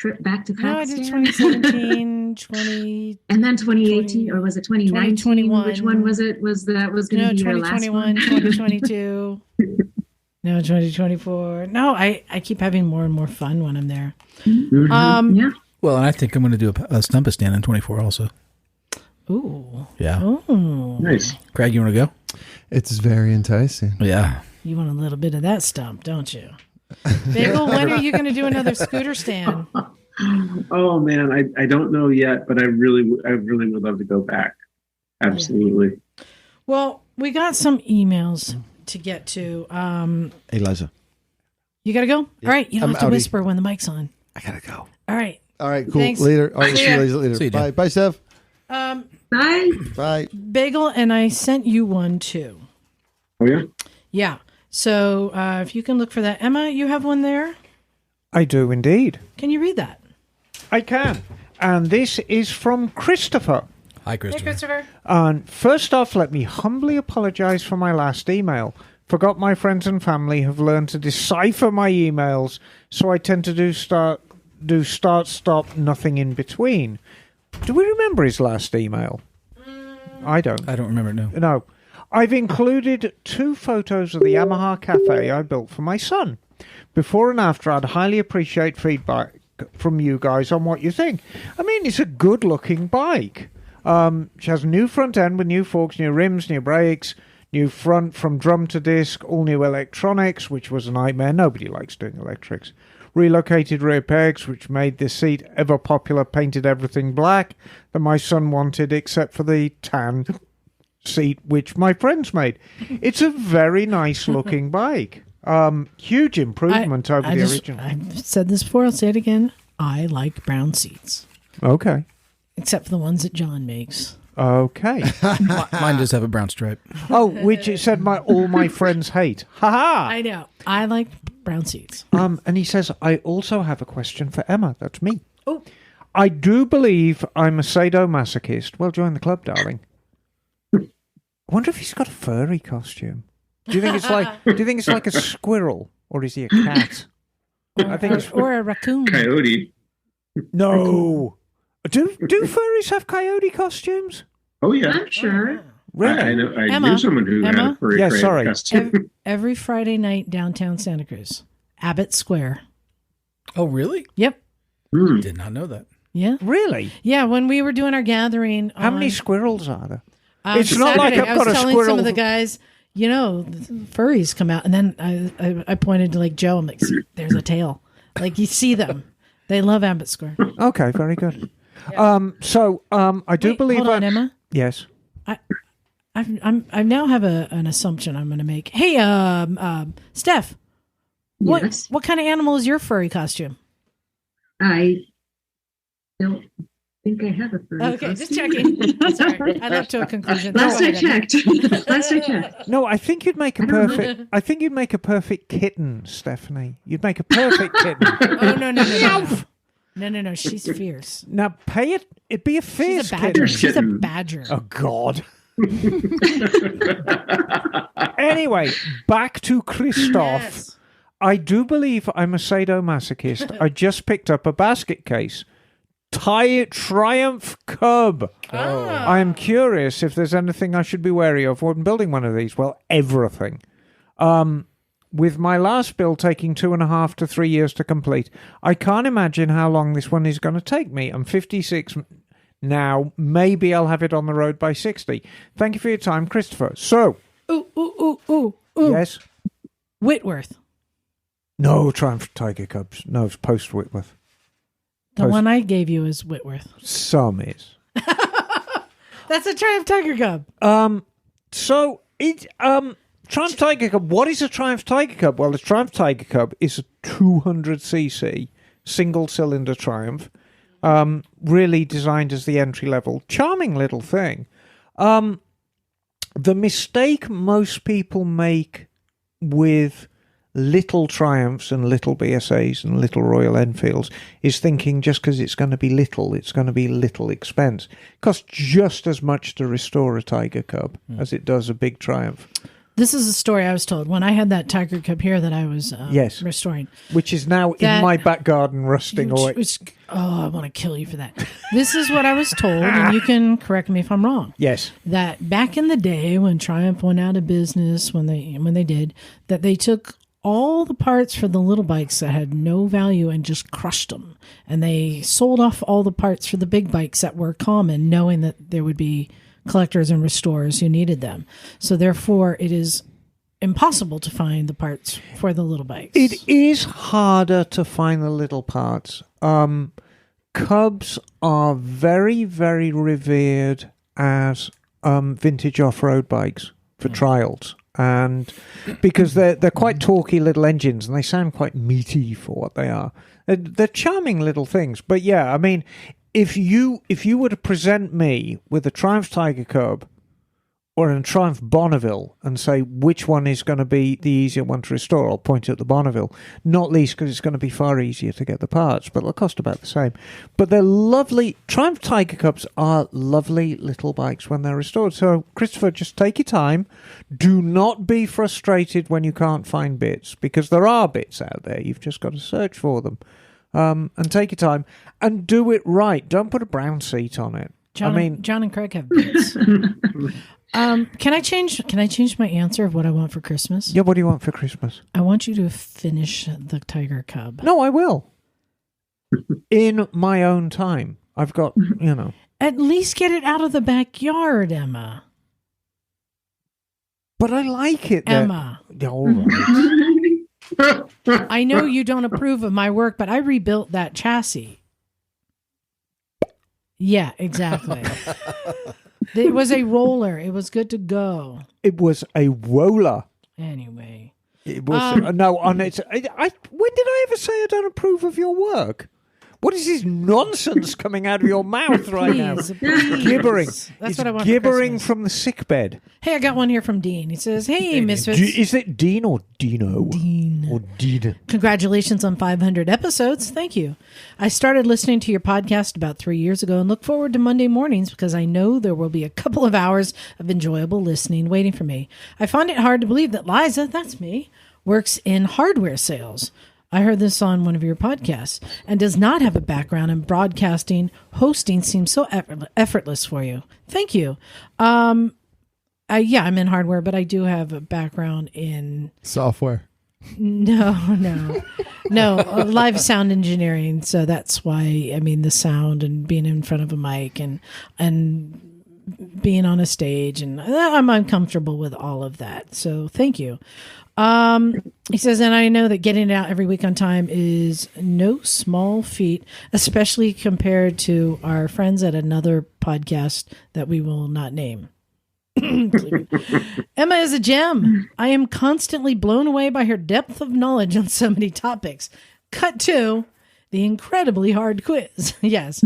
trip back to no, I did Pakistan? 2017, 20. And then 2018, or was it 2019? 2021. Which one was it? Was going to be your last 2021, one? 2022. No, 2024. No, I keep having more and more fun when I'm there. Mhm. Yeah. Well, and I think I'm going to do a Stumpistan in 24 also. Ooh. Yeah. Oh. Nice. Craig, you want to go? It's very enticing. Yeah. You want a little bit of that stump, don't you? Bagel, when are you going to do another scooter stand? Oh man, I don't know yet, but I really would love to go back. Absolutely. Well, we got some emails to get to. Hey, Liza. You got to go? Yeah. All right. You don't I'm have to outie. whisper when the mic's on. I gotta go. All right. All right, cool. Thanks. Later. All right, See see you ya. later. See you, Bye. Dan. Bye, Steph. Bye. Bye. Bagel, and I sent you one too. Oh yeah. Yeah. So if you can look for that. Emma, you have one there? I do indeed. Can you read that? I can. And this is from Christopher. Hi, Hey, Christopher. Christopher. And first off, let me humbly apologize for my last email. Forgot my friends and family have learned to decipher my emails, so I tend to do start, stop, nothing in between. Do we remember his last email? I don't. I don't remember, no. No. I've included 2 photos of the Yamaha Cafe I built for my son. Before and after, I'd highly appreciate feedback from you guys on what you think. I mean, it's a good-looking bike. She has a new front end with new forks, new rims, new brakes, new front from drum to disc, all new electronics, which was a nightmare. Nobody likes doing electrics. Relocated rear pegs, which made this seat ever popular, painted everything black that my son wanted, except for the tan seat, which my friends made. It's a very nice-looking bike. Huge improvement over the original. I've said this before. I'll say it again. I like brown seats, Okay. except for the ones that John makes. Okay. Mine does have a brown stripe. Oh, which it said all my friends hate. Ha I know. I like brown seats. ha. And he says, I also have a question for Emma. That's me. Oh. I do believe I'm a sadomasochist. Well, join the club, darling. I wonder if he's got a furry costume. Do you think it's like a squirrel, or is he a cat? I think it's Or a raccoon. Coyote. no. Do furries have coyote costumes? Oh yeah. I'm sure. Really? I know. I Emma? knew someone who had Emma? a furry Yeah, coyote sorry. costume. Every Friday night downtown Santa Cruz, Abbott Square. Oh, really? Yep. Hmm. Did not know that. Yeah. Really? Yeah. When we were doing our gathering, How many on, squirrels are there? It's not like I've I was got a telling squirrel some of the who- guys, the furries come out, and then I pointed to like Joe. I'm like, "See, there's a tail. Like you see them. They love Abbott Square. Okay, very good. I do Wait, believe hold on, Emma. Yes. I now have an assumption I'm going to make. Hey, Steph, Yes. what kind of animal is your furry costume? I don't think I have a furry Okay, just costume. checking. Sorry, I left to a conclusion. Last I checked. Last I checked. No, I think you'd make a perfect. I think you'd make a perfect kitten, Stephanie. You'd make a perfect kitten. Oh no! She's fierce. Now pay it. It'd be a fierce She's a badger. kitten. She's a badger. Oh God. Anyway, back to Christoph. Yes. I do believe I'm a sadomasochist. I just picked up a basket case. Triumph Cub. Oh. I am curious if there's anything I should be wary of when building one of these. Well, everything. With my last build taking 2.5 to 3 years to complete, I can't imagine how long this one is going to take me. I'm 56 now. Maybe I'll have it on the road by 60. Thank you for your time, Christopher. So. Ooh. Yes? Whitworth. No, Triumph Tiger Cubs. No, it's post Whitworth. The one I gave you is Whitworth. Some is. That's a Triumph Tiger Cub. So it Triumph Tiger Cub. What is a Triumph Tiger Cub? Well, the Triumph Tiger Cub is a 200cc single cylinder Triumph. Really designed as the entry level. Charming little thing. The mistake most people make with little Triumphs and little BSAs and little Royal Enfields is thinking just because it's going to be little, it's going to be little expense. It costs just as much to restore a Tiger Cub as it does a big Triumph. This is a story I was told when I had that Tiger Cub here that I was restoring. Which is now in my back garden rusting away. I want to kill you for that. This is what I was told, and you can correct me if I'm wrong. Yes. That back in the day when Triumph went out of business, when they did, that they took all the parts for the little bikes that had no value and just crushed them. And they sold off all the parts for the big bikes that were common, knowing that there would be collectors and restorers who needed them. So therefore, it is impossible to find the parts for the little bikes. It is harder to find the little parts. Cubs are very, very revered as vintage off-road bikes for trials. And because they're quite talky little engines and they sound quite meaty for what they are. They're charming little things. But yeah, I mean, if you were to present me with a Triumph Tiger Cub or a Triumph Bonneville and say which one is going to be the easier one to restore, I'll point at the Bonneville, not least because it's going to be far easier to get the parts, but they'll cost about the same. But they're lovely. Triumph Tiger Cubs are lovely little bikes when they're restored. So, Christopher, just take your time. Do not be frustrated when you can't find bits, because there are bits out there. You've just got to search for them. And take your time and do it right. Don't put a brown seat on it. John and Craig have bits. Can I change my answer of what I want for Christmas? Yeah, what do you want for Christmas? I want you to finish the Tiger Cub. No, I will. In my own time. I've got, At least get it out of the backyard, Emma. But I like it. Emma. All right. I know you don't approve of my work, but I rebuilt that chassis. Yeah, exactly. It was a roller. It was good to go. It was a roller. Anyway. It was when did I ever say I don't approve of your work? What is this nonsense coming out of your mouth right now? Gibbering. That's what I want. Gibbering from the sickbed. Hey, I got one here from Dean. He says, "Hey, Misfits." Is it Dean or Dino? Dean. Or Dean. Congratulations on 500 episodes. Thank you. I started listening to your podcast about 3 years ago and look forward to Monday mornings because I know there will be a couple of hours of enjoyable listening waiting for me. I find it hard to believe that Liza, that's me, works in hardware sales. I heard this on one of your podcasts and does not have a background in broadcasting. Hosting seems so effortless for you. Thank you. I'm in hardware, but I do have a background in software. No, live sound engineering. So that's why, the sound and being in front of a mic and being on a stage, and I'm uncomfortable with all of that. So thank you. He says, and I know that getting it out every week on time is no small feat, especially compared to our friends at another podcast that we will not name. Emma is a gem. I am constantly blown away by her depth of knowledge on so many topics. Cut to, the incredibly hard quiz. Yes.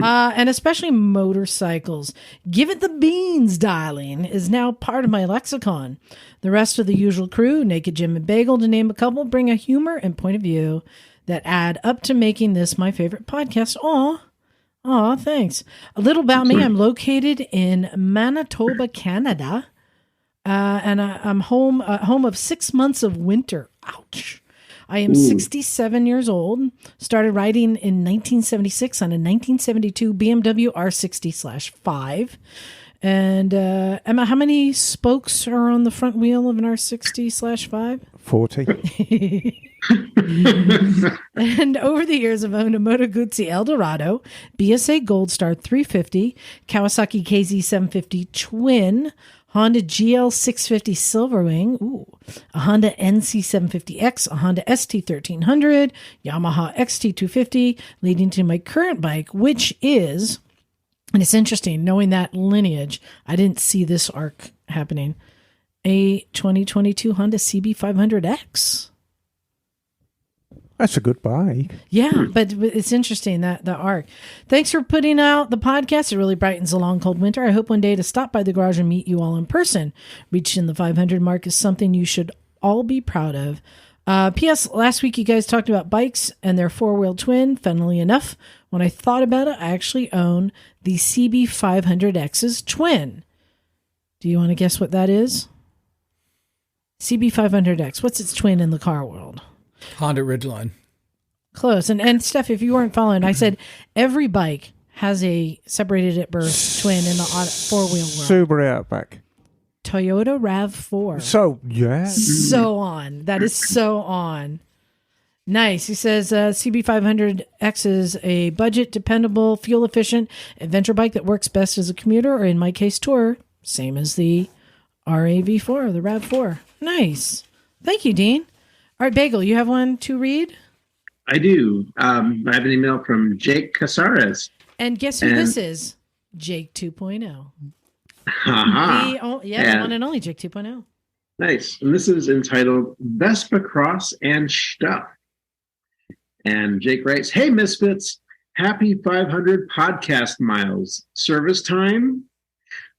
And especially motorcycles. Give it the beans, darling, is now part of my lexicon. The rest of the usual crew, Naked Jim and Bagel, to name a couple, bring a humor and point of view that add up to making this my favorite podcast. Aw, thanks. A little about me. I'm located in Manitoba, Canada, and I'm home of 6 months of winter. Ouch. I am 67 years old, started riding in 1976 on a 1972 BMW R60/5. And Emma, how many spokes are on the front wheel of an R60/5? 40. And over the years, I've owned a Moto Guzzi Eldorado, BSA Gold Star 350, Kawasaki KZ750 Twin, Honda GL 650 Silverwing, a Honda NC750X, a Honda ST1300, Yamaha XT250, leading to my current bike, which is, and it's interesting, knowing that lineage, I didn't see this arc happening, a 2022 Honda CB500X. That's a good bike. Yeah, but it's interesting, that the arc. Thanks for putting out the podcast. It really brightens a long, cold winter. I hope one day to stop by the garage and meet you all in person. Reaching the 500 mark is something you should all be proud of. P.S. Last week you guys talked about bikes and their four-wheel twin. Funnily enough, when I thought about it, I actually own the CB500X's twin. Do you want to guess what that is? CB500X. What's its twin in the car world? Honda Ridgeline. Close. And Steph, if you weren't following, I said every bike has a separated at birth twin in the four-wheel world. Subaru Outback. Toyota RAV4. So, yeah. So on. That is so on. Nice. He says CB500X is a budget, dependable, fuel-efficient adventure bike that works best as a commuter, or in my case, tour. Same as the RAV4, the RAV4. Nice. Thank you, Dean. All right, Bagel, you have one to read? I do. I have an email from Jake Casares. And guess who this is? Jake 2.0. Uh-huh. The one and only Jake 2.0. Nice. And this is entitled Vespa Cross and Stuff. And Jake writes, "Hey, Misfits. Happy 500 podcast miles. Service time?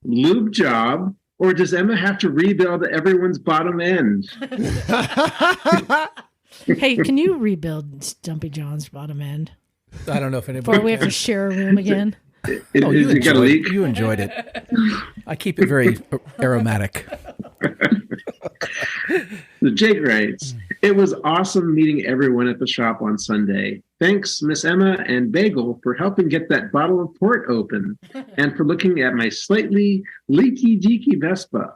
Lube job? Or does Emma have to rebuild everyone's bottom end?" Hey, can you rebuild Stumpy John's bottom end? I don't know if anybody. Before we have to share a room again. You enjoyed it. I keep it very aromatic. So Jake writes, "It was awesome meeting everyone at the shop on Sunday. Thanks, Miss Emma and Bagel, for helping get that bottle of port open and for looking at my slightly leaky-deaky Vespa.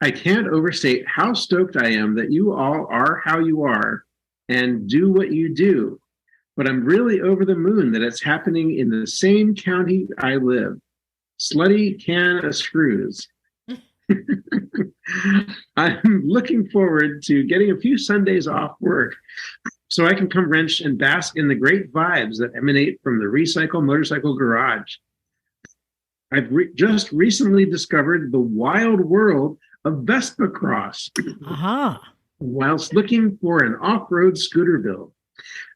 I can't overstate how stoked I am that you all are how you are and do what you do. But I'm really over the moon that it's happening in the same county I live. Slutty can of screws. I'm looking forward to getting a few Sundays off work so I can come wrench and bask in the great vibes that emanate from the Recycle Motorcycle Garage. I've just recently discovered the wild world of Vespa Cross whilst looking for an off-road scooter build.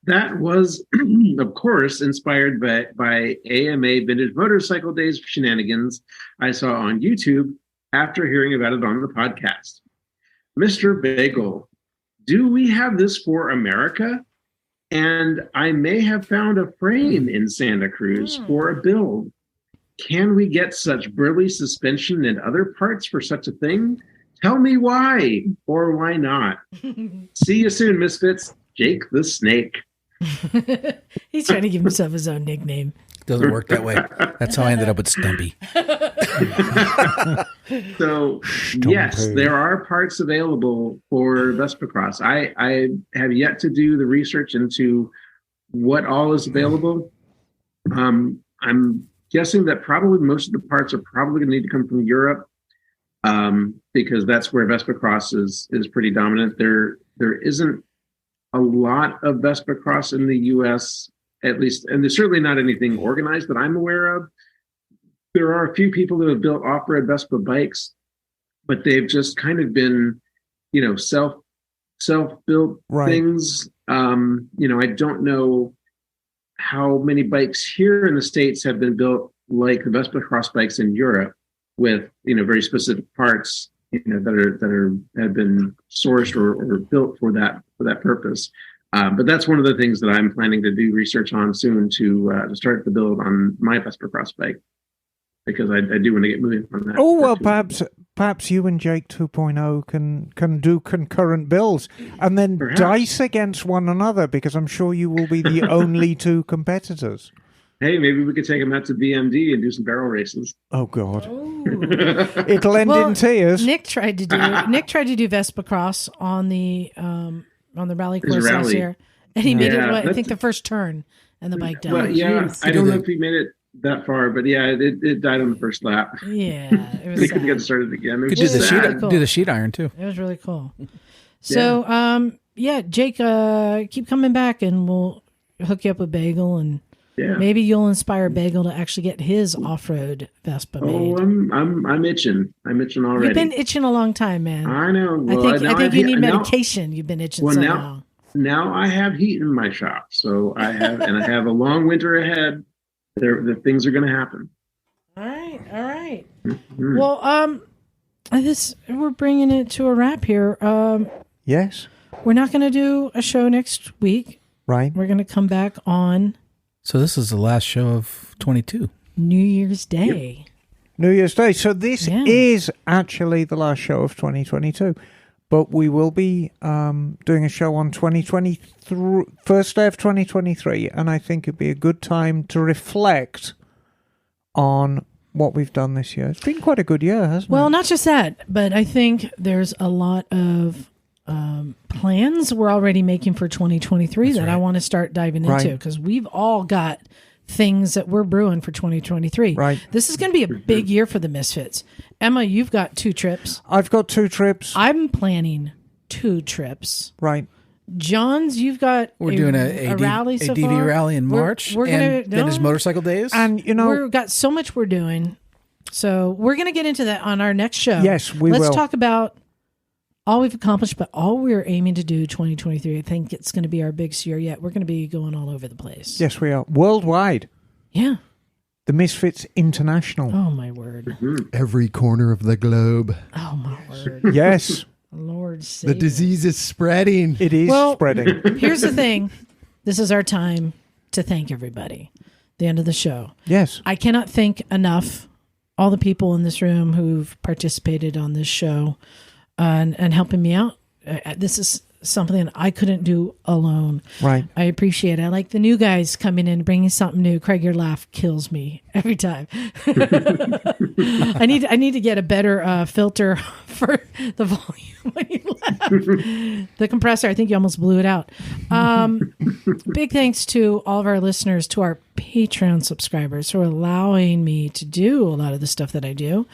That was, of course, inspired by AMA Vintage Motorcycle Days shenanigans I saw on YouTube after hearing about it on the podcast. Mr. Bagel, do we have this for America? And I may have found a frame in Santa Cruz for a build. Can we get such burly suspension and other parts for such a thing? Tell me why or why not. See you soon, Misfits. Jake the Snake." He's trying to give himself his own nickname. Doesn't work that way. That's how I ended up with Stumpy. So, yes, there are parts available for Vespa Cross. I have yet to do the research into what all is available. I'm guessing that probably most of the parts are probably going to need to come from Europe, because that's where Vespa Cross is pretty dominant. There isn't a lot of Vespa Cross in the U.S., at least, and there's certainly not anything organized that I'm aware of. There are a few people that have built off-road Vespa bikes, but they've just kind of been, self-built things. I don't know how many bikes here in the States have been built like the Vespa cross bikes in Europe with, very specific parts, that have been sourced or built for that purpose. But that's one of the things that I'm planning to do research on soon to start the build on my Vespa cross bike, because I do want to get moving on that. Oh, well, perhaps you and Jake 2.0 can do concurrent builds and then dice against one another, because I'm sure you will be the only two competitors. Hey, maybe we could take them out to BMD and do some barrel races. Oh God, it'll end in tears. Nick tried to do Vespa Cross on the rally course last year, and he made it. I think the first turn, and the bike died. Well, yeah, I don't know if he made it that far, but yeah, it died on the first lap. Yeah, it was. They couldn't get started again. Could do the sheet iron too. It was really cool. So, Jake, keep coming back, and we'll hook you up with Bagel, and maybe you'll inspire Bagel to actually get his off-road Vespa made. Oh, I'm itching. I'm itching already. You've been itching a long time, man. I know. Well, I think you need medication. You've been itching so long. Now I have heat in my shop, so I have a long winter ahead. The things are going to happen. All right. Mm-hmm. Well, we're bringing it to a wrap here. Yes. We're not going to do a show next week. Right. We're going to come back on. So this is the last show of 22. New Year's Day. Yep. New Year's Day. So this is actually the last show of 2022. But we will be doing a show on 2023, first day of 2023. And I think it'd be a good time to reflect on what we've done this year. It's been quite a good year, hasn't it? Well, not just that, but I think there's a lot of plans we're already making for 2023 that I want to start diving into, because we've all got things that we're brewing for 2023. Right. This is going to be a big year for the Misfits. Emma, you've got 2 trips. I've got 2 trips. I'm planning 2 trips. Right. John's, you've got we're doing a rally so ADV far. Rally in March. We're gonna then his motorcycle days. And we've got so much we're doing. So we're going to get into that on our next show. Yes, we will. Let's talk about all we've accomplished, but all we're aiming to do 2023. I think it's going to be our biggest year yet. We're going to be going all over the place. Yes, we are. Worldwide. Yeah. The Misfits International. Oh, my word. Every corner of the globe. Oh, my word. Yes. Lord save The disease is spreading. It is spreading. Here's the thing. This is our time to thank everybody. The end of the show. Yes. I cannot thank enough all the people in this room who've participated on this show and helping me out. This is something that I couldn't do alone. Right. I appreciate it. I like the new guys coming in, bringing something new. Craig, your laugh kills me every time. I need to get a better filter for the volume when you laugh. The compressor, I think you almost blew it out. Big thanks to all of our listeners, to our Patreon subscribers for allowing me to do a lot of the stuff that I do.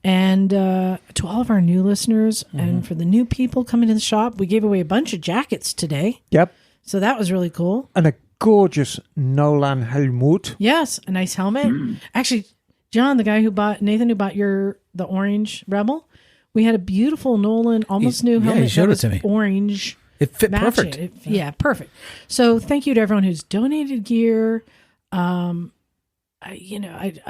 And to all of our new listeners, and for the new people coming to the shop, we gave away a bunch of jackets today. Yep. So that was really cool. And a gorgeous Nolan helmet. Yes, a nice helmet. Actually, John, the guy Nathan who bought the orange Rebel, we had a beautiful Nolan, almost new helmet. Yeah, he showed it to me. Orange. It fit perfect. Yeah, perfect. So thank you to everyone who's donated gear. I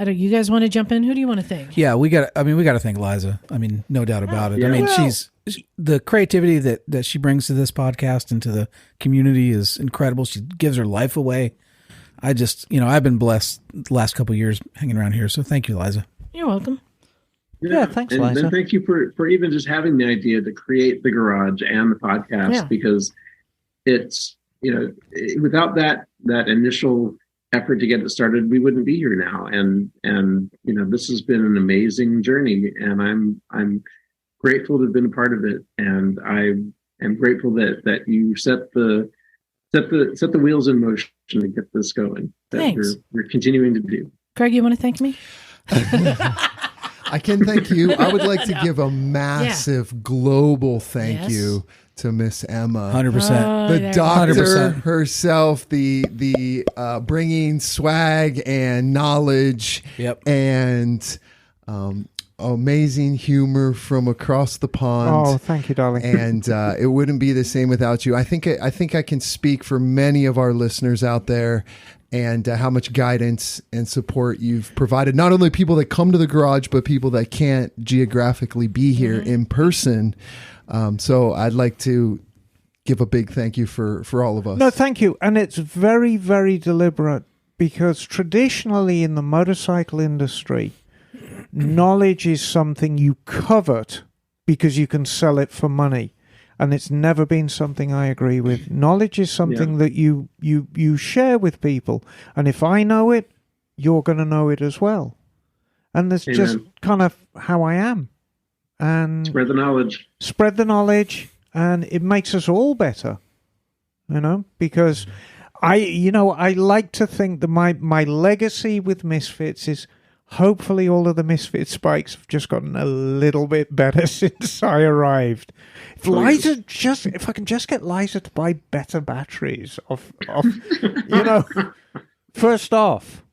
don't. You guys want to jump in? Who do you want to thank? Yeah, we got to thank Liza. I mean, no doubt about it. Yeah. I mean, she's the creativity that she brings to this podcast and to the community is incredible. She gives her life away. I just, I've been blessed the last couple of years hanging around here. So thank you, Liza. You're welcome. Yeah, thanks, Liza. And thank you for even just having the idea to create the garage and the podcast, because it's, without that initial effort to get it started, we wouldn't be here now. And this has been an amazing journey, and I'm grateful to have been a part of it. And I am grateful that you set the wheels in motion to get this going. Thanks. We're continuing to do. Craig, you want to thank me? I can thank you. I would like to give a massive global thank you to Miss Emma. 100%. The doctor 100%. herself, the bringing swag and knowledge and amazing humor from across the pond. Oh, thank you, darling. And it wouldn't be the same without you. I think I can speak for many of our listeners out there, and how much guidance and support you've provided. Not only people that come to the garage, but people that can't geographically be here in person. So I'd like to give a big thank you for all of us. No, thank you. And it's very, very deliberate, because traditionally in the motorcycle industry, knowledge is something you covet because you can sell it for money. And it's never been something I agree with. Knowledge is something that you share with people. And if I know it, you're going to know it as well. And that's just kind of how I am. And spread the knowledge. Spread the knowledge, and it makes us all better. Because I like to think that my legacy with Misfits is hopefully all of the Misfits bikes have just gotten a little bit better since I arrived. If I can just get Liza to buy better batteries first off.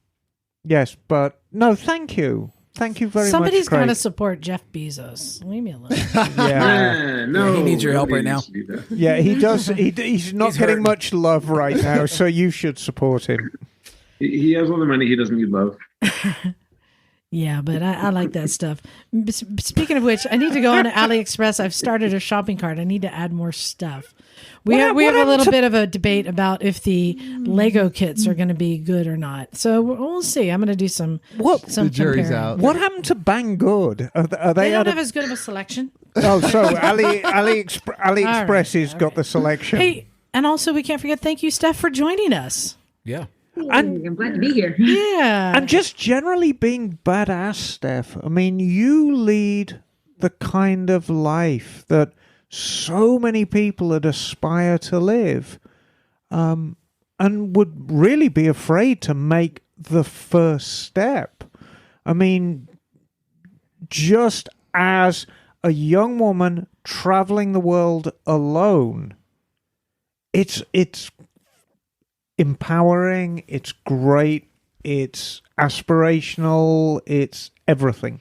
Yes, but no, thank you. Thank you very much. Somebody's going to support Jeff Bezos. Leave me alone. No, he needs your help right now. Yeah, he does. He's not getting much love right now, so you should support him. He has all the money. He doesn't need love. Yeah, but I like that stuff. Speaking of which, I need to go on to AliExpress. I've started a shopping cart. I need to add more stuff. We have a little bit of a debate about if the Lego kits are going to be good or not. So we'll see. I'm going to do some the jury's comparing. out. What happened to Banggood? Are They don't have as good of a selection. Oh, so AliExpress has got the selection. Hey, and also we can't forget, thank you, Steph, for joining us. Yeah. I'm glad to be here. Yeah. And just generally being badass, Steph. I mean, you lead the kind of life that so many people would aspire to live, and would really be afraid to make the first step. I mean, just as a young woman traveling the world alone, it's empowering, it's great, it's aspirational, it's everything.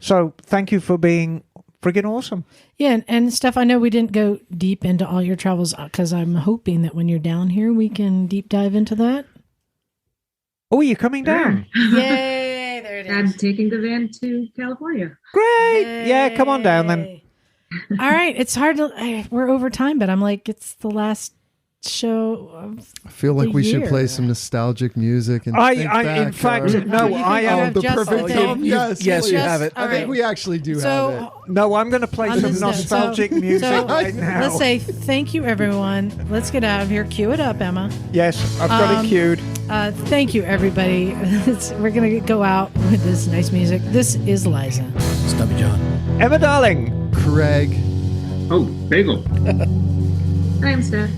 So thank you for being friggin' awesome. Yeah, and Steph, I know we didn't go deep into all your travels, because I'm hoping that when you're down here, we can deep dive into that. Oh, you're coming down. Yay, there it is. I'm taking the van to California. Great. Yay. Yeah, come on down then. All right, it's hard to, we're over time, but I'm like, it's the last show of I feel like the we should year. play some nostalgic music and I think back I am the perfect song. Yes, Yes, you please. have it. I think we actually do have it. No, I'm going to play On some this note, nostalgic music right now. Let's say thank you, everyone. Let's get out of here. Cue it up, Emma. Yes, I've got it queued. Thank you, everybody. We're going to go out with this nice music. This is Liza. Stubby John. Emma Darling. Craig. Oh, bagel. I'm Steph.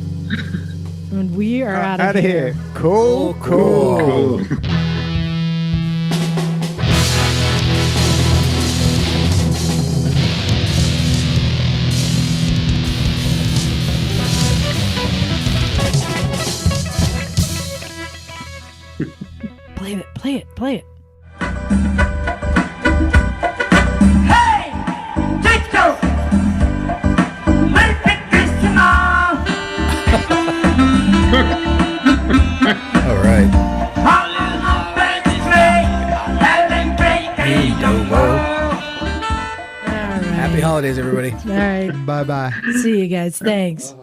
And we are out Out of of here. here. Cool. Cool. Play it. All right. Happy holidays, everybody. All right. Bye-bye. See you guys. Thanks.